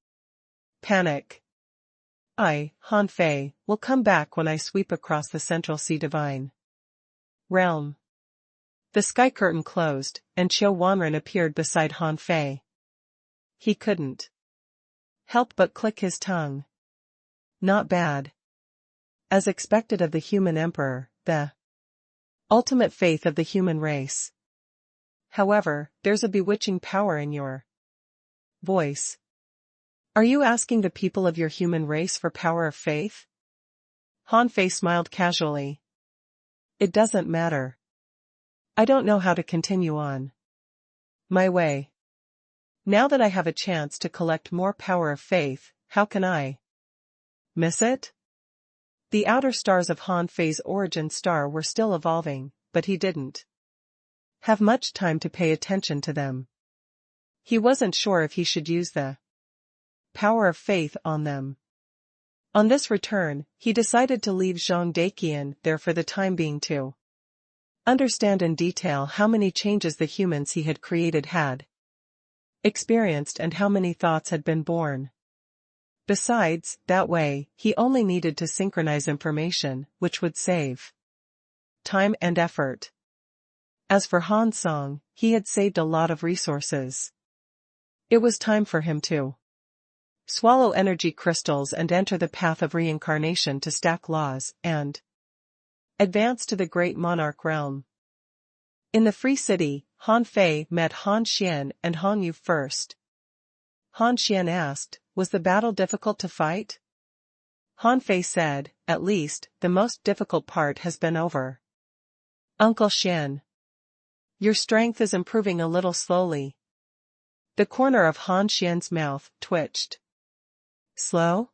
panic. I, Han Fei, will come back when I sweep across the Central Sea Divine Realm. The sky curtain closed, and Qiu Wanren appeared beside Han Fei. He couldn't help but click his tongue. Not bad. As expected of the human emperor, the ultimate faith of the human race. However, there's a bewitching power in your voice. Are you asking the people of your human race for power of faith? Han Fei smiled casually. It doesn't matter. I don't know how to continue on my way. Now that I have a chance to collect more power of faith, how can I miss it? The outer stars of Han Fei's origin star were still evolving, but he didn't have much time to pay attention to them. He wasn't sure if he should use the power of faith on them. On this return, he decided to leave Zhang Daqian there for the time being to understand in detail how many changes the humans he had created had experienced and how many thoughts had been born. Besides, that way, he only needed to synchronize information, which would save time and effort. As for Han Song, he had saved a lot of resources. It was time for him to swallow energy crystals and enter the path of reincarnation to stack laws and advance to the great monarch realm. In the Free City, Han Fei met Han Xian and Hong Yu first. Han Xian asked, "Was the battle difficult to fight?" Han Fei said, "At least, the most difficult part has been over." "Uncle Xian, your strength is improving a little slowly." The corner of Han Xian's mouth twitched. "Slow?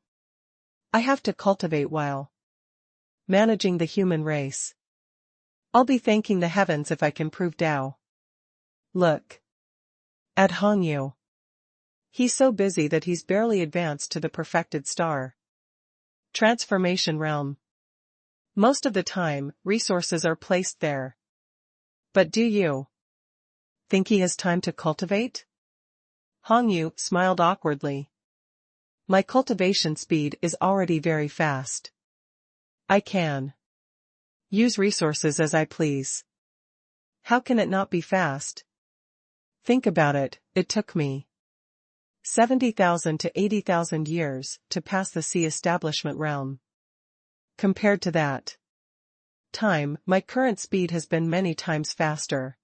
I have to cultivate while managing the human race. I'll be thanking the heavens if I can prove Tao." "Look at Hong Yu. He's so busy that he's barely advanced to the perfected star transformation realm. Most of the time, resources are placed there. But do you think he has time to cultivate?" Hong Yu smiled awkwardly. "My cultivation speed is already very fast. I can use resources as I please. How can it not be fast? Think about it, it took me 70,000 to 80,000 years to pass the sea establishment realm. Compared to that time, my current speed has been many times faster."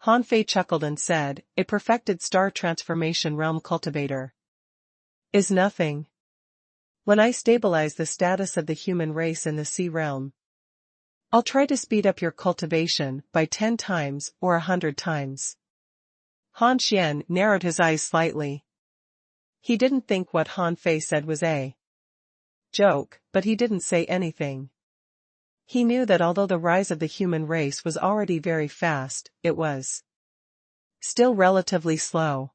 Han Fei chuckled and said, "A perfected star transformation realm cultivator is nothing. When I stabilize the status of the human race in the sea realm, I'll try to speed up your cultivation by 10 times or 100 times. Han Xian narrowed his eyes slightly. He didn't think what Han Fei said was a joke, but he didn't say anything. He knew that although the rise of the human race was already very fast, it was still relatively slow.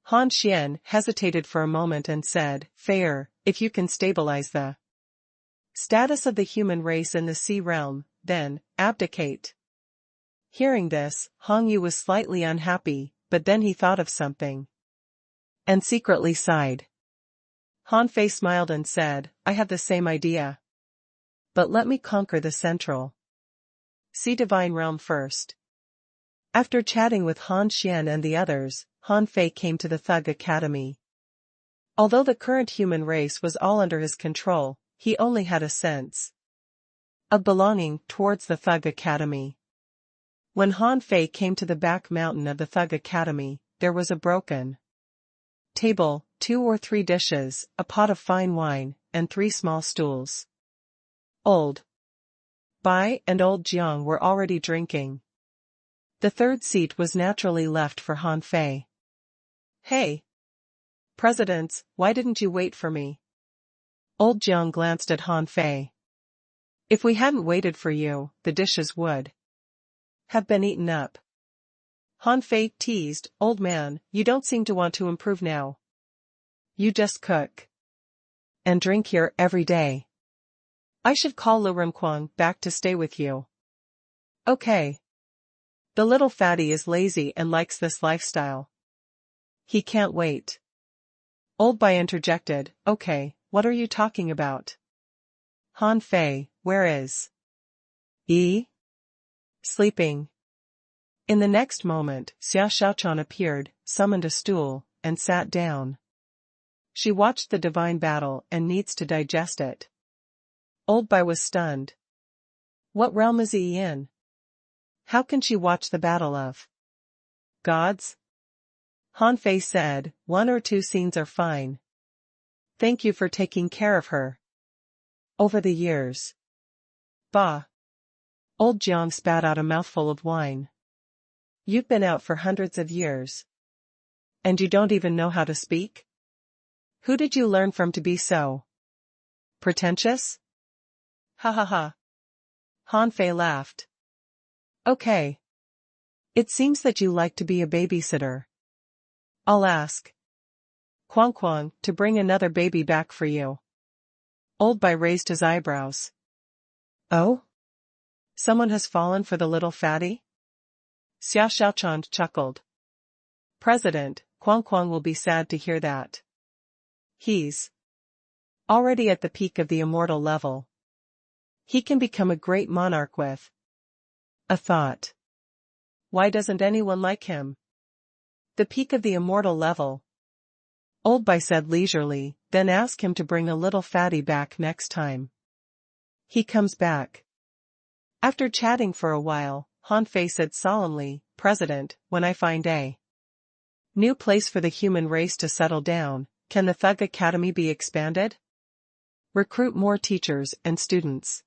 Han Xian hesitated for a moment and said, "Fair, if you can stabilize the status of the human race in the sea realm, then abdicate." Hearing this, Hong Yu was slightly unhappy, but then he thought of something and secretly sighed. Han Fei smiled and said, "I have the same idea. But let me conquer the central sea divine realm first." After chatting with Han Xian and the others, Han Fei came to the Thug Academy. Although the current human race was all under his control, he only had a sense of belonging towards the Thug Academy. When Han Fei came to the back mountain of the Thug Academy, there was a broken table, 2 or 3 dishes, a pot of fine wine, and 3 small stools. Old Bai and Old Jiang were already drinking. The third seat was naturally left for Han Fei. "Hey, Presidents, why didn't you wait for me?" Old Jiang glanced at Han Fei. "If we hadn't waited for you, the dishes would have been eaten up." Han Fei teased, "Old man, you don't seem to want to improve now. You just cook and drink here every day. I should call Lu Rimquang back to stay with you." "Okay. The little fatty is lazy and likes this lifestyle. He can't wait." Old Bai interjected, "Okay, what are you talking about?" Han Fei, where is Yi? Sleeping. In the next moment, Xia Xiaochan appeared, summoned a stool, and sat down. She watched the divine battle and needs to digest it. Old Bai was stunned. What realm is Yi in? How can she watch the battle of gods? Han Fei said, 1 or 2 scenes are fine. Thank you for taking care of her over the years. Bah. Old Jiang spat out a mouthful of wine. You've been out for hundreds of years. And you don't even know how to speak? Who did you learn from to be so pretentious? Ha ha ha. Han Fei laughed. Okay. It seems that you like to be a babysitter. I'll ask Quang Quang to bring another baby back for you. Old Bai raised his eyebrows. Oh? Someone has fallen for the little fatty? Xia Xiaochan chuckled. President, Quang Quang will be sad to hear that. He's already at the peak of the immortal level. He can become a great monarch with a thought. Why doesn't anyone like him? The peak of the immortal level. Old Bai said leisurely, then ask him to bring a little fatty back next time he comes back. After chatting for a while, Han Fei said solemnly, President, when I find a new place for the human race to settle down, can the Thug Academy be expanded? Recruit more teachers and students.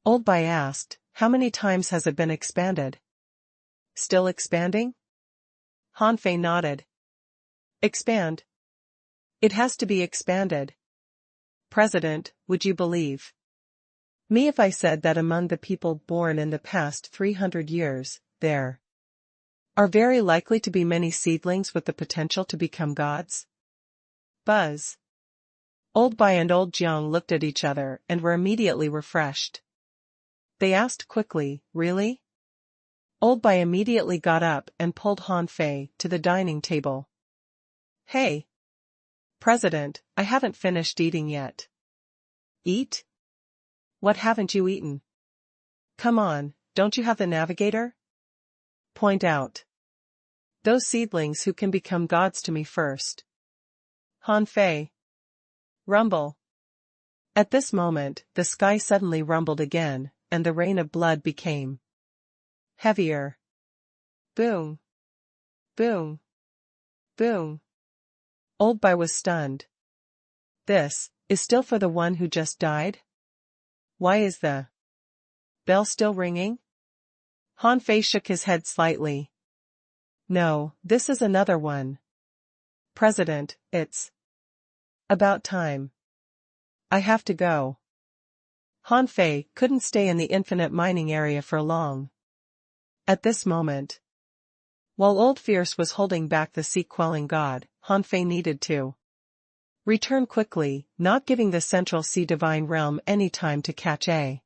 Old Bai asked, how many times has it been expanded? Still expanding? Han Fei nodded. Expand. It has to be expanded. President, would you believe me if I said that among the people born in the past 300 years, there are very likely to be many seedlings with the potential to become gods? Buzz. Old Bai and Old Jiang looked at each other and were immediately refreshed. They asked quickly, really? Old Bai immediately got up and pulled Han Fei to the dining table. Hey! President, I haven't finished eating yet. Eat? What haven't you eaten? Come on, don't you have the navigator? Point out those seedlings who can become gods to me first. Han Fei. Rumble. At this moment, the sky suddenly rumbled again, and the rain of blood became heavier. Boom. Boom. Boom. Old Bai was stunned. This is still for the one who just died? Why is the bell still ringing? Han Fei shook his head slightly. No, this is another one. President, it's about time. I have to go. Han Fei couldn't stay in the infinite mining area for long. At this moment, while Old Fierce was holding back the sea-quelling god, Han Fei needed to return quickly, not giving the Central Sea Divine Realm any time to catch a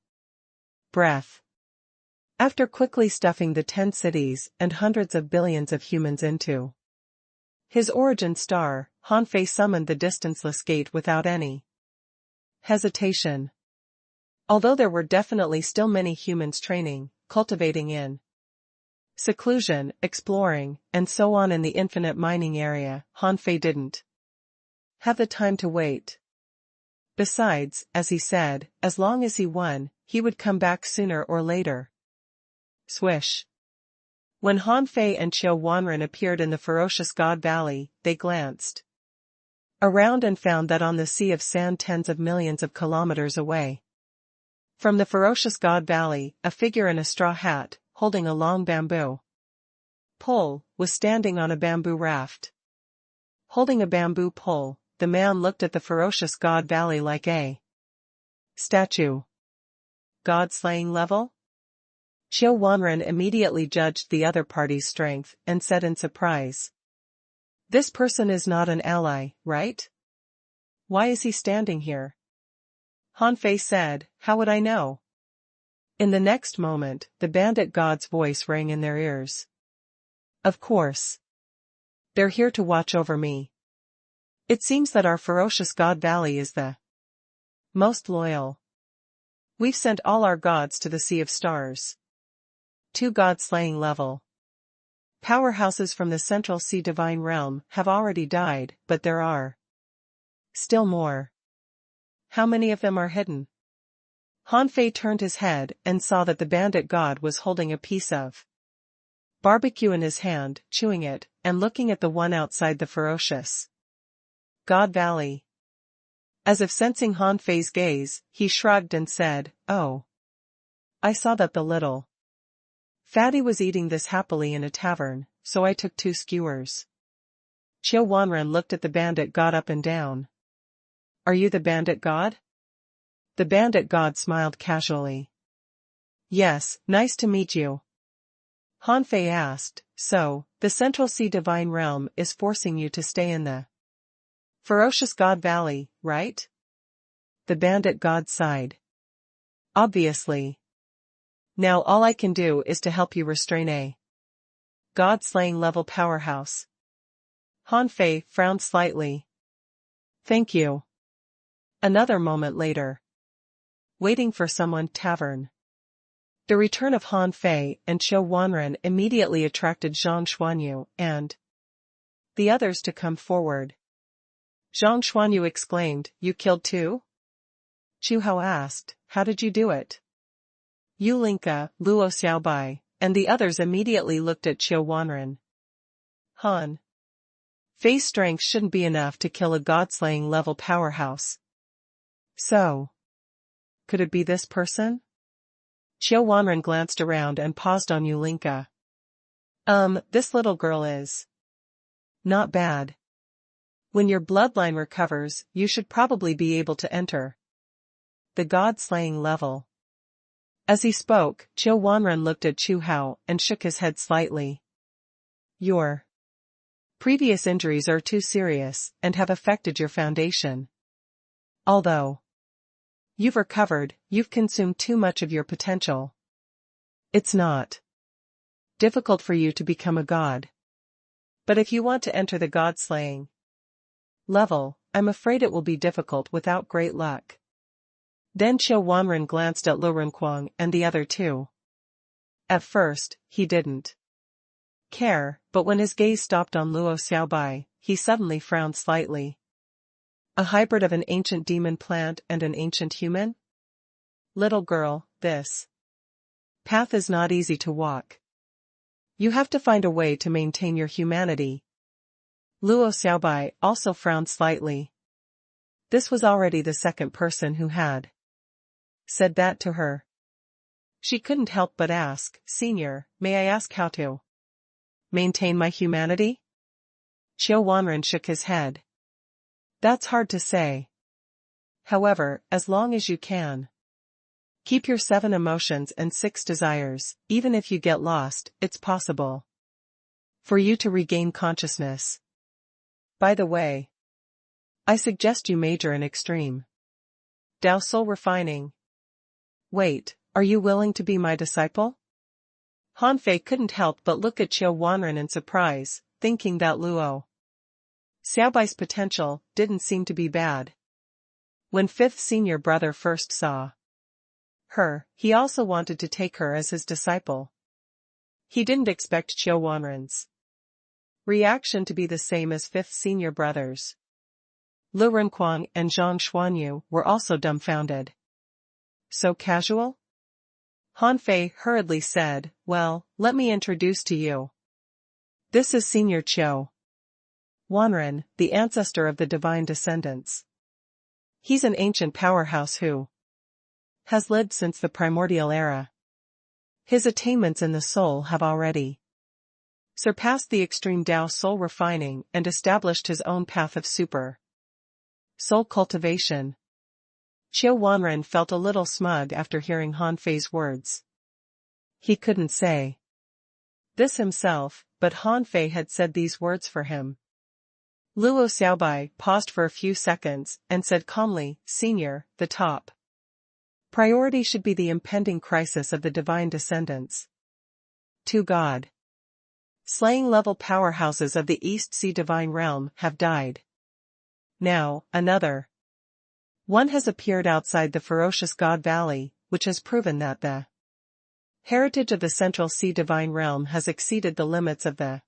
breath. After quickly stuffing the 10 cities and hundreds of billions of humans into his origin star, Han Fei summoned the distanceless gate without any hesitation. Although there were definitely still many humans training, cultivating in seclusion, exploring, and so on in the infinite mining area, Han Fei didn't have the time to wait. Besides, as he said, as long as he won, he would come back sooner or later. Swish. When Han Fei and Qiu Wanren appeared in the ferocious God Valley, they glanced around and found that on the sea of sand tens of millions of kilometers away from the ferocious God Valley, a figure in a straw hat, holding a long bamboo pole, was standing on a bamboo raft. Holding a bamboo pole, the man looked at the ferocious God Valley like a statue. God-slaying level? Qiu Wanren immediately judged the other party's strength and said in surprise, this person is not an ally, right? Why is he standing here? Han Fei said, how would I know? In the next moment, the bandit god's voice rang in their ears. Of course. They're here to watch over me. It seems that our ferocious God Valley is the most loyal. We've sent all our gods to the Sea of Stars. 2 god-slaying level powerhouses from the Central Sea Divine Realm have already died, but there are still more. How many of them are hidden? Han Fei turned his head and saw that the bandit god was holding a piece of barbecue in his hand, chewing it, and looking at the one outside the ferocious God Valley. As if sensing Han Fei's gaze, he shrugged and said, oh. I saw that the little fatty was eating this happily in a tavern, so I took 2 skewers. Qiu Wanren looked at the bandit god up and down. Are you the bandit god? The bandit god smiled casually. Yes, nice to meet you. Han Fei asked, so, the Central Sea Divine Realm is forcing you to stay in the ferocious God Valley, right? The bandit god sighed. Obviously. Now all I can do is to help you restrain a god-slaying level powerhouse. Han Fei frowned slightly. Thank you. Another moment later. Waiting for someone tavern. The return of Han Fei and Qiu Wanren immediately attracted Zhang Xuanyu and the others to come forward. Zhang Xuanyu exclaimed, "You killed two?" Chu Hao asked, "How did you do it?" Yu Linka, Luo Xiaobai, and the others immediately looked at Qiu Wanren. Han Fei's strength shouldn't be enough to kill a god-slaying level powerhouse. So, could it be this person? Qiu Wanren glanced around and paused on Yu Linka. This little girl is not bad. When your bloodline recovers, you should probably be able to enter the god-slaying level. As he spoke, Qiu Wanren looked at Chu Hao and shook his head slightly. Your previous injuries are too serious and have affected your foundation. Although you've recovered, you've consumed too much of your potential. It's not difficult for you to become a god. But if you want to enter the god-slaying level, I'm afraid it will be difficult without great luck. Then Qiu Wanren glanced at Lu Renkuang and the other two. At first, he didn't care, but when his gaze stopped on Luo Xiaobai, he suddenly frowned slightly. A hybrid of an ancient demon plant and an ancient human? Little girl, this path is not easy to walk. You have to find a way to maintain your humanity. Luo Xiaobai also frowned slightly. This was already the second person who had said that to her. She couldn't help but ask, "Senior, may I ask how to maintain my humanity?" Qiu Wanren shook his head. That's hard to say. However, as long as you can keep your 7 emotions and 6 desires, even if you get lost, it's possible for you to regain consciousness. By the way, I suggest you major in extreme Dao soul refining. Wait, are you willing to be my disciple? Han Fei couldn't help but look at Qiu Wanren in surprise, thinking that Luo Xiaobai's potential didn't seem to be bad. When 5th senior brother first saw her, he also wanted to take her as his disciple. He didn't expect Qiu Wanren's reaction to be the same as 5th senior brothers. Lu Renkuang and Zhang Xuanyu were also dumbfounded. So casual? Han Fei hurriedly said, "Well, let me introduce to you. This is Senior Qiu Wanren, the ancestor of the divine descendants. He's an ancient powerhouse who has lived since the primordial era. His attainments in the soul have already surpassed the extreme Dao soul refining and established his own path of super soul cultivation." Qiu Wanren felt a little smug after hearing Han Fei's words. He couldn't say this himself, but Han Fei had said these words for him. Luo Xiaobai paused for a few seconds and said calmly, "Senior, the top priority should be the impending crisis of the divine descendants. 2 god slaying level powerhouses of the East Sea divine realm have died. Now, another one has appeared outside the ferocious God Valley, which has proven that the heritage of the Central Sea divine realm has exceeded the limits of the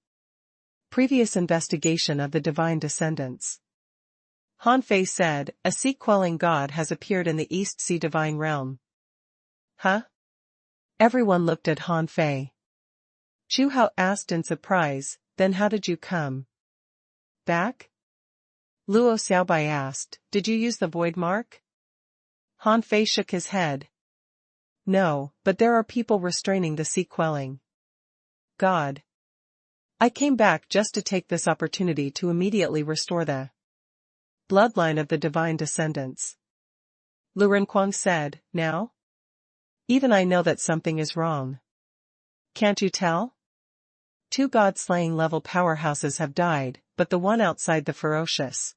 previous investigation of the divine descendants." Han Fei said, "A sea-quelling god has appeared in the East Sea divine realm." Huh? Everyone looked at Han Fei. Chu Hao asked in surprise, "Then how did you come back?" Luo Xiaobai asked, "Did you use the void mark?" Han Fei shook his head. "No, but there are people restraining the sea-quelling god. I came back just to take this opportunity to immediately restore the bloodline of the divine descendants." Lu Renkuang said, "Now? Even I know that something is wrong. Can't you tell? 2 god-slaying level powerhouses have died, but the one outside the ferocious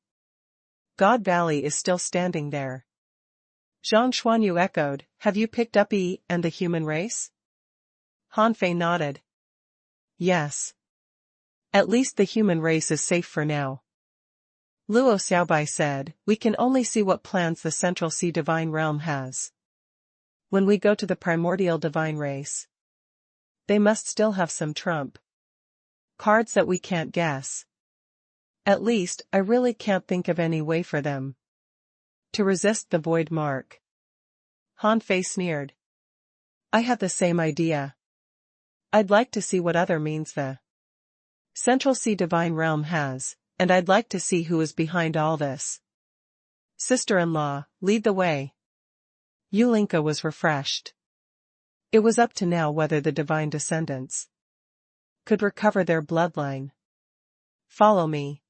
God Valley is still standing there." Zhang Xuanyu echoed, "Have you picked up E and the human race?" Han Fei nodded. "Yes. At least the human race is safe for now." Luo Xiaobai said, "We can only see what plans the Central Sea divine realm has. When we go to the primordial divine race, they must still have some trump cards that we can't guess. At least, I really can't think of any way for them to resist the void mark. Han Fei sneered. I had the same idea. I'd like to see what other means the Central Sea Divine Realm has, and I'd like to see who is behind all this. Sister-in-law, lead the way. Yulinka was refreshed. It was up to now whether the divine descendants could recover their bloodline. Follow me.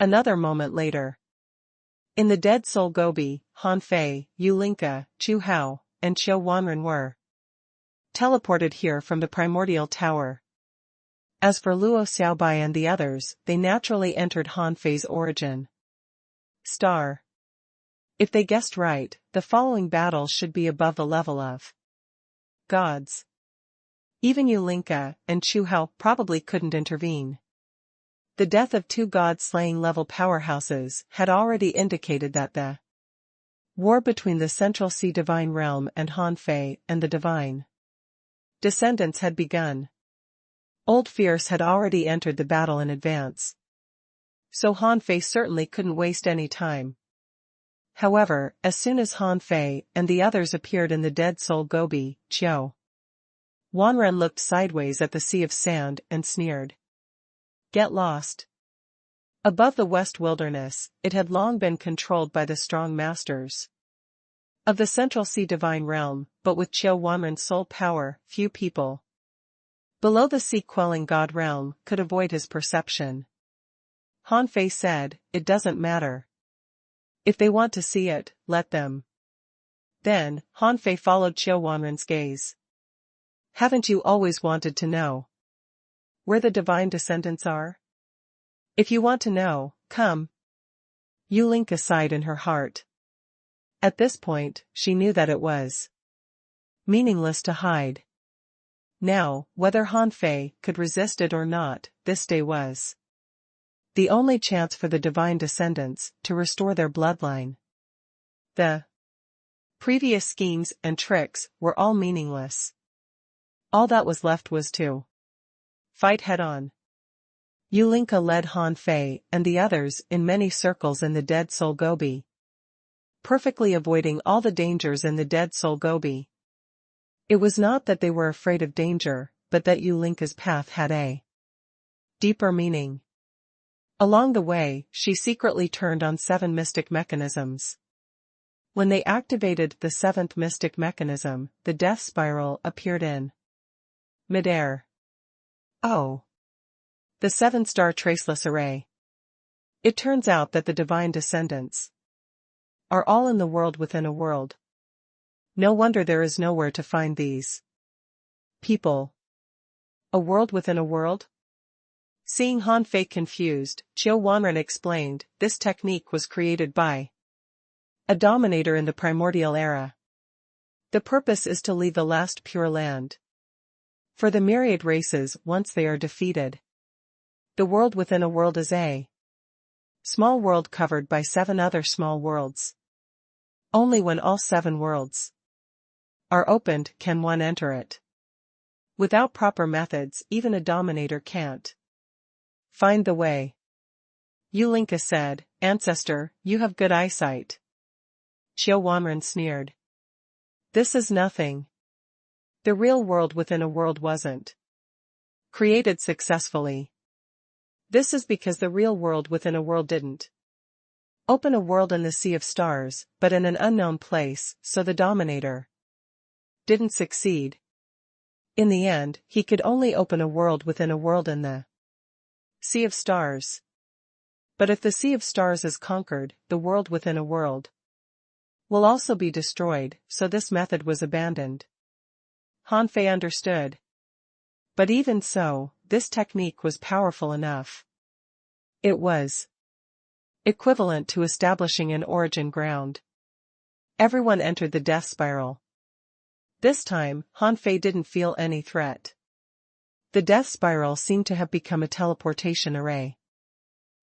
Another moment later. In the Dead Soul Gobi, Han Fei, Yulinka, Chu Hao, and Qiu Wanren were teleported here from the primordial tower. As for Luo Xiaobai and the others, they naturally entered Han Fei's origin star. If they guessed right, the following battles should be above the level of gods. Even Yulinka and Chu Hao probably couldn't intervene. The death of two god-slaying level powerhouses had already indicated that the war between the Central Sea Divine Realm and Han Fei and the divine descendants had begun. Old Fierce had already entered the battle in advance. So Han Fei certainly couldn't waste any time. However, as soon as Han Fei and the others appeared in the Dead Soul Gobi, Qiu Wanren looked sideways at the sea of sand and sneered. Get lost. Above the West Wilderness, it had long been controlled by the strong masters of the Central Sea Divine Realm, but with Qiu Wanren's soul power, few people below the sea-quelling god realm could avoid his perception. Han Fei said, it doesn't matter. If they want to see it, let them. Then, Han Fei followed Qiu Wanren's gaze. Haven't you always wanted to know where the divine descendants are? If you want to know, come. Yulinka sighed in her heart. At this point, she knew that it was meaningless to hide. Now, whether Han Fei could resist it or not, this day was the only chance for the divine descendants to restore their bloodline. The previous schemes and tricks were all meaningless. All that was left was to fight head-on. Yulinka led Han Fei and the others in many circles in the Dead Soul Gobi, perfectly avoiding all the dangers in the Dead Soul Gobi. It was not that they were afraid of danger, but that Yulinka's path had a deeper meaning. Along the way, she secretly turned on 7 mystic mechanisms. When they activated the 7th mystic mechanism, the death spiral appeared in midair. Oh! The 7-star traceless array. It turns out that the divine descendants are all in the world within a world. No wonder there is nowhere to find these people. A world within a world? Seeing Han Fei confused, Qiu Wanren explained, this technique was created by a dominator in the primordial era. The purpose is to leave the last pure land for the myriad races once they are defeated. The world within a world is a small world covered by 7 other small worlds. Only when all 7 worlds are opened can one enter it. Without proper methods, even a dominator can't find the way. Yulinka said, Ancestor, you have good eyesight. Qiu Wanren sneered. This is nothing. The real world within a world wasn't created successfully. This is because the real world within a world didn't open a world in the sea of stars, but in an unknown place, so the dominator didn't succeed. In the end, he could only open a world within a world in the sea of stars. But if the sea of stars is conquered, the world within a world will also be destroyed, so this method was abandoned. Han Fei understood. But even so, this technique was powerful enough. It was equivalent to establishing an origin ground. Everyone entered the death spiral. This time, Han Fei didn't feel any threat. The death spiral seemed to have become a teleportation array.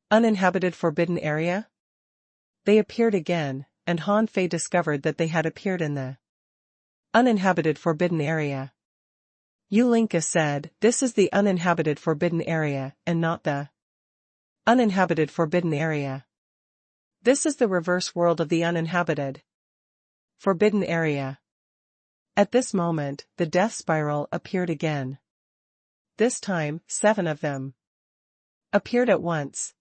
Uninhabited forbidden area? They appeared again, and Han Fei discovered that they had appeared in the uninhabited forbidden area. Yulinka said, this is the uninhabited forbidden area, and not the Uninhabited forbidden area. This is the reverse world of the uninhabited forbidden area. At this moment, the death spiral appeared again. This time, 7 of them appeared at once.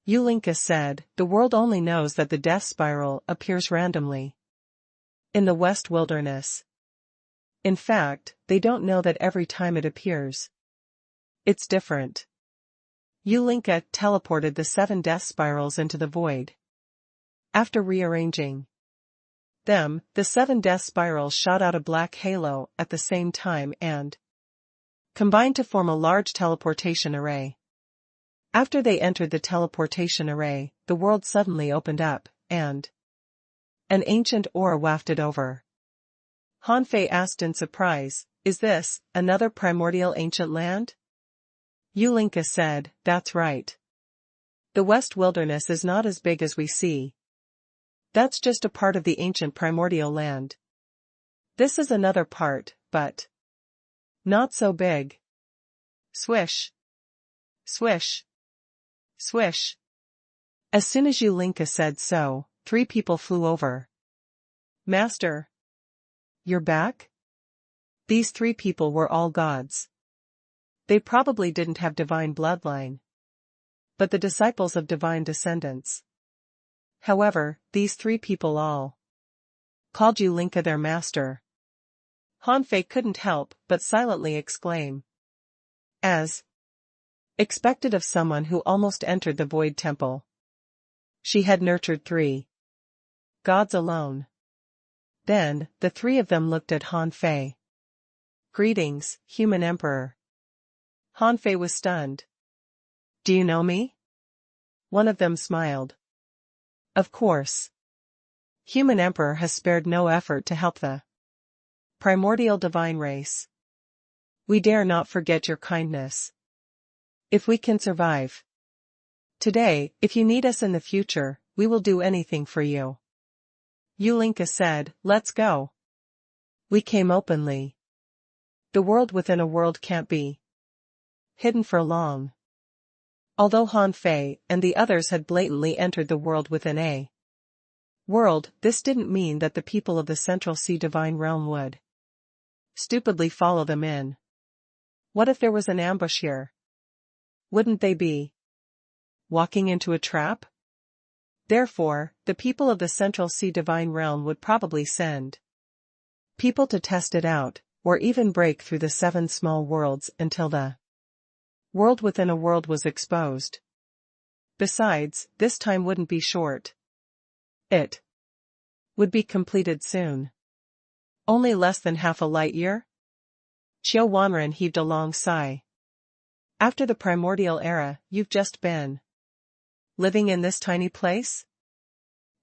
Ulinka said, the world only knows that the death spiral appears randomly in the West Wilderness. In fact, they don't know that every time it appears, it's different. Ulinka teleported the 7 death spirals into the void. After rearranging them, the 7 death spirals shot out a black halo at the same time and combined to form a large teleportation array. After they entered the teleportation array, the world suddenly opened up, and an ancient aura wafted over. Hanfei asked in surprise, is this another primordial ancient land? Ulinka said, that's right. The West Wilderness is not as big as we see. That's just a part of the ancient primordial land. This is another part, but not so big. Swish. Swish. Swish. As soon as Ulinka said so, 3 people flew over. Master. You're back? These 3 people were all gods. They probably didn't have divine bloodline, but the disciples of divine descendants. However, these 3 people all called Ulinka their master. Hanfei couldn't help but silently exclaim. As expected of someone who almost entered the void temple. She had nurtured 3 gods alone. Then, the 3 of them looked at Hanfei. Greetings, human emperor. Hanfei was stunned. Do you know me? One of them smiled. Of course. Human emperor has spared no effort to help the primordial divine race. We dare not forget your kindness. If we can survive today, if you need us in the future, we will do anything for you. Ulinka said, let's go. We came openly. The world within a world can't be hidden for long. Although Hanfei and the others had blatantly entered the world within a world, this didn't mean that the people of the Central Sea Divine Realm would stupidly follow them in. What if there was an ambush here? Wouldn't they be walking into a trap? Therefore, the people of the Central Sea Divine Realm would probably send people to test it out, or even break through the 7 small worlds until the world within a world was exposed. Besides, this time wouldn't be short. It would be completed soon. Only less than half a light year? Qiu Wanren heaved a long sigh. After the primordial era, you've just been living in this tiny place?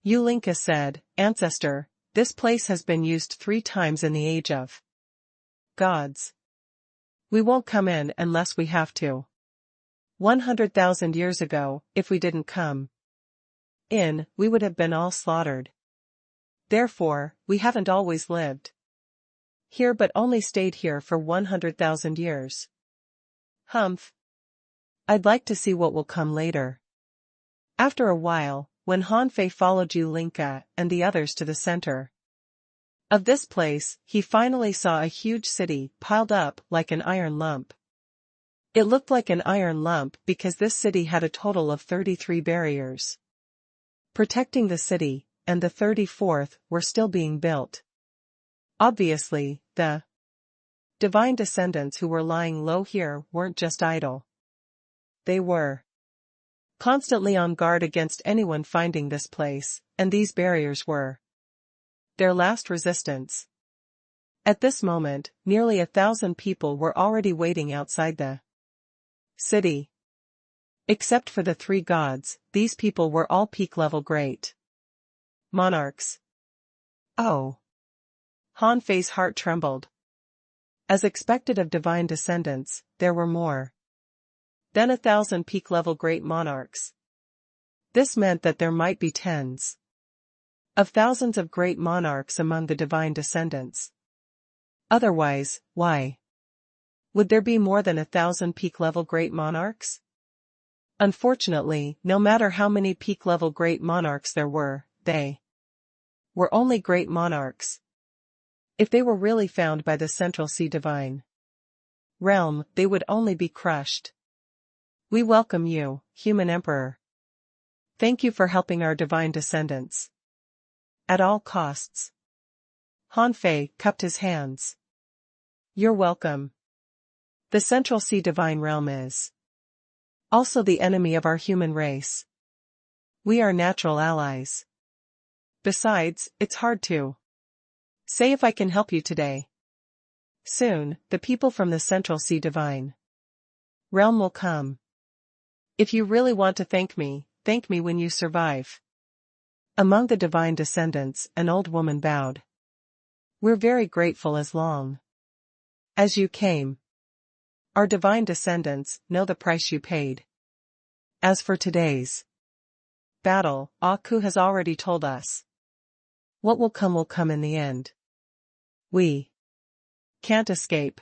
Ulinka said, Ancestor, this place has been used 3 times in the age of gods. We won't come in unless we have to. 100,000 years ago, if we didn't come in, we would have been all slaughtered. Therefore, we haven't always lived here but only stayed here for 100,000 years. Humph. I'd like to see what will come later. After a while, when Hanfei followed Ulinka and the others to the center of this place, he finally saw a huge city piled up like an iron lump. It looked like an iron lump because this city had a total of 33 barriers protecting the city, and the 34th were still being built. Obviously, the divine descendants who were lying low here weren't just idle. They were constantly on guard against anyone finding this place, and these barriers were their last resistance. At this moment, nearly 1,000 people were already waiting outside the city. Except for the 3 gods, these people were all peak-level great monarchs. Oh! Hanfei's heart trembled. As expected of divine descendants, there were more than 1,000 peak-level great monarchs. This meant that there might be tens of thousands of great monarchs among the divine descendants. Otherwise, why would there be more than 1,000 peak-level great monarchs? Unfortunately, no matter how many peak-level great monarchs there were, they were only great monarchs. If they were really found by the Central Sea Divine Realm, they would only be crushed. We welcome you, human emperor. Thank you for helping our divine descendants. At all costs. Han Fei cupped his hands. You're welcome. The Central Sea Divine Realm is also the enemy of our human race. We are natural allies. Besides, it's hard to say if I can help you today. Soon, the people from the Central Sea Divine Realm will come. If you really want to thank me when you survive. Among the divine descendants, an old woman bowed. We're very grateful as long as you came. Our divine descendants know the price you paid. As for today's battle, Aku has already told us. What will come in the end. We can't escape.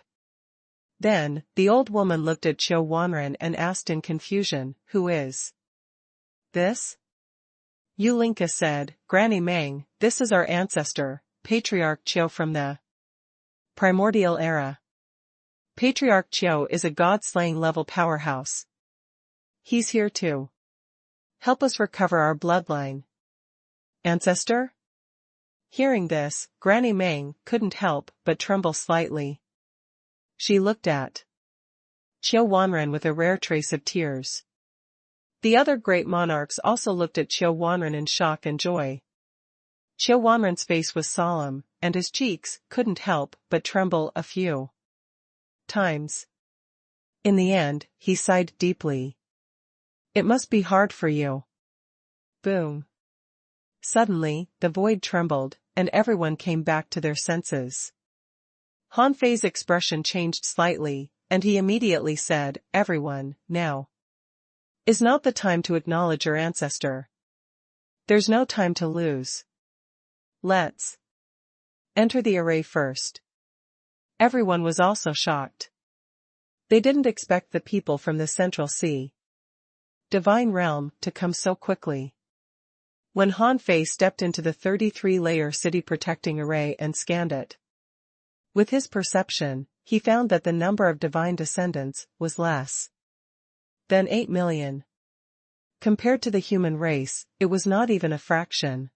Then, the old woman looked at Qiu Wanren and asked in confusion, who is this? Yu Linka said, Granny Meng, this is our ancestor, Patriarch Qiu from the primordial era. Patriarch Qiu is a god-slaying level powerhouse. He's here to help us recover our bloodline. Ancestor? Hearing this, Granny Meng couldn't help but tremble slightly. She looked at Qiu Wanren with a rare trace of tears. The other great monarchs also looked at Qiu Wanren in shock and joy. Qiu Wanren's face was solemn, and his cheeks couldn't help but tremble a few times. In the end, he sighed deeply. It must be hard for you. Boom. Suddenly, the void trembled, and everyone came back to their senses. Han Fei's expression changed slightly, and he immediately said, Everyone, now is not the time to acknowledge your ancestor. There's no time to lose. Let's enter the array first. Everyone was also shocked. They didn't expect the people from the Central Sea Divine Realm to come so quickly. When Han Fei stepped into the 33-layer city protecting array and scanned it, with his perception, he found that the number of divine descendants was less than 8 million. Compared to the human race, it was not even a fraction.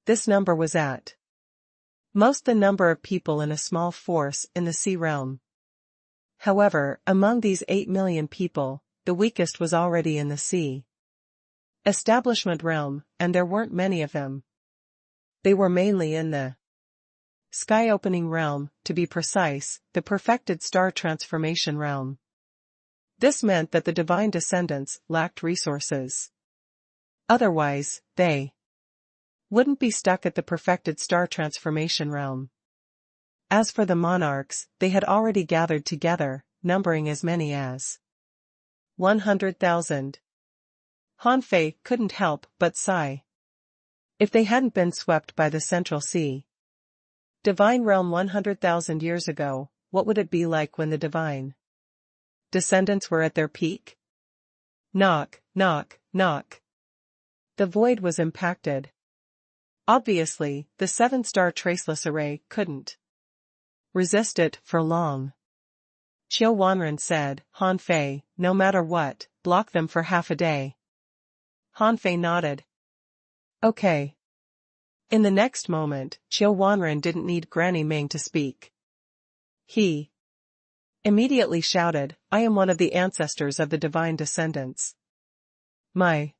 This number was at most the number of people in a small force in the sea realm. However, among these 8 million people, the weakest was already in the sea establishment realm, and there weren't many of them. They were mainly in the sky-opening realm, to be precise, the perfected star transformation realm. This meant that the divine descendants lacked resources. Otherwise, they wouldn't be stuck at the perfected star transformation realm. As for the monarchs, they had already gathered together, numbering as many as 100,000. Han Fei couldn't help but sigh. If they hadn't been swept by the Central Sea Divine Realm 100,000 years ago, what would it be like when the divine descendants were at their peak? Knock, knock, knock. The void was impacted. Obviously, the 7-star traceless array couldn't resist it for long. Qiu Wanren said, Han Fei, no matter what, block them for half a day. Han Fei nodded. Okay. In the next moment, Qiu Wanren didn't need Granny Meng to speak. He immediately shouted, I am one of the ancestors of the divine descendants. My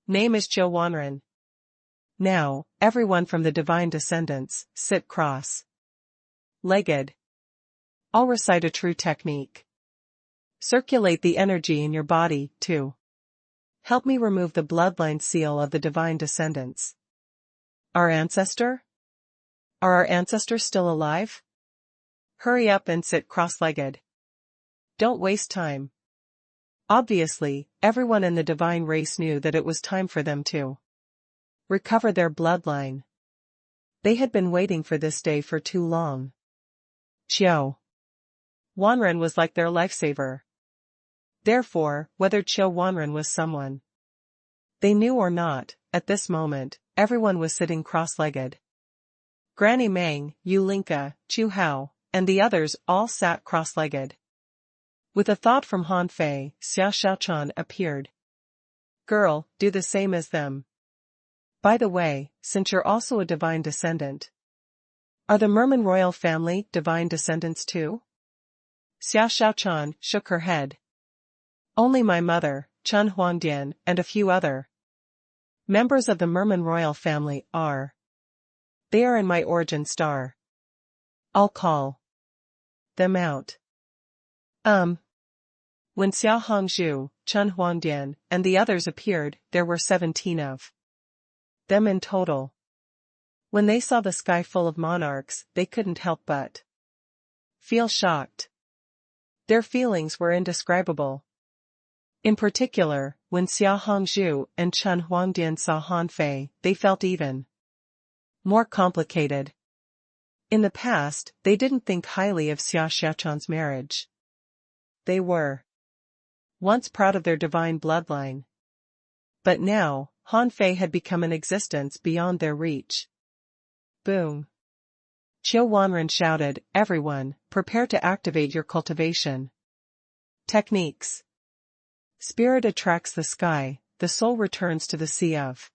name is Qiu Wanren. Now, everyone from the divine descendants, sit cross-legged. I'll recite a true technique. Circulate the energy in your body, too. Help me remove the bloodline seal of the divine descendants. Our ancestor? Are our ancestors still alive? Hurry up and sit cross-legged. Don't waste time. Obviously, everyone in the divine race knew that it was time for them to recover their bloodline. They had been waiting for this day for too long. Qiu Wanren was like their lifesaver. Therefore, whether Chiu Wanren was someone they knew or not, at this moment, everyone was sitting cross-legged. Granny Meng, Yu Linka, Chu Hao, and the others all sat cross-legged. With a thought from Han Fei, Xia Xiaochan appeared. Girl, do the same as them. By the way, since you're also a divine descendant. Are the Merman royal family divine descendants too? Xia Xiaochan shook her head. Only my mother, Chen Huangdian, and a few other members of the Merman royal family are. They are in my origin star. I'll call them out. When Xia Hongzhu, Chen Huangdian, and the others appeared, there were 17 of them in total. When they saw the sky full of monarchs, they couldn't help but feel shocked. Their feelings were indescribable. In particular, when Xia Hongzhu and Chen Huangdian saw Han Fei, they felt even more complicated. In the past, they didn't think highly of Xia Xiaochan's marriage. They were once proud of their divine bloodline. But now, Han Fei had become an existence beyond their reach. Boom! Chiu Wanren shouted, everyone, prepare to activate your cultivation techniques. Spirit attracts the sky, the soul returns to the sea of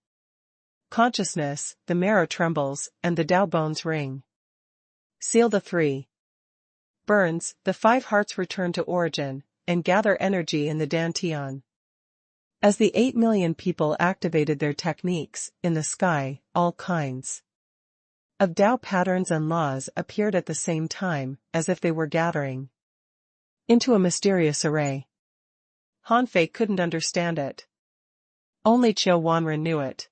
consciousness, the marrow trembles, and the Tao bones ring. Seal the 3 burns, the 5 hearts return to origin, and gather energy in the Dantian. As the 8 million people activated their techniques, in the sky, all kinds of Tao patterns and laws appeared at the same time, as if they were gathering into a mysterious array. Han Fei couldn't understand it. Only Chiu Wanren knew it.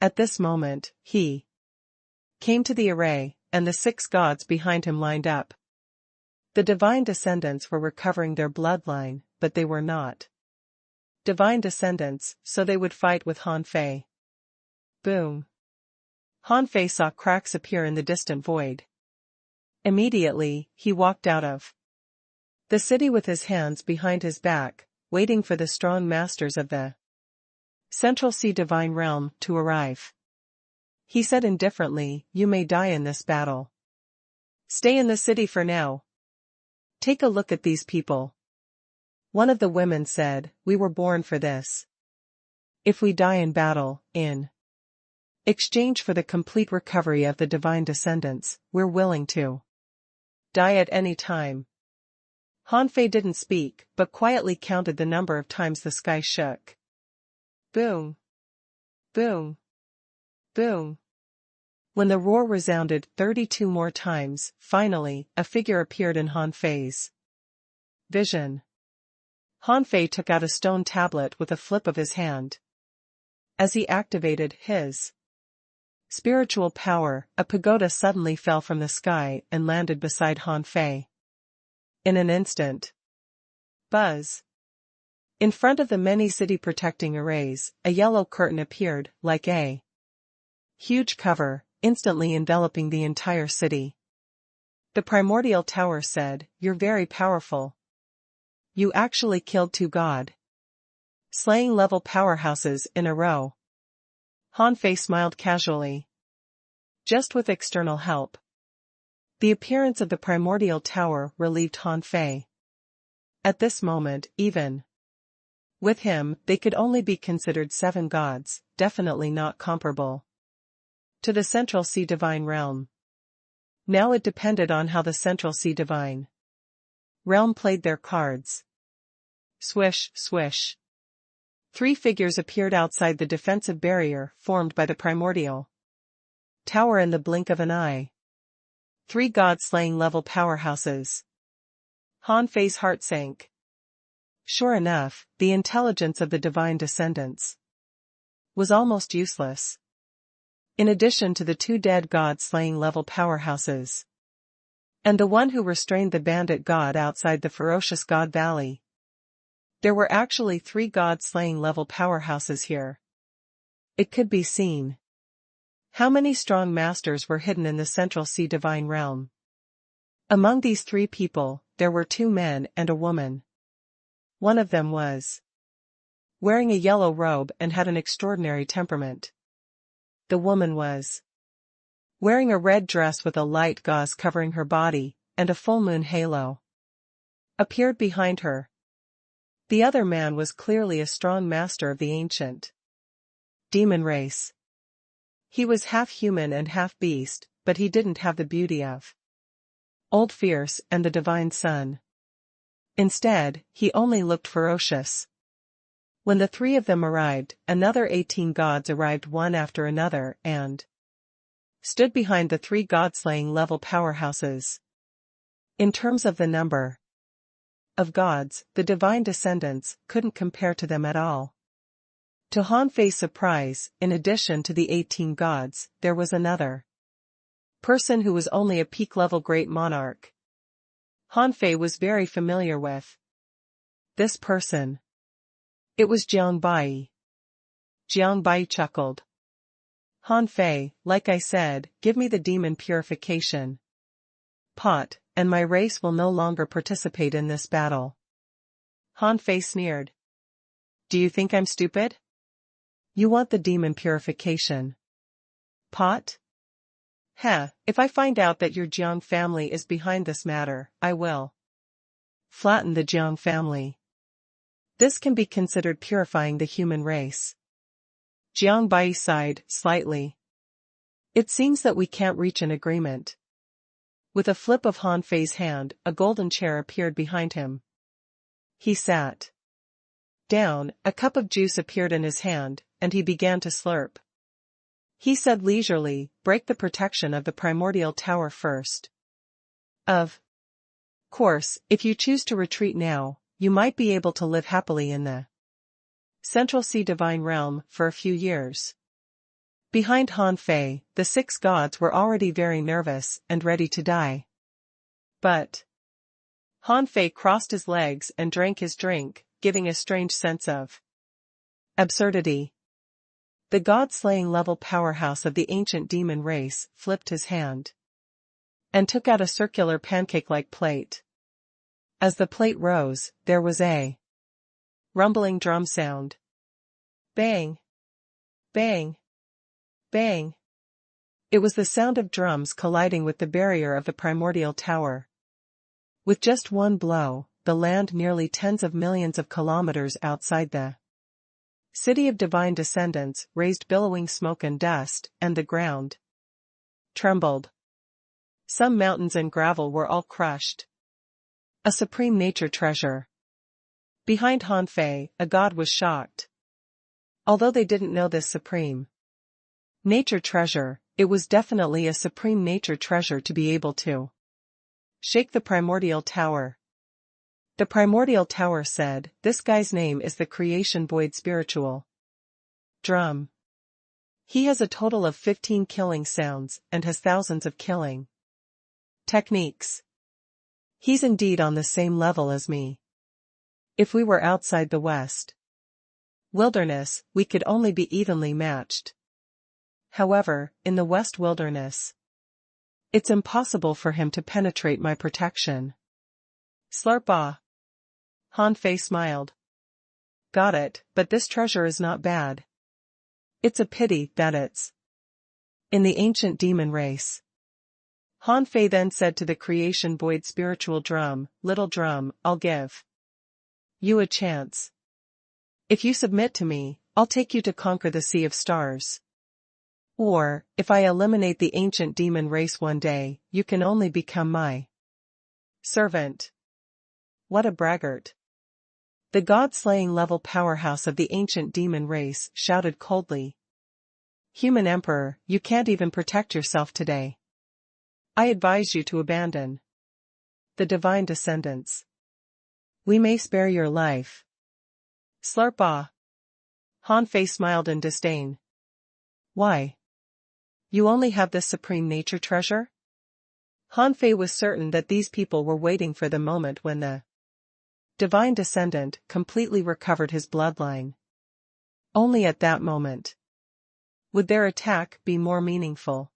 At this moment, he came to the array, and the 6 gods behind him lined up. The divine descendants were recovering their bloodline, but they were not divine descendants, so they would fight with Han Fei. Boom! Han Fei saw cracks appear in the distant void. Immediately, he walked out of the city with his hands behind his back, waiting for the strong masters of the Central Sea Divine Realm to arrive. He said indifferently, you may die in this battle. Stay in the city for now. Take a look at these people. One of the women said, we were born for this. If we die in battle, in exchange for the complete recovery of the divine descendants, we're willing to die at any time. Han Fei didn't speak, but quietly counted the number of times the sky shook. Boom! Boom! Boom! When the roar resounded 32 more times, finally, a figure appeared in Han Fei's vision. Han Fei took out a stone tablet with a flip of his hand. As he activated his spiritual power, a pagoda suddenly fell from the sky and landed beside Han Fei. In an instant. Buzz! In front of the many city-protecting arrays, a yellow curtain appeared, like a huge cover, instantly enveloping the entire city. The primordial tower said, you're very powerful. You actually killed 2 god slaying level powerhouses in a row. Han Fei smiled casually. Just with external help. The appearance of the primordial tower relieved Han Fei. At this moment, even with him, they could only be considered 7 gods, definitely not comparable to the Central Sea Divine Realm. Now it depended on how the Central Sea Divine Realm played their cards. Swish, swish. 3 figures appeared outside the defensive barrier formed by the primordial tower in the blink of an eye. 3 god-slaying level powerhouses. Han Fei's heart sank. Sure enough, the intelligence of the divine descendants was almost useless. In addition to the 2 dead god-slaying level powerhouses, and the one who restrained the bandit god outside the ferocious god valley, there were actually 3 god-slaying level powerhouses here. It could be seen how many strong masters were hidden in the Central Sea Divine Realm. Among these 3 people, there were 2 men and a woman. One of them was wearing a yellow robe and had an extraordinary temperament. The woman was wearing a red dress with a light gauze covering her body, and a full moon halo appeared behind her. The other man was clearly a strong master of the ancient demon race. He was half human and half beast, but he didn't have the beauty of Old Fierce and the divine sun. Instead, he only looked ferocious. When the three of them arrived, another 18 gods arrived one after another and stood behind the three god-slaying level powerhouses. In terms of the number of gods, the divine descendants couldn't compare to them at all. To Han Fei's surprise, in addition to the 18 gods, there was another person who was only a peak-level great monarch. Han Fei was very familiar with this person. It was Jiang Bai. Jiang Bai chuckled. Han Fei, like I said, give me the demon purification pot, and my race will no longer participate in this battle. Han Fei sneered. Do you think I'm stupid? You want the demon purification pot? Heh, if I find out that your Jiang family is behind this matter, I will flatten the Jiang family. This can be considered purifying the human race. Jiang Bai sighed slightly. It seems that we can't reach an agreement. With a flip of Han Fei's hand, a golden chair appeared behind him. He sat down, a cup of juice appeared in his hand, and he began to slurp. He said leisurely, break the protection of the primordial tower first. Of course, if you choose to retreat now, you might be able to live happily in the Central Sea Divine Realm for a few years. Behind Han Fei, the 6 gods were already very nervous and ready to die. But Han Fei crossed his legs and drank his drink, giving a strange sense of absurdity. The god-slaying level powerhouse of the ancient demon race flipped his hand and took out a circular pancake-like plate. As the plate rose, there was a rumbling drum sound. Bang! Bang! Bang! It was the sound of drums colliding with the barrier of the primordial tower. With just one blow, the land nearly tens of millions of kilometers outside the city of divine descendants raised billowing smoke and dust, and the ground trembled. Some mountains and gravel were all crushed. A supreme nature treasure. Behind Han Fei, a god was shocked. Although they didn't know this supreme nature treasure, it was definitely a supreme nature treasure to be able to shake the primordial tower. The primordial tower said, this guy's name is the creation void spiritual drum. He has a total of 15 killing sounds, and has thousands of killing techniques. He's indeed on the same level as me. If we were outside the West wilderness, we could only be evenly matched. However, in the West wilderness, it's impossible for him to penetrate my protection. Slurp-ah. Han Fei smiled. Got it, but this treasure is not bad. It's a pity that it's in the ancient demon race. Han Fei then said to the creation void spiritual drum, little drum, I'll give you a chance. If you submit to me, I'll take you to conquer the Sea of Stars. Or, if I eliminate the ancient demon race one day, you can only become my servant. What a braggart. The god-slaying level powerhouse of the ancient demon race shouted coldly. Human Emperor, you can't even protect yourself today. I advise you to abandon the divine descendants. We may spare your life. Slurp-ah. Han Fei smiled in disdain. Why? You only have this supreme nature treasure? Han Fei was certain that these people were waiting for the moment when the divine descendant completely recovered his bloodline. Only at that moment would their attack be more meaningful.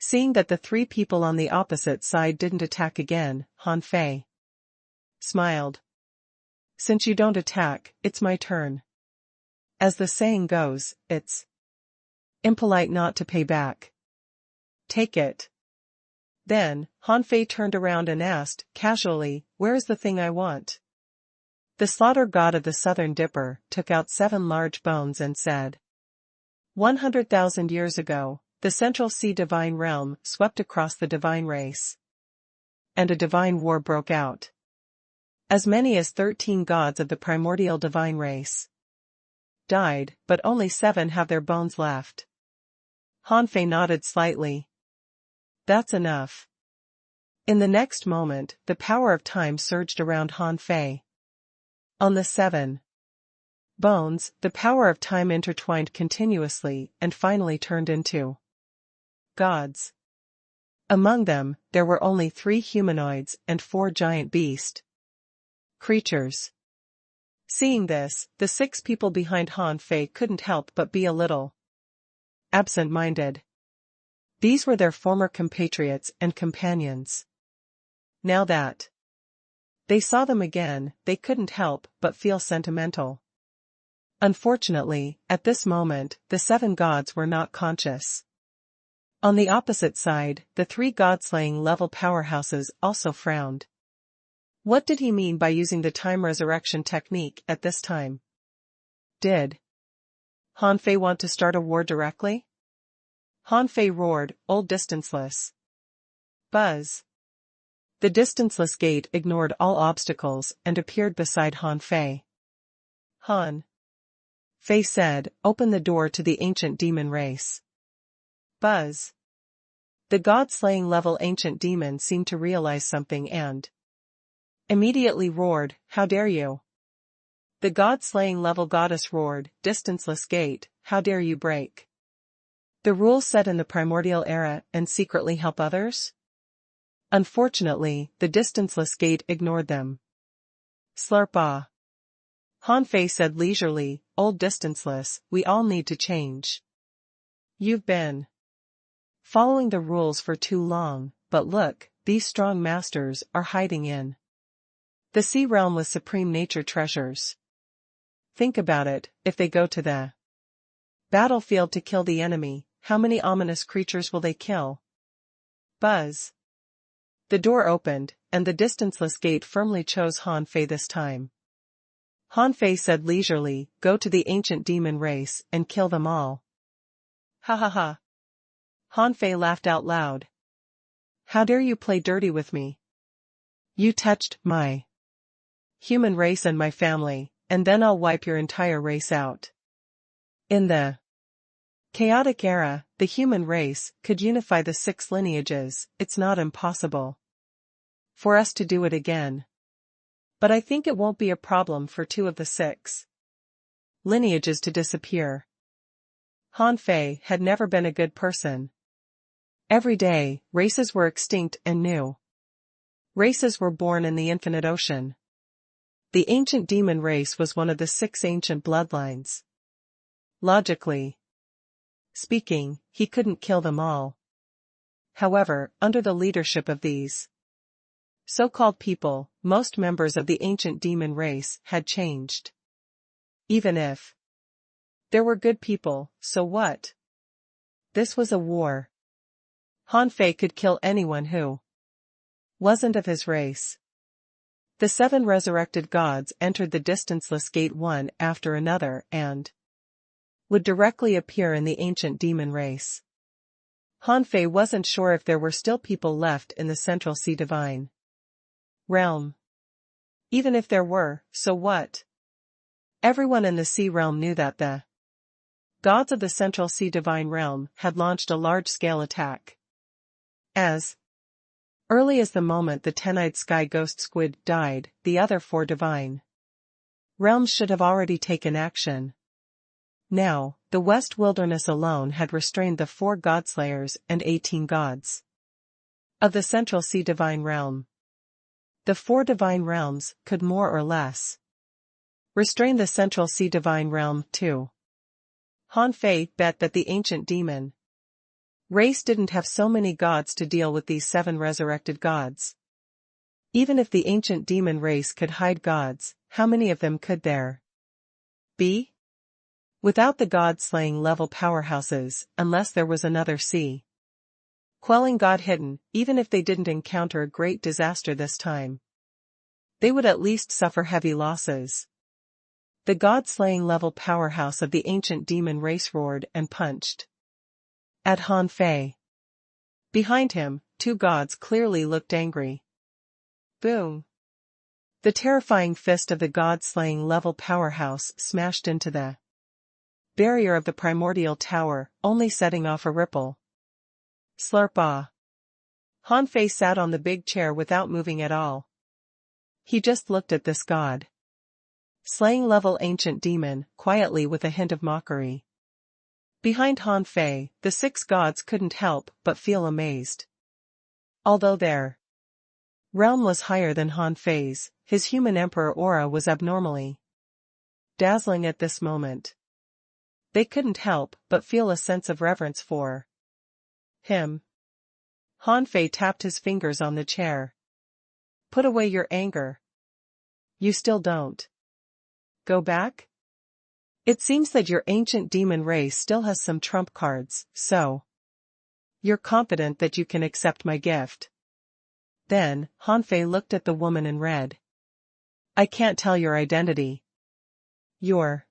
Seeing that the 3 people on the opposite side didn't attack again, Han Fei smiled. Since you don't attack, it's my turn. As the saying goes, it's impolite not to pay back. Take it. Then, Han Fei turned around and asked, casually, where is the thing I want? The slaughter god of the Southern Dipper took out 7 large bones and said, 100,000 years ago, the Central Sea divine realm swept across the divine race. And a divine war broke out. As many as 13 gods of the primordial divine race died, but only 7 have their bones left. Han Fei nodded slightly. That's enough. In the next moment, the power of time surged around Han Fei. On the 7 bones, the power of time intertwined continuously and finally turned into gods. Among them, there were only 3 humanoids and 4 giant beast creatures. Seeing this, the 6 people behind Han Fei couldn't help but be a little absent-minded. These were their former compatriots and companions. Now that they saw them again, they couldn't help but feel sentimental. Unfortunately, at this moment, the 7 gods were not conscious. On the opposite side, the 3 god-slaying level powerhouses also frowned. What did he mean by using the time resurrection technique at this time? Did Han Fei want to start a war directly? Han Fei roared, old distanceless. Buzz. The distanceless gate ignored all obstacles and appeared beside Han Fei. Han Fei said, open the door to the ancient demon race. Buzz. The god-slaying level ancient demon seemed to realize something and immediately roared, how dare you? The god-slaying level goddess roared, distanceless gate, how dare you break the rules set in the primordial era and secretly help others? Unfortunately, the distanceless gate ignored them. Slurp ah. Han Fei said leisurely, old distanceless, we all need to change. You've been following the rules for too long, but look, these strong masters are hiding in the sea realm with supreme nature treasures. Think about it, if they go to the battlefield to kill the enemy, how many ominous creatures will they kill? Buzz. The door opened, and the distanceless gate firmly chose Han Fei this time. Han Fei said leisurely, go to the ancient demon race and kill them all. Ha ha ha. Han Fei laughed out loud. How dare you play dirty with me? You touched my human race and my family, and then I'll wipe your entire race out. In the chaotic era, the human race could unify the 6 lineages. It's not impossible for us to do it again. But I think it won't be a problem for 2 of the 6 lineages to disappear. Han Fei had never been a good person. Every day, races were extinct and new races were born in the infinite ocean. The ancient demon race was one of the 6 ancient bloodlines. Logically speaking, he couldn't kill them all. However, under the leadership of these so-called people, most members of the ancient demon race had changed. Even if there were good people, so what? This was a war. Han Fei could kill anyone who wasn't of his race. The 7 resurrected gods entered the distanceless gate one after another and would directly appear in the ancient demon race. Han Fei wasn't sure if there were still people left in the Central Sea divine realm. Even if there were, so what? Everyone in the sea realm knew that the gods of the Central Sea divine realm had launched a large-scale attack. As early as the moment the 10-eyed sky ghost squid died, the other 4 divine realms should have already taken action. Now, the West Wilderness alone had restrained the 4 godslayers and 18 gods of the Central Sea divine realm. The 4 divine realms could more or less restrain the Central Sea divine realm too. Han Fei bet that the ancient demon race didn't have so many gods to deal with these 7 resurrected gods. Even if the ancient demon race could hide gods, how many of them could there be? Without the god-slaying level powerhouses, unless there was another sea. Quelling God hidden, even if they didn't encounter a great disaster this time, they would at least suffer heavy losses. The god-slaying level powerhouse of the ancient demon race roared and punched at Han Fei. Behind him, two gods clearly looked angry. Boom! The terrifying fist of the god-slaying level powerhouse smashed into the barrier of the primordial tower, only setting off a ripple. Slurp ah! Han Fei sat on the big chair without moving at all. He just looked at this god slaying level ancient demon, quietly with a hint of mockery. Behind Han Fei, the six gods couldn't help but feel amazed. Although their realm was higher than Han Fei's, his human emperor aura was abnormally dazzling at this moment. They couldn't help but feel a sense of reverence for him. Han Fei tapped his fingers on the chair. Put away your anger. You still don't go back? It seems that your ancient demon race still has some trump cards, so you're confident that you can accept my gift. Then, Han Fei looked at the woman in red. I can't tell your identity. You're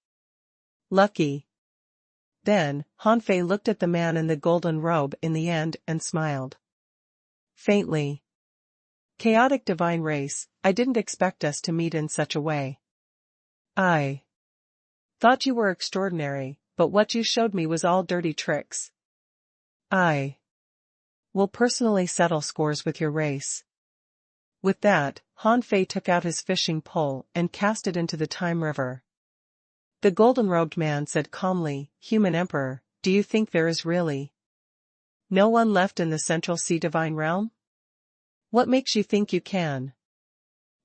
lucky. Then, Han Fei looked at the man in the golden robe in the end and smiled faintly. Chaotic divine race, I didn't expect us to meet in such a way. I thought you were extraordinary, but what you showed me was all dirty tricks. I will personally settle scores with your race. With that, Han Fei took out his fishing pole and cast it into the time river. The golden-robed man said calmly, Human Emperor, do you think there is really no one left in the Central Sea Divine Realm? What makes you think you can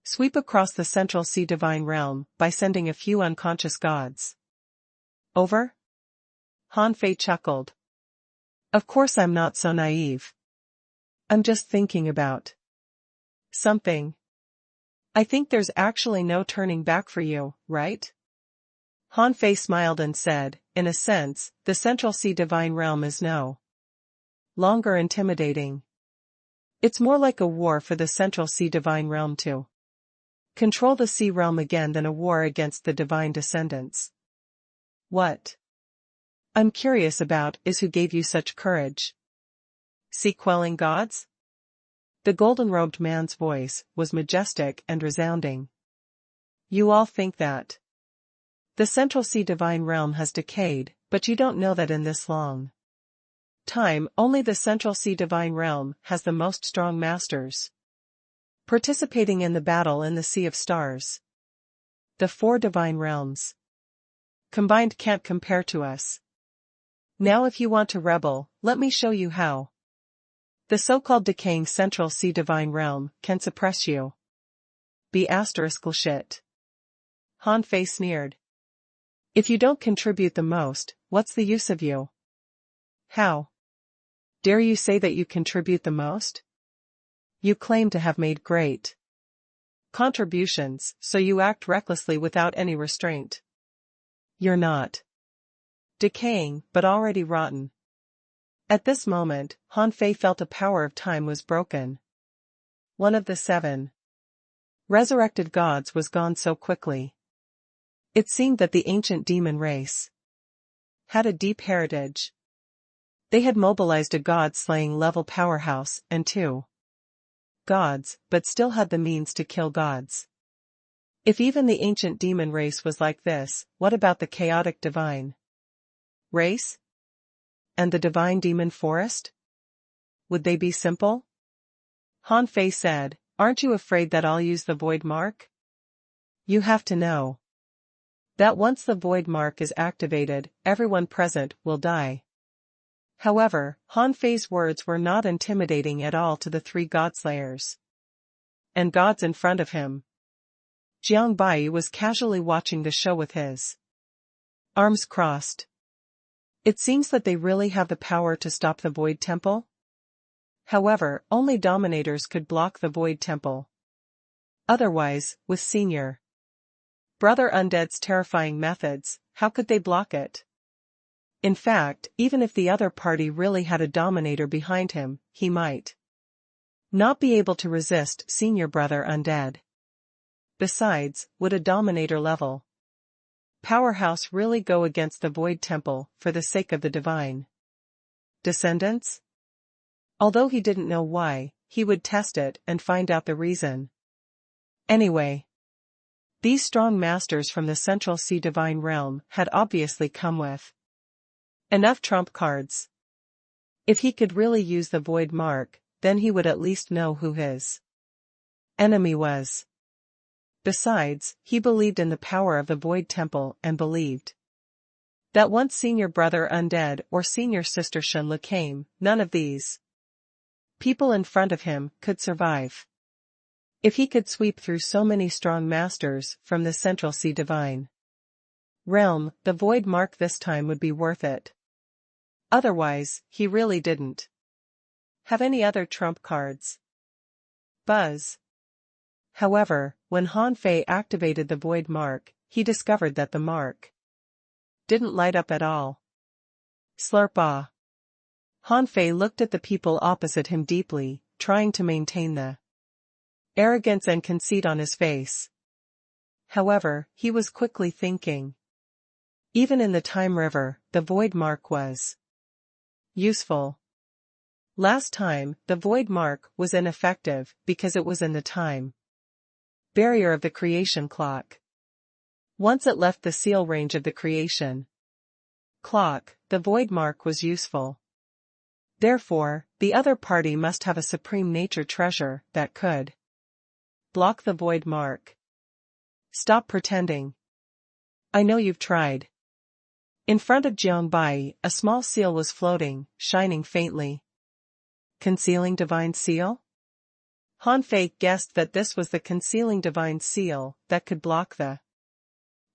sweep across the Central Sea Divine Realm by sending a few unconscious gods over? Han Fei chuckled. Of course I'm not so naive. I'm just thinking about something. I think there's actually no turning back for you, right? Han Fei smiled and said, in a sense, the Central Sea Divine Realm is no longer intimidating. It's more like a war for the Central Sea Divine Realm to control the Sea Realm again than a war against the Divine Descendants. What I'm curious about is who gave you such courage. Sea-quelling gods? The golden-robed man's voice was majestic and resounding. You all think that the Central Sea Divine Realm has decayed, but you don't know that in this long time only the Central Sea Divine Realm has the most strong masters participating in the battle in the Sea of Stars. The four divine realms combined can't compare to us. Now if you want to rebel, let me show you how. The so-called decaying Central Sea Divine Realm can suppress you. Be asteriskal shit. Han Fei sneered. If you don't contribute the most, what's the use of you? How dare you say that you contribute the most? You claim to have made great contributions, so you act recklessly without any restraint. You're not decaying, but already rotten. At this moment, Han Fei felt a power of time was broken. One of the 7 resurrected gods was gone so quickly. It seemed that the ancient demon race had a deep heritage. They had mobilized a god-slaying level powerhouse and 2 gods, but still had the means to kill gods. If even the ancient demon race was like this, what about the chaotic divine race? And the divine demon forest? Would they be simple? Han Fei said, aren't you afraid that I'll use the void mark? You have to know that once the void mark is activated, everyone present will die. However, Han Fei's words were not intimidating at all to the 3 godslayers and gods in front of him. Jiang Bai was casually watching the show with his arms crossed. It seems that they really have the power to stop the Void Temple? However, only dominators could block the Void Temple. Otherwise, with Senior Brother Undead's terrifying methods, how could they block it? In fact, even if the other party really had a dominator behind him, he might not be able to resist Senior Brother Undead. Besides, would a dominator level powerhouse really go against the Void Temple for the sake of the divine descendants? Although he didn't know why, he would test it and find out the reason. Anyway, these strong masters from the Central Sea Divine Realm had obviously come with enough trump cards. If he could really use the Void Mark, then he would at least know who his enemy was. Besides, he believed in the power of the Void Temple and believed that once Senior Brother Undead or Senior Sister Shinla came, none of these people in front of him could survive. If he could sweep through so many strong masters from the Central Sea Divine Realm, the Void Mark this time would be worth it. Otherwise, he really didn't have any other trump cards. Buzz. However, when Han Fei activated the Void Mark, he discovered that the mark didn't light up at all. Slurp ah. Han Fei looked at the people opposite him deeply, trying to maintain the arrogance and conceit on his face. However, he was quickly thinking. Even in the Time River, the Void Mark was useful. Last time, the Void Mark was ineffective because it was in the time barrier of the creation clock. Once it left the seal range of the creation clock, the Void Mark was useful. Therefore, the other party must have a supreme nature treasure that could block the Void Mark. Stop pretending. I know you've tried. In front of Jiangbai, a small seal was floating, shining faintly. Concealing divine seal? Han Fei guessed that this was the concealing divine seal that could block the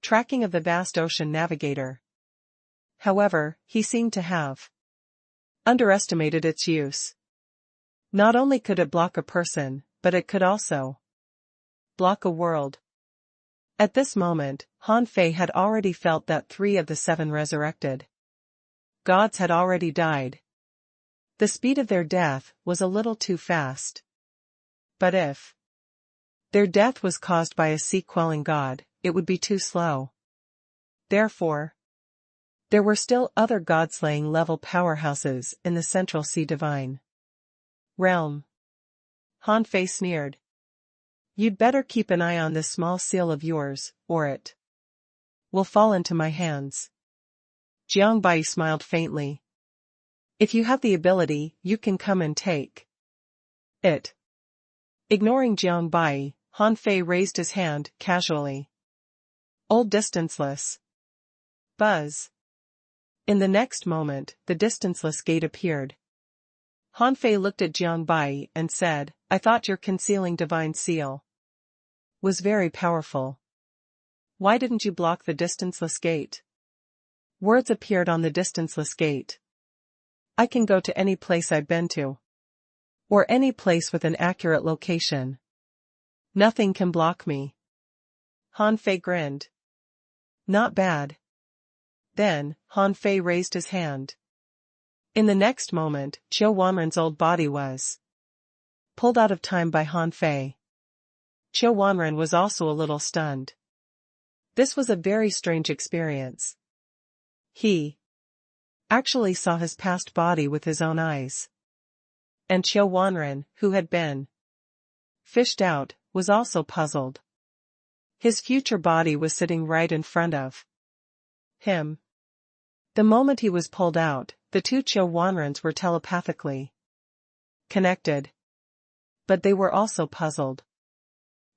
tracking of the vast ocean navigator. However, he seemed to have underestimated its use. Not only could it block a person, but it could also block a world. At this moment, Han Fei had already felt that 3 of the 7 resurrected gods had already died. The speed of their death was a little too fast. But if their death was caused by a sea-quelling god, it would be too slow. Therefore, there were still other god-slaying level powerhouses in the Central Sea Divine Realm. Han Fei sneered. You'd better keep an eye on this small seal of yours, or it will fall into my hands. Jiangbai smiled faintly. If you have the ability, you can come and take it. Ignoring Jiangbai, Han Fei raised his hand casually. Old distanceless. Buzz. In the next moment, the distanceless gate appeared. Han Fei looked at Jiangbai and said, I thought your concealing divine seal was very powerful. Why didn't you block the distanceless gate? Words appeared on the distanceless gate. I can go to any place I've been to. Or any place with an accurate location. Nothing can block me. Han Fei grinned. Not bad. Then, Han Fei raised his hand. In the next moment, Qiu Wanren's old body was pulled out of time by Han Fei. Qiu Wanren was also a little stunned. This was a very strange experience. He actually saw his past body with his own eyes. And Qiu Wanren, who had been fished out, was also puzzled. His future body was sitting right in front of him. The moment he was pulled out, the 2 Qiu Wanrens were telepathically connected. But they were also puzzled.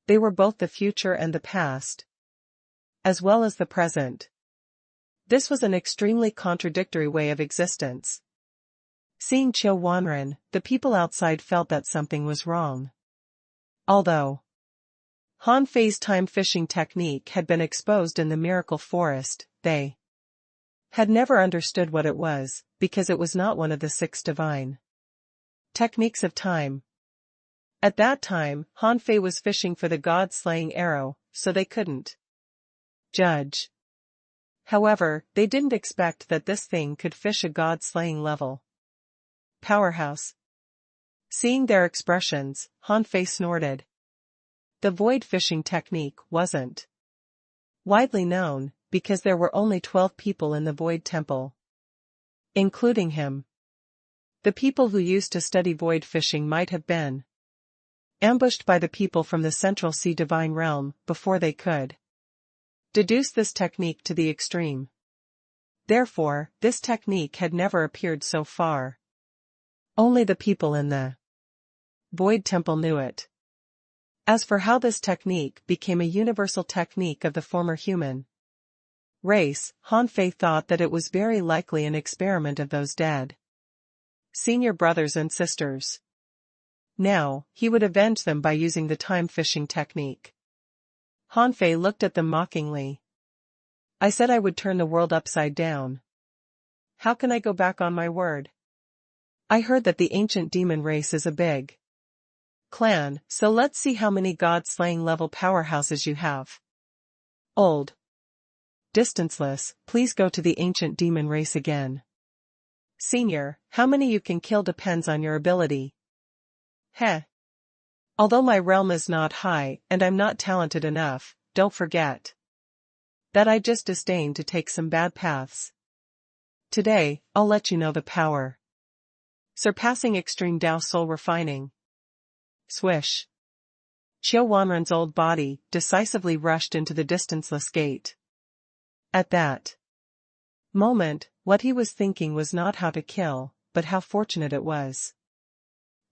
They were both the future and the past, as well as the present. This was an extremely contradictory way of existence. Seeing Qiu Wanren, the people outside felt that something was wrong. Although Han Fei's time fishing technique had been exposed in the Miracle Forest, they had never understood what it was, because it was not one of the 6 divine techniques of time. At that time, Han Fei was fishing for the god-slaying arrow, so they couldn't judge. However, they didn't expect that this thing could fish a god-slaying level powerhouse. Seeing their expressions, Han Fei snorted. The void fishing technique wasn't widely known, because there were only 12 people in the void temple, including him. The people who used to study void fishing might have been ambushed by the people from the Central Sea Divine Realm before they could deduce this technique to the extreme. Therefore, this technique had never appeared so far. Only the people in the Void Temple knew it. As for how this technique became a universal technique of the former human race, Han Fei thought that it was very likely an experiment of those dead senior brothers and sisters. Now, he would avenge them by using the time fishing technique. Han Fei looked at them mockingly. I said I would turn the world upside down. How can I go back on my word? I heard that the ancient demon race is a big clan, so let's see how many god-slaying level powerhouses you have. Old. Distanceless, please go to the ancient demon race again. Senior, how many you can kill depends on your ability. Heh. Although my realm is not high and I'm not talented enough, don't forget that I just disdain to take some bad paths. Today, I'll let you know the power. Surpassing extreme Dao soul refining. Swish. Qiu Wanren's old body decisively rushed into the distanceless gate. At that moment, what he was thinking was not how to kill, but how fortunate it was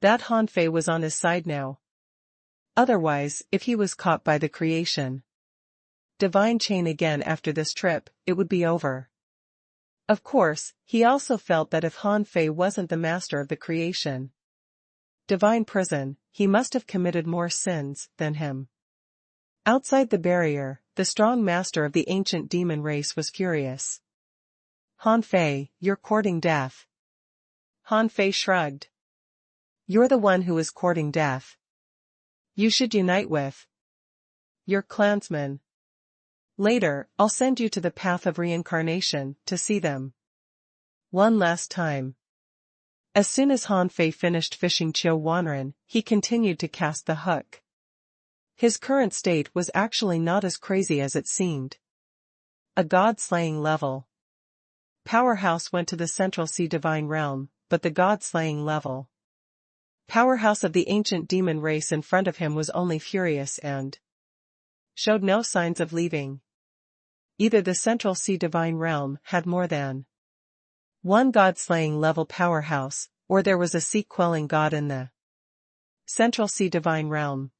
that Han Fei was on his side now. Otherwise, if he was caught by the creation divine chain again after this trip, it would be over. Of course, he also felt that if Han Fei wasn't the master of the creation divine prison, he must have committed more sins than him. Outside the barrier, the strong master of the ancient demon race was furious. Han Fei, you're courting death. Han Fei shrugged. You're the one who is courting death. You should unite with your clansmen. Later, I'll send you to the path of reincarnation to see them one last time. As soon as Han Fei finished fishing Qiu Wanren, he continued to cast the hook. His current state was actually not as crazy as it seemed. A god-slaying level powerhouse went to the Central Sea Divine Realm, but the god-slaying level powerhouse of the ancient demon race in front of him was only furious and showed no signs of leaving. Either the Central Sea Divine Realm had more than one god-slaying level powerhouse, or there was a sea-quelling god in the Central Sea Divine Realm.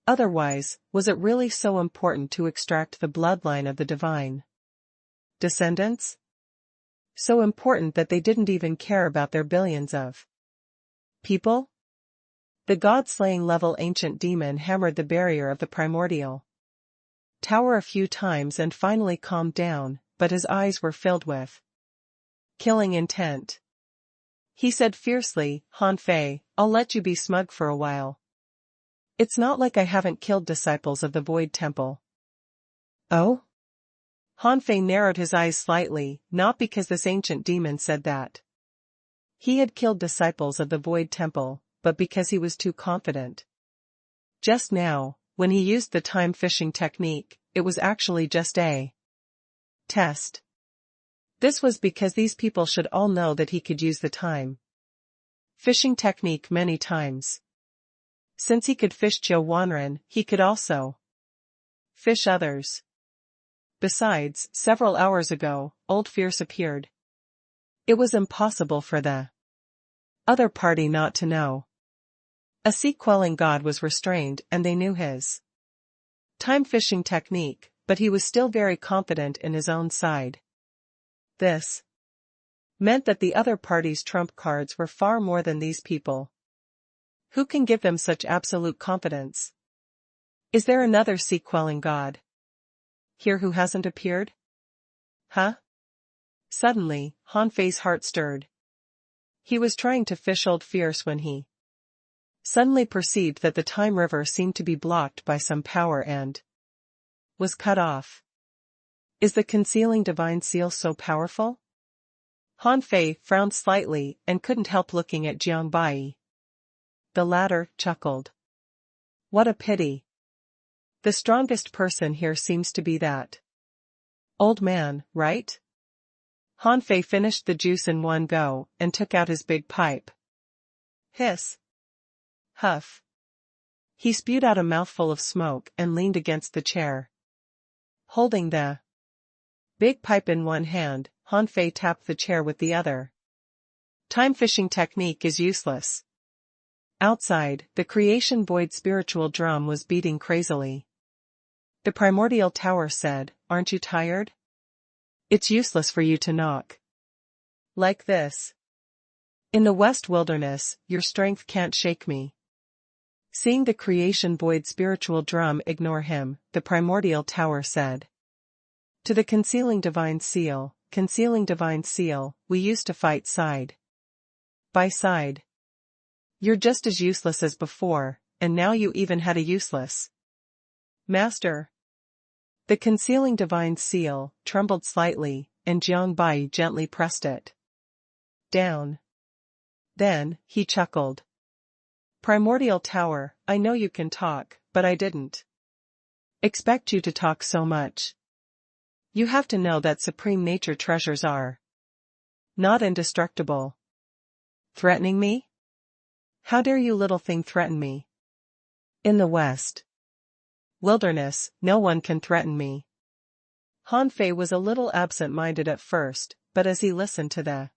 Otherwise, was it really so important to extract the bloodline of the divine descendants? So important that they didn't even care about their billions of people? The god-slaying level ancient demon hammered the barrier of the primordial tower a few times and finally calmed down, but his eyes were filled with killing intent. He said fiercely, Han Fei, I'll let you be smug for a while. It's not like I haven't killed disciples of the Void Temple. Oh? Han Fei narrowed his eyes slightly, not because this ancient demon said that he had killed disciples of the Void Temple, but because he was too confident. Just now, when he used the time fishing technique, it was actually just a test. This was because these people should all know that he could use the time fishing technique many times. Since he could fish Qiu Wanren, he could also fish others. Besides, several hours ago, Old Fierce appeared. It was impossible for the other party not to know. A sea-quelling god was restrained and they knew his time fishing technique, but he was still very confident in his own side. This meant that the other party's trump cards were far more than these people. Who can give them such absolute confidence? Is there another sea-quelling god here who hasn't appeared? Huh? Suddenly, Han Fei's heart stirred. He was trying to fish Old Fierce when he suddenly perceived that the time river seemed to be blocked by some power and was cut off. Is the concealing divine seal so powerful? Han Fei frowned slightly and couldn't help looking at Jiang Bai. The latter chuckled. What a pity. The strongest person here seems to be that old man, right? Han Fei finished the juice in one go and took out his big pipe. Hiss. Huff. He spewed out a mouthful of smoke and leaned against the chair. Holding the big pipe in one hand, Han Fei tapped the chair with the other. Time-fishing technique is useless. Outside, the creation void spiritual drum was beating crazily. The primordial tower said, "Aren't you tired? It's useless for you to knock like this. In the West Wilderness, your strength can't shake me." Seeing the creation void spiritual drum ignore him, the primordial tower said, "To the concealing divine seal, we used to fight side by side. You're just as useless as before, and now you even had a useless master." The concealing divine seal trembled slightly, and Jiang Bai gently pressed it down. Then, he chuckled. "Primordial tower, I know you can talk, but I didn't expect you to talk so much. You have to know that supreme nature treasures are not indestructible." Threatening me? How dare you little thing threaten me? In the West Wilderness, no one can threaten me. Han Fei was a little absent-minded at first, but as he listened to the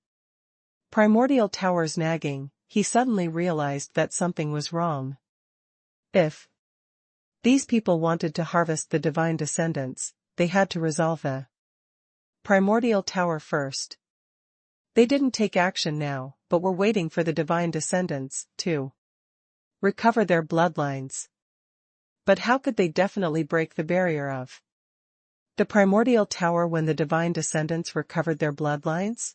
primordial tower's nagging, he suddenly realized that something was wrong. If these people wanted to harvest the divine descendants, they had to resolve the primordial tower first. They didn't take action now, but were waiting for the divine descendants to recover their bloodlines. But how could they definitely break the barrier of the primordial tower when the divine descendants recovered their bloodlines?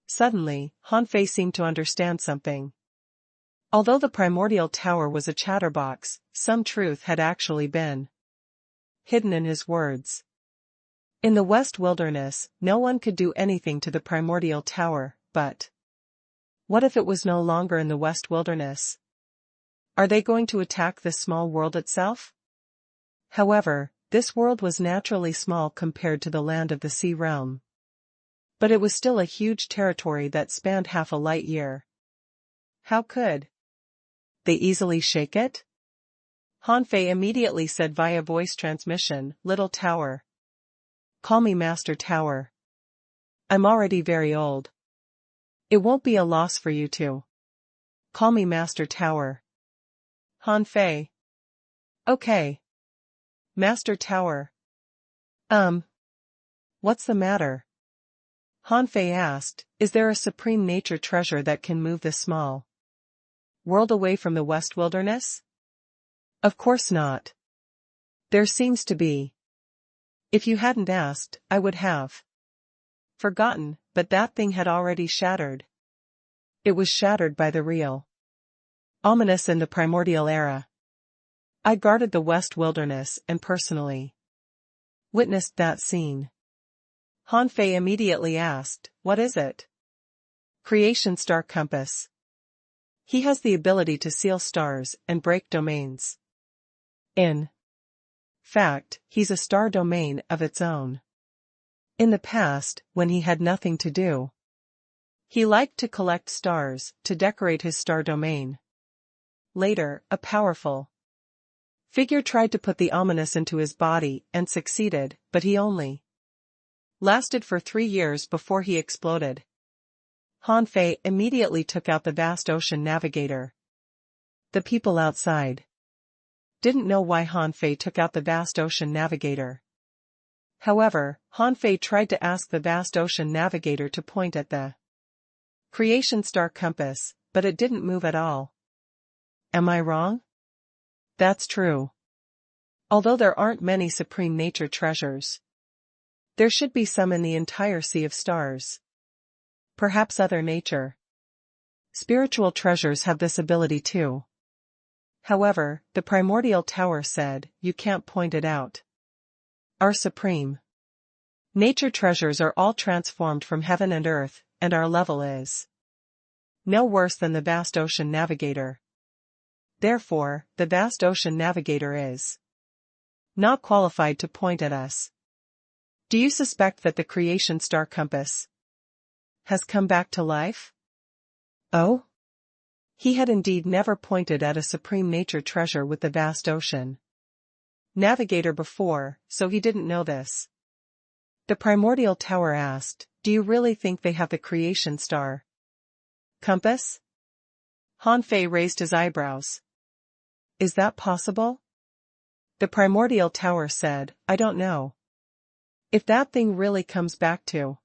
Suddenly, Han Fei seemed to understand something. Although the primordial tower was a chatterbox, some truth had actually been hidden in his words. In the West Wilderness, no one could do anything to the primordial tower, but what if it was no longer in the West Wilderness? Are they going to attack this small world itself? However, this world was naturally small compared to the land of the sea realm. But it was still a huge territory that spanned half a light year. How could they easily shake it? Han Fei immediately said via voice transmission, "Little tower. Call me Master Tower. I'm already very old. It won't be a loss for you to call me Master Tower." Han Fei. Okay. Master Tower. What's the matter? Han Fei asked, is there a supreme nature treasure that can move this small world away from the West Wilderness? Of course not. There seems to be. If you hadn't asked, I would have forgotten, but that thing had already shattered. It was shattered by the real ominous in the primordial era. I guarded the West Wilderness and personally witnessed that scene. Han Fei immediately asked, what is it? Creation Star Compass. He has the ability to seal stars and break domains. In fact, he's a star domain of its own. In the past, when he had nothing to do, he liked to collect stars to decorate his star domain. Later, a powerful figure tried to put the ominous into his body and succeeded, but he only lasted for 3 years before he exploded. Han Fei immediately took out the vast ocean navigator. The people outside didn't know why Han Fei took out the vast ocean navigator. However, Han Fei tried to ask the vast ocean navigator to point at the creation star compass, but it didn't move at all. Am I wrong? That's true. Although there aren't many supreme nature treasures, there should be some in the entire sea of stars. Perhaps other nature spiritual treasures have this ability too. However, the primordial tower said, "You can't point it out. Our supreme nature treasures are all transformed from heaven and earth, and our level is no worse than the vast ocean navigator. Therefore, the vast ocean navigator is not qualified to point at us. Do you suspect that the creation star compass has come back to life?" Oh? He had indeed never pointed at a supreme nature treasure with the vast ocean navigator before, so he didn't know this. The primordial tower asked, "Do you really think they have the creation star compass?" Han Fei raised his eyebrows. "Is that possible?" The primordial tower said, "I don't know. If that thing really comes back to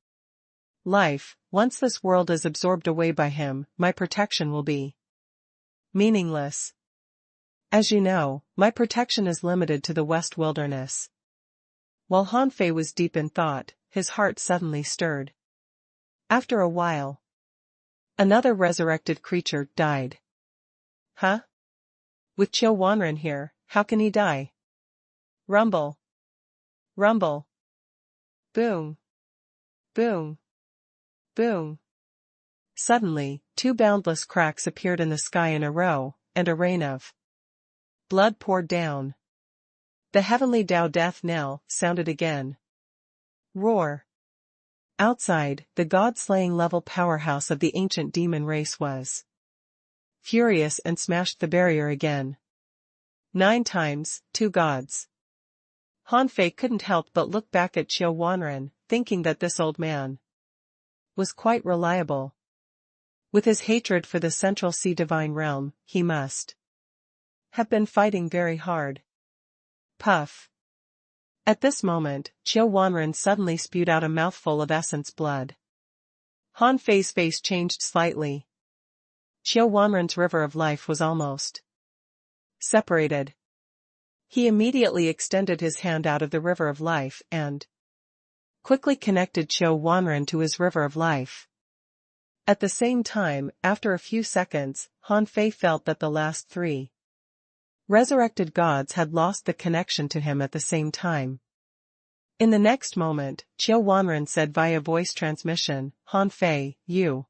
life, once this world is absorbed away by him, my protection will be meaningless. As you know, my protection is limited to the West Wilderness." While Han Fei was deep in thought, his heart suddenly stirred. After a while, another resurrected creature died. Huh? With Chiu Wanren here, how can he die? Rumble. Rumble. Boom. Boom. Boom. Suddenly, two boundless cracks appeared in the sky in a row, and a rain of blood poured down. The heavenly Tao death knell sounded again. Roar. Outside, the god-slaying level powerhouse of the ancient demon race was furious and smashed the barrier again. 9 times, 2 gods. Han Fei couldn't help but look back at Chiu Wanren, thinking that this old man was quite reliable. With his hatred for the Central Sea Divine Realm, he must have been fighting very hard. Puff. At this moment, Chiu Wanren suddenly spewed out a mouthful of essence blood. Han Fei's face changed slightly. Chiu Wanren's river of life was almost separated. He immediately extended his hand out of the river of life and quickly connected Chiu Wanren to his river of life. At the same time, after a few seconds, Han Fei felt that the last 3 resurrected gods had lost the connection to him at the same time. In the next moment, Chiu Wanren said via voice transmission, "Han Fei, you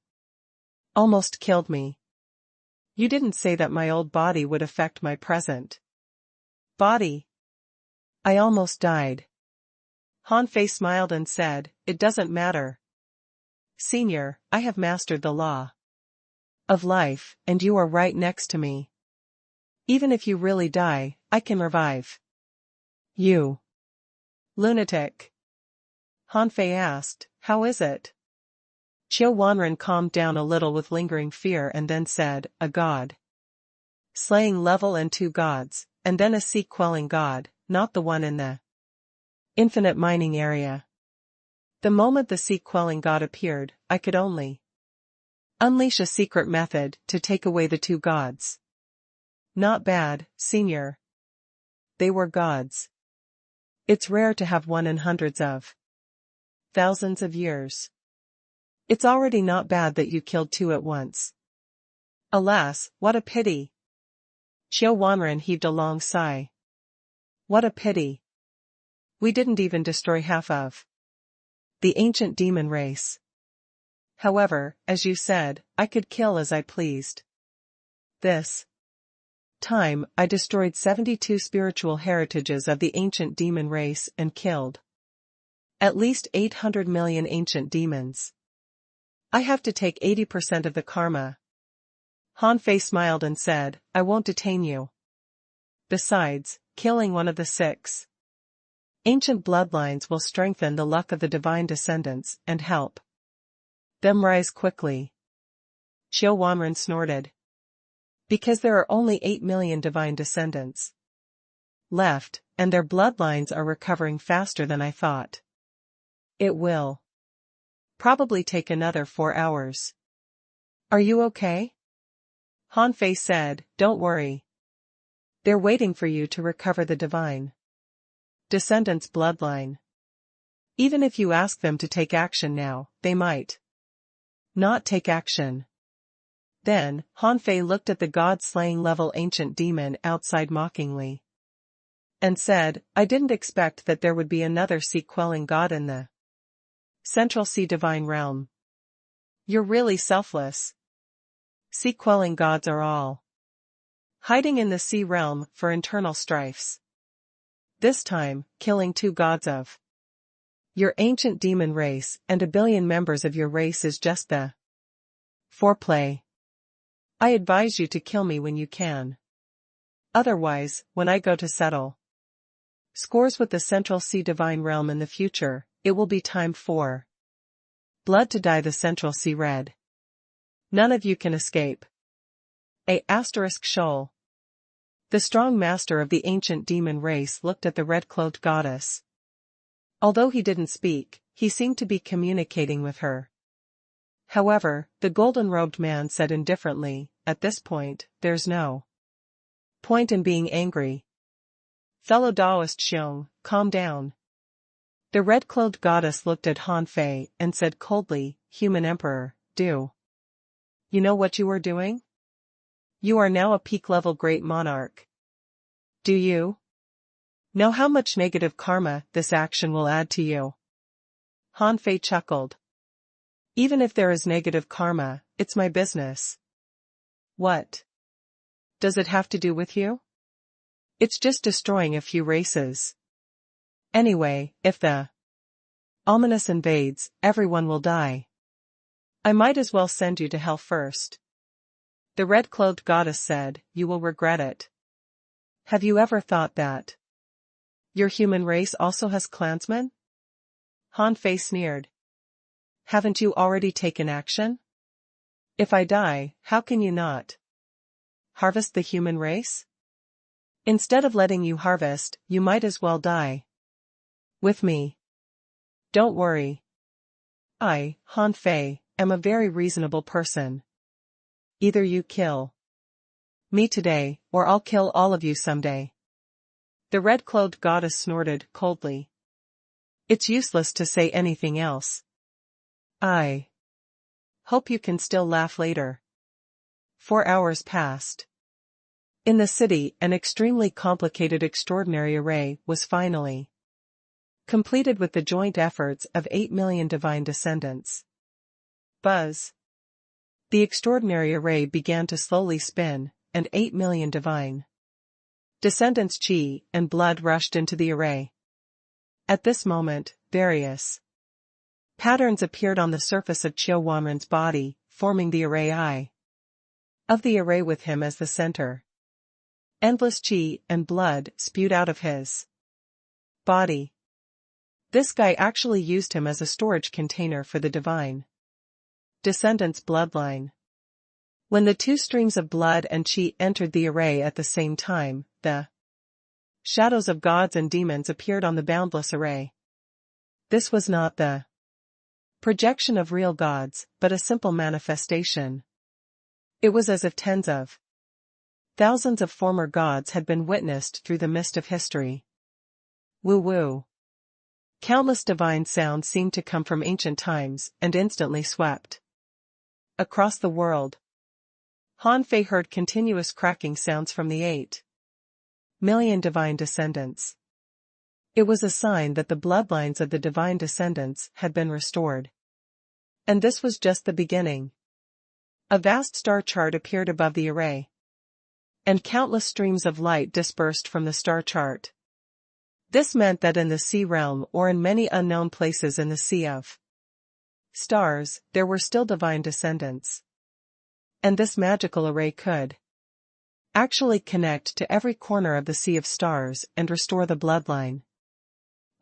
almost killed me. You didn't say that my old body would affect my present body. I almost died." Han Fei smiled and said, "It doesn't matter. Senior, I have mastered the law of life, and you are right next to me. Even if you really die, I can revive you." Lunatic. Han Fei asked, "How is it?" Chiu Wanren calmed down a little with lingering fear and then said, "A god slaying level and 2 gods, and then a sea-quelling god, not the one in the infinite mining area. The moment the sea-quelling god appeared, I could only unleash a secret method to take away the 2 gods. Not bad, Senior. They were gods. It's rare to have one in hundreds of thousands of years. It's already not bad that you killed 2 at once. Alas, what a pity." Chiu Wanren heaved a long sigh. "What a pity. We didn't even destroy half of the ancient demon race. However, as you said, I could kill as I pleased. This time, I destroyed 72 spiritual heritages of the ancient demon race and killed at least 800 million ancient demons. I have to take 80% of the karma." Han Fei smiled and said, "I won't detain you. Besides, killing one of the 6 ancient bloodlines will strengthen the luck of the divine descendants and help them rise quickly." Chiu Wanren snorted. "Because there are only 8 million divine descendants left, and their bloodlines are recovering faster than I thought. It will probably take another 4 hours. Are you okay?" Han Fei said, "Don't worry. They're waiting for you to recover the divine descendants' bloodline. Even if you ask them to take action now, they might not take action. Then, Han Fei looked at the god-slaying level ancient demon outside mockingly. And said, I didn't expect that there would be another sea-quelling god in the Central Sea Divine Realm. You're really selfless. Sea-quelling gods are all hiding in the sea realm for internal strifes. This time, killing 2 gods of your ancient demon race and 1 billion members of your race is just the foreplay. I advise you to kill me when you can. Otherwise, when I go to settle scores with the Central Sea Divine Realm in the future, it will be time for blood to dye the Central Sea red. None of you can escape. Shoal. The strong master of the ancient demon race looked at the red-cloaked goddess. Although he didn't speak, he seemed to be communicating with her. However, the golden-robed man said indifferently, at this point, there's no point in being angry. Fellow Taoist Xiong, calm down. The red-cloaked goddess looked at Han Fei and said coldly, Human Emperor, do you know what you are doing? You are now a peak-level great monarch. Do you know how much negative karma this action will add to you? Han Fei chuckled. Even if there is negative karma, it's my business. What does it have to do with you? It's just destroying a few races. Anyway, if the ominous invades, everyone will die. I might as well send you to hell first. The red-clothed goddess said, you will regret it. Have you ever thought that your human race also has clansmen? Han Fei sneered. Haven't you already taken action? If I die, how can you not harvest the human race? Instead of letting you harvest, you might as well die with me. Don't worry. I, Han Fei, am a very reasonable person. Either you kill me today, or I'll kill all of you someday. The red-clothed goddess snorted coldly. It's useless to say anything else. I hope you can still laugh later. 4 hours passed. In the city, an extremely complicated extraordinary array was finally completed with the joint efforts of 8 million divine descendants. Buzz. The extraordinary array began to slowly spin, and 8 million divine descendants' chi and blood rushed into the array. At this moment, various patterns appeared on the surface of Chiu Wanren's body, forming the array eye of the array with him as the center. Endless chi and blood spewed out of his body. This guy actually used him as a storage container for the divine descendants' bloodline. When the 2 streams of blood and chi entered the array at the same time, the shadows of gods and demons appeared on the boundless array. This was not the projection of real gods, but a simple manifestation. It was as if tens of thousands of former gods had been witnessed through the mist of history. Woo-woo. Countless divine sounds seemed to come from ancient times and instantly swept across the world. Han Fei heard continuous cracking sounds from the 8 million divine descendants. It was a sign that the bloodlines of the divine descendants had been restored. And this was just the beginning. A vast star chart appeared above the array, and countless streams of light dispersed from the star chart. This meant that in the sea realm or in many unknown places in the sea of stars, there were still divine descendants. And this magical array could actually connect to every corner of the sea of stars and restore the bloodline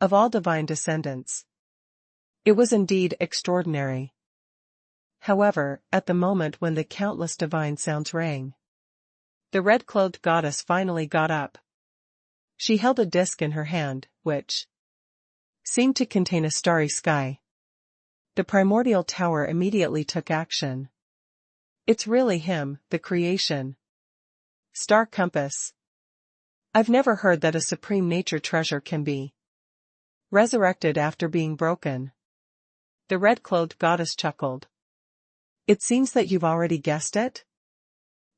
of all divine descendants. It was indeed extraordinary. However, at the moment when the countless divine sounds rang, the red-clothed goddess finally got up. She held a disc in her hand, which seemed to contain a starry sky. The primordial tower immediately took action. It's really him, the creation star compass. I've never heard that a supreme nature treasure can be resurrected after being broken. The red-clothed goddess chuckled. It seems that you've already guessed it?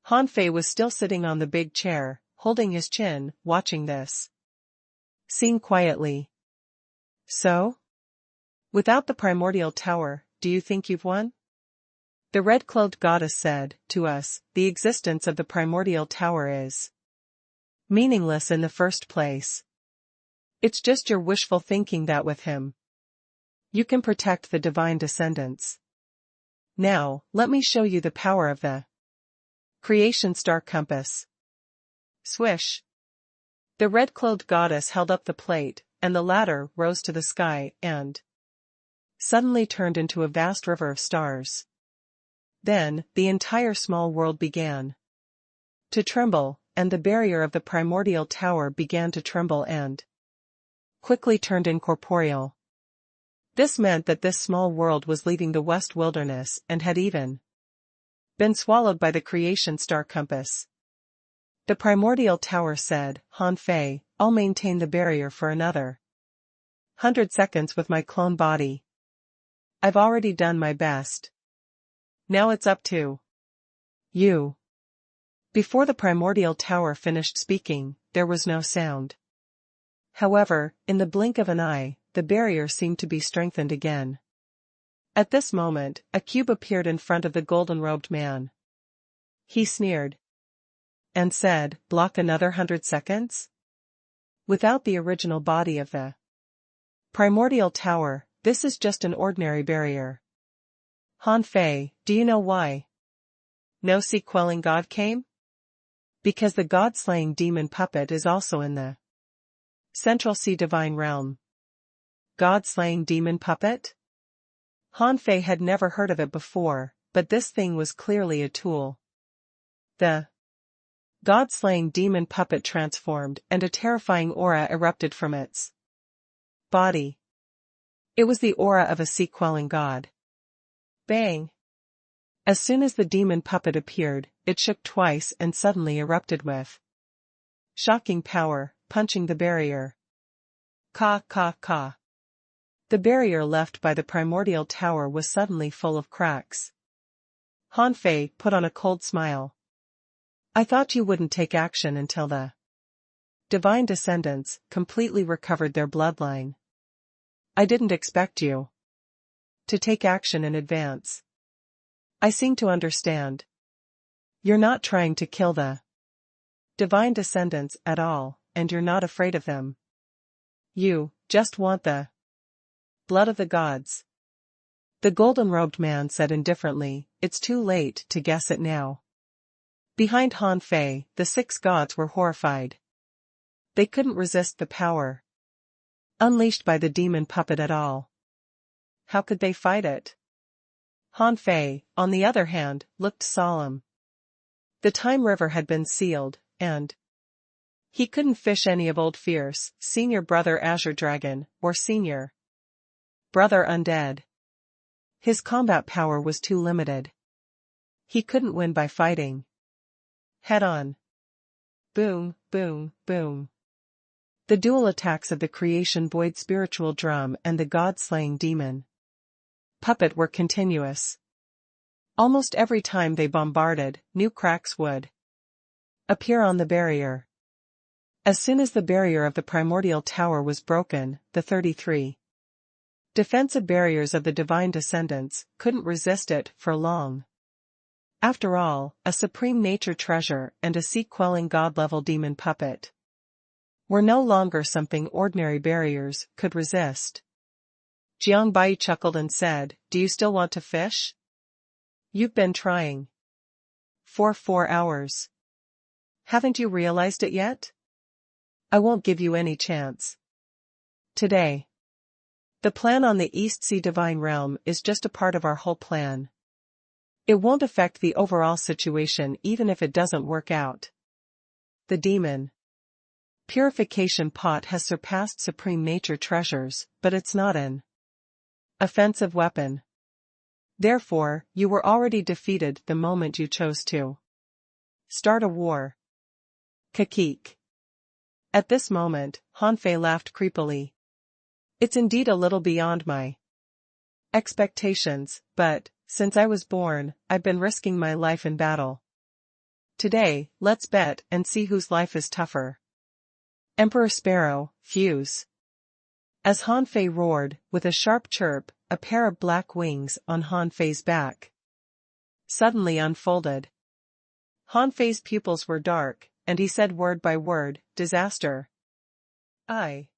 Han Fei was still sitting on the big chair, holding his chin, watching this scene quietly. So? Without the primordial tower, do you think you've won? The red-clothed goddess said, to us, the existence of the primordial tower is meaningless in the first place. It's just your wishful thinking that with him you can protect the divine descendants. Now, let me show you the power of the creation star compass. Swish. The red-clothed goddess held up the plate, and the latter rose to the sky and suddenly turned into a vast river of stars. Then, the entire small world began to tremble, and the barrier of the primordial tower began to tremble and quickly turned incorporeal. This meant that this small world was leaving the West Wilderness and had even been swallowed by the creation star compass. The primordial tower said, Han Fei, I'll maintain the barrier for another 100 seconds with my clone body. I've already done my best. Now it's up to you. Before the primordial tower finished speaking, there was no sound. However, in the blink of an eye, the barrier seemed to be strengthened again. At this moment, a cube appeared in front of the golden-robed man. He sneered and said, block another 100 seconds? Without the original body of the primordial tower, this is just an ordinary barrier. Han Fei, do you know why no sea-quelling god came? Because the god-slaying demon puppet is also in the Central Sea divine realm. God-slaying demon puppet? Han Fei had never heard of it before, but this thing was clearly a tool. The god-slaying demon puppet transformed, and a terrifying aura erupted from its body. It was the aura of a sea-quelling god. Bang! As soon as the demon puppet appeared, it shook twice and suddenly erupted with shocking power, punching the barrier. Ka ka ka. The barrier left by the primordial tower was suddenly full of cracks. Han Fei put on a cold smile. I thought you wouldn't take action until the divine descendants completely recovered their bloodline. I didn't expect you to take action in advance. I seem to understand. You're not trying to kill the divine descendants at all, and you're not afraid of them. You just want the blood of the gods. The golden-robed man said indifferently, it's too late to guess it now. Behind Han Fei, the 6 gods were horrified. They couldn't resist the power unleashed by the demon puppet at all. How could they fight it? Han Fei, on the other hand, looked solemn. The time river had been sealed, and he couldn't fish any of Old Fierce, Senior Brother Azure Dragon, or Senior Brother Undead. His combat power was too limited. He couldn't win by fighting head on. Boom, boom, boom. The dual attacks of the creation void spiritual drum and the god-slaying demon puppet were continuous. Almost every time they bombarded, new cracks would appear on the barrier. As soon as the barrier of the primordial tower was broken, the 33 defensive barriers of the divine descendants couldn't resist it for long. After all, a supreme nature treasure and a sea-quelling god-level demon puppet were no longer something ordinary barriers could resist. Jiang Bai chuckled and said, do you still want to fish? You've been trying for 4 hours. Haven't you realized it yet? I won't give you any chance today. The plan on the East Sea Divine Realm is just a part of our whole plan. It won't affect the overall situation even if it doesn't work out. The demon purification pot has surpassed supreme nature treasures, but it's not an offensive weapon. Therefore, you were already defeated the moment you chose to start a war. Kakik. At this moment, Han Fei laughed creepily. It's indeed a little beyond my expectations, but, since I was born, I've been risking my life in battle. Today, let's bet and see whose life is tougher. Emperor Sparrow, fuse. As Han Fei roared, with a sharp chirp, a pair of black wings on Han Fei's back suddenly unfolded. Han Fei's pupils were dark, and he said word by word, disaster. I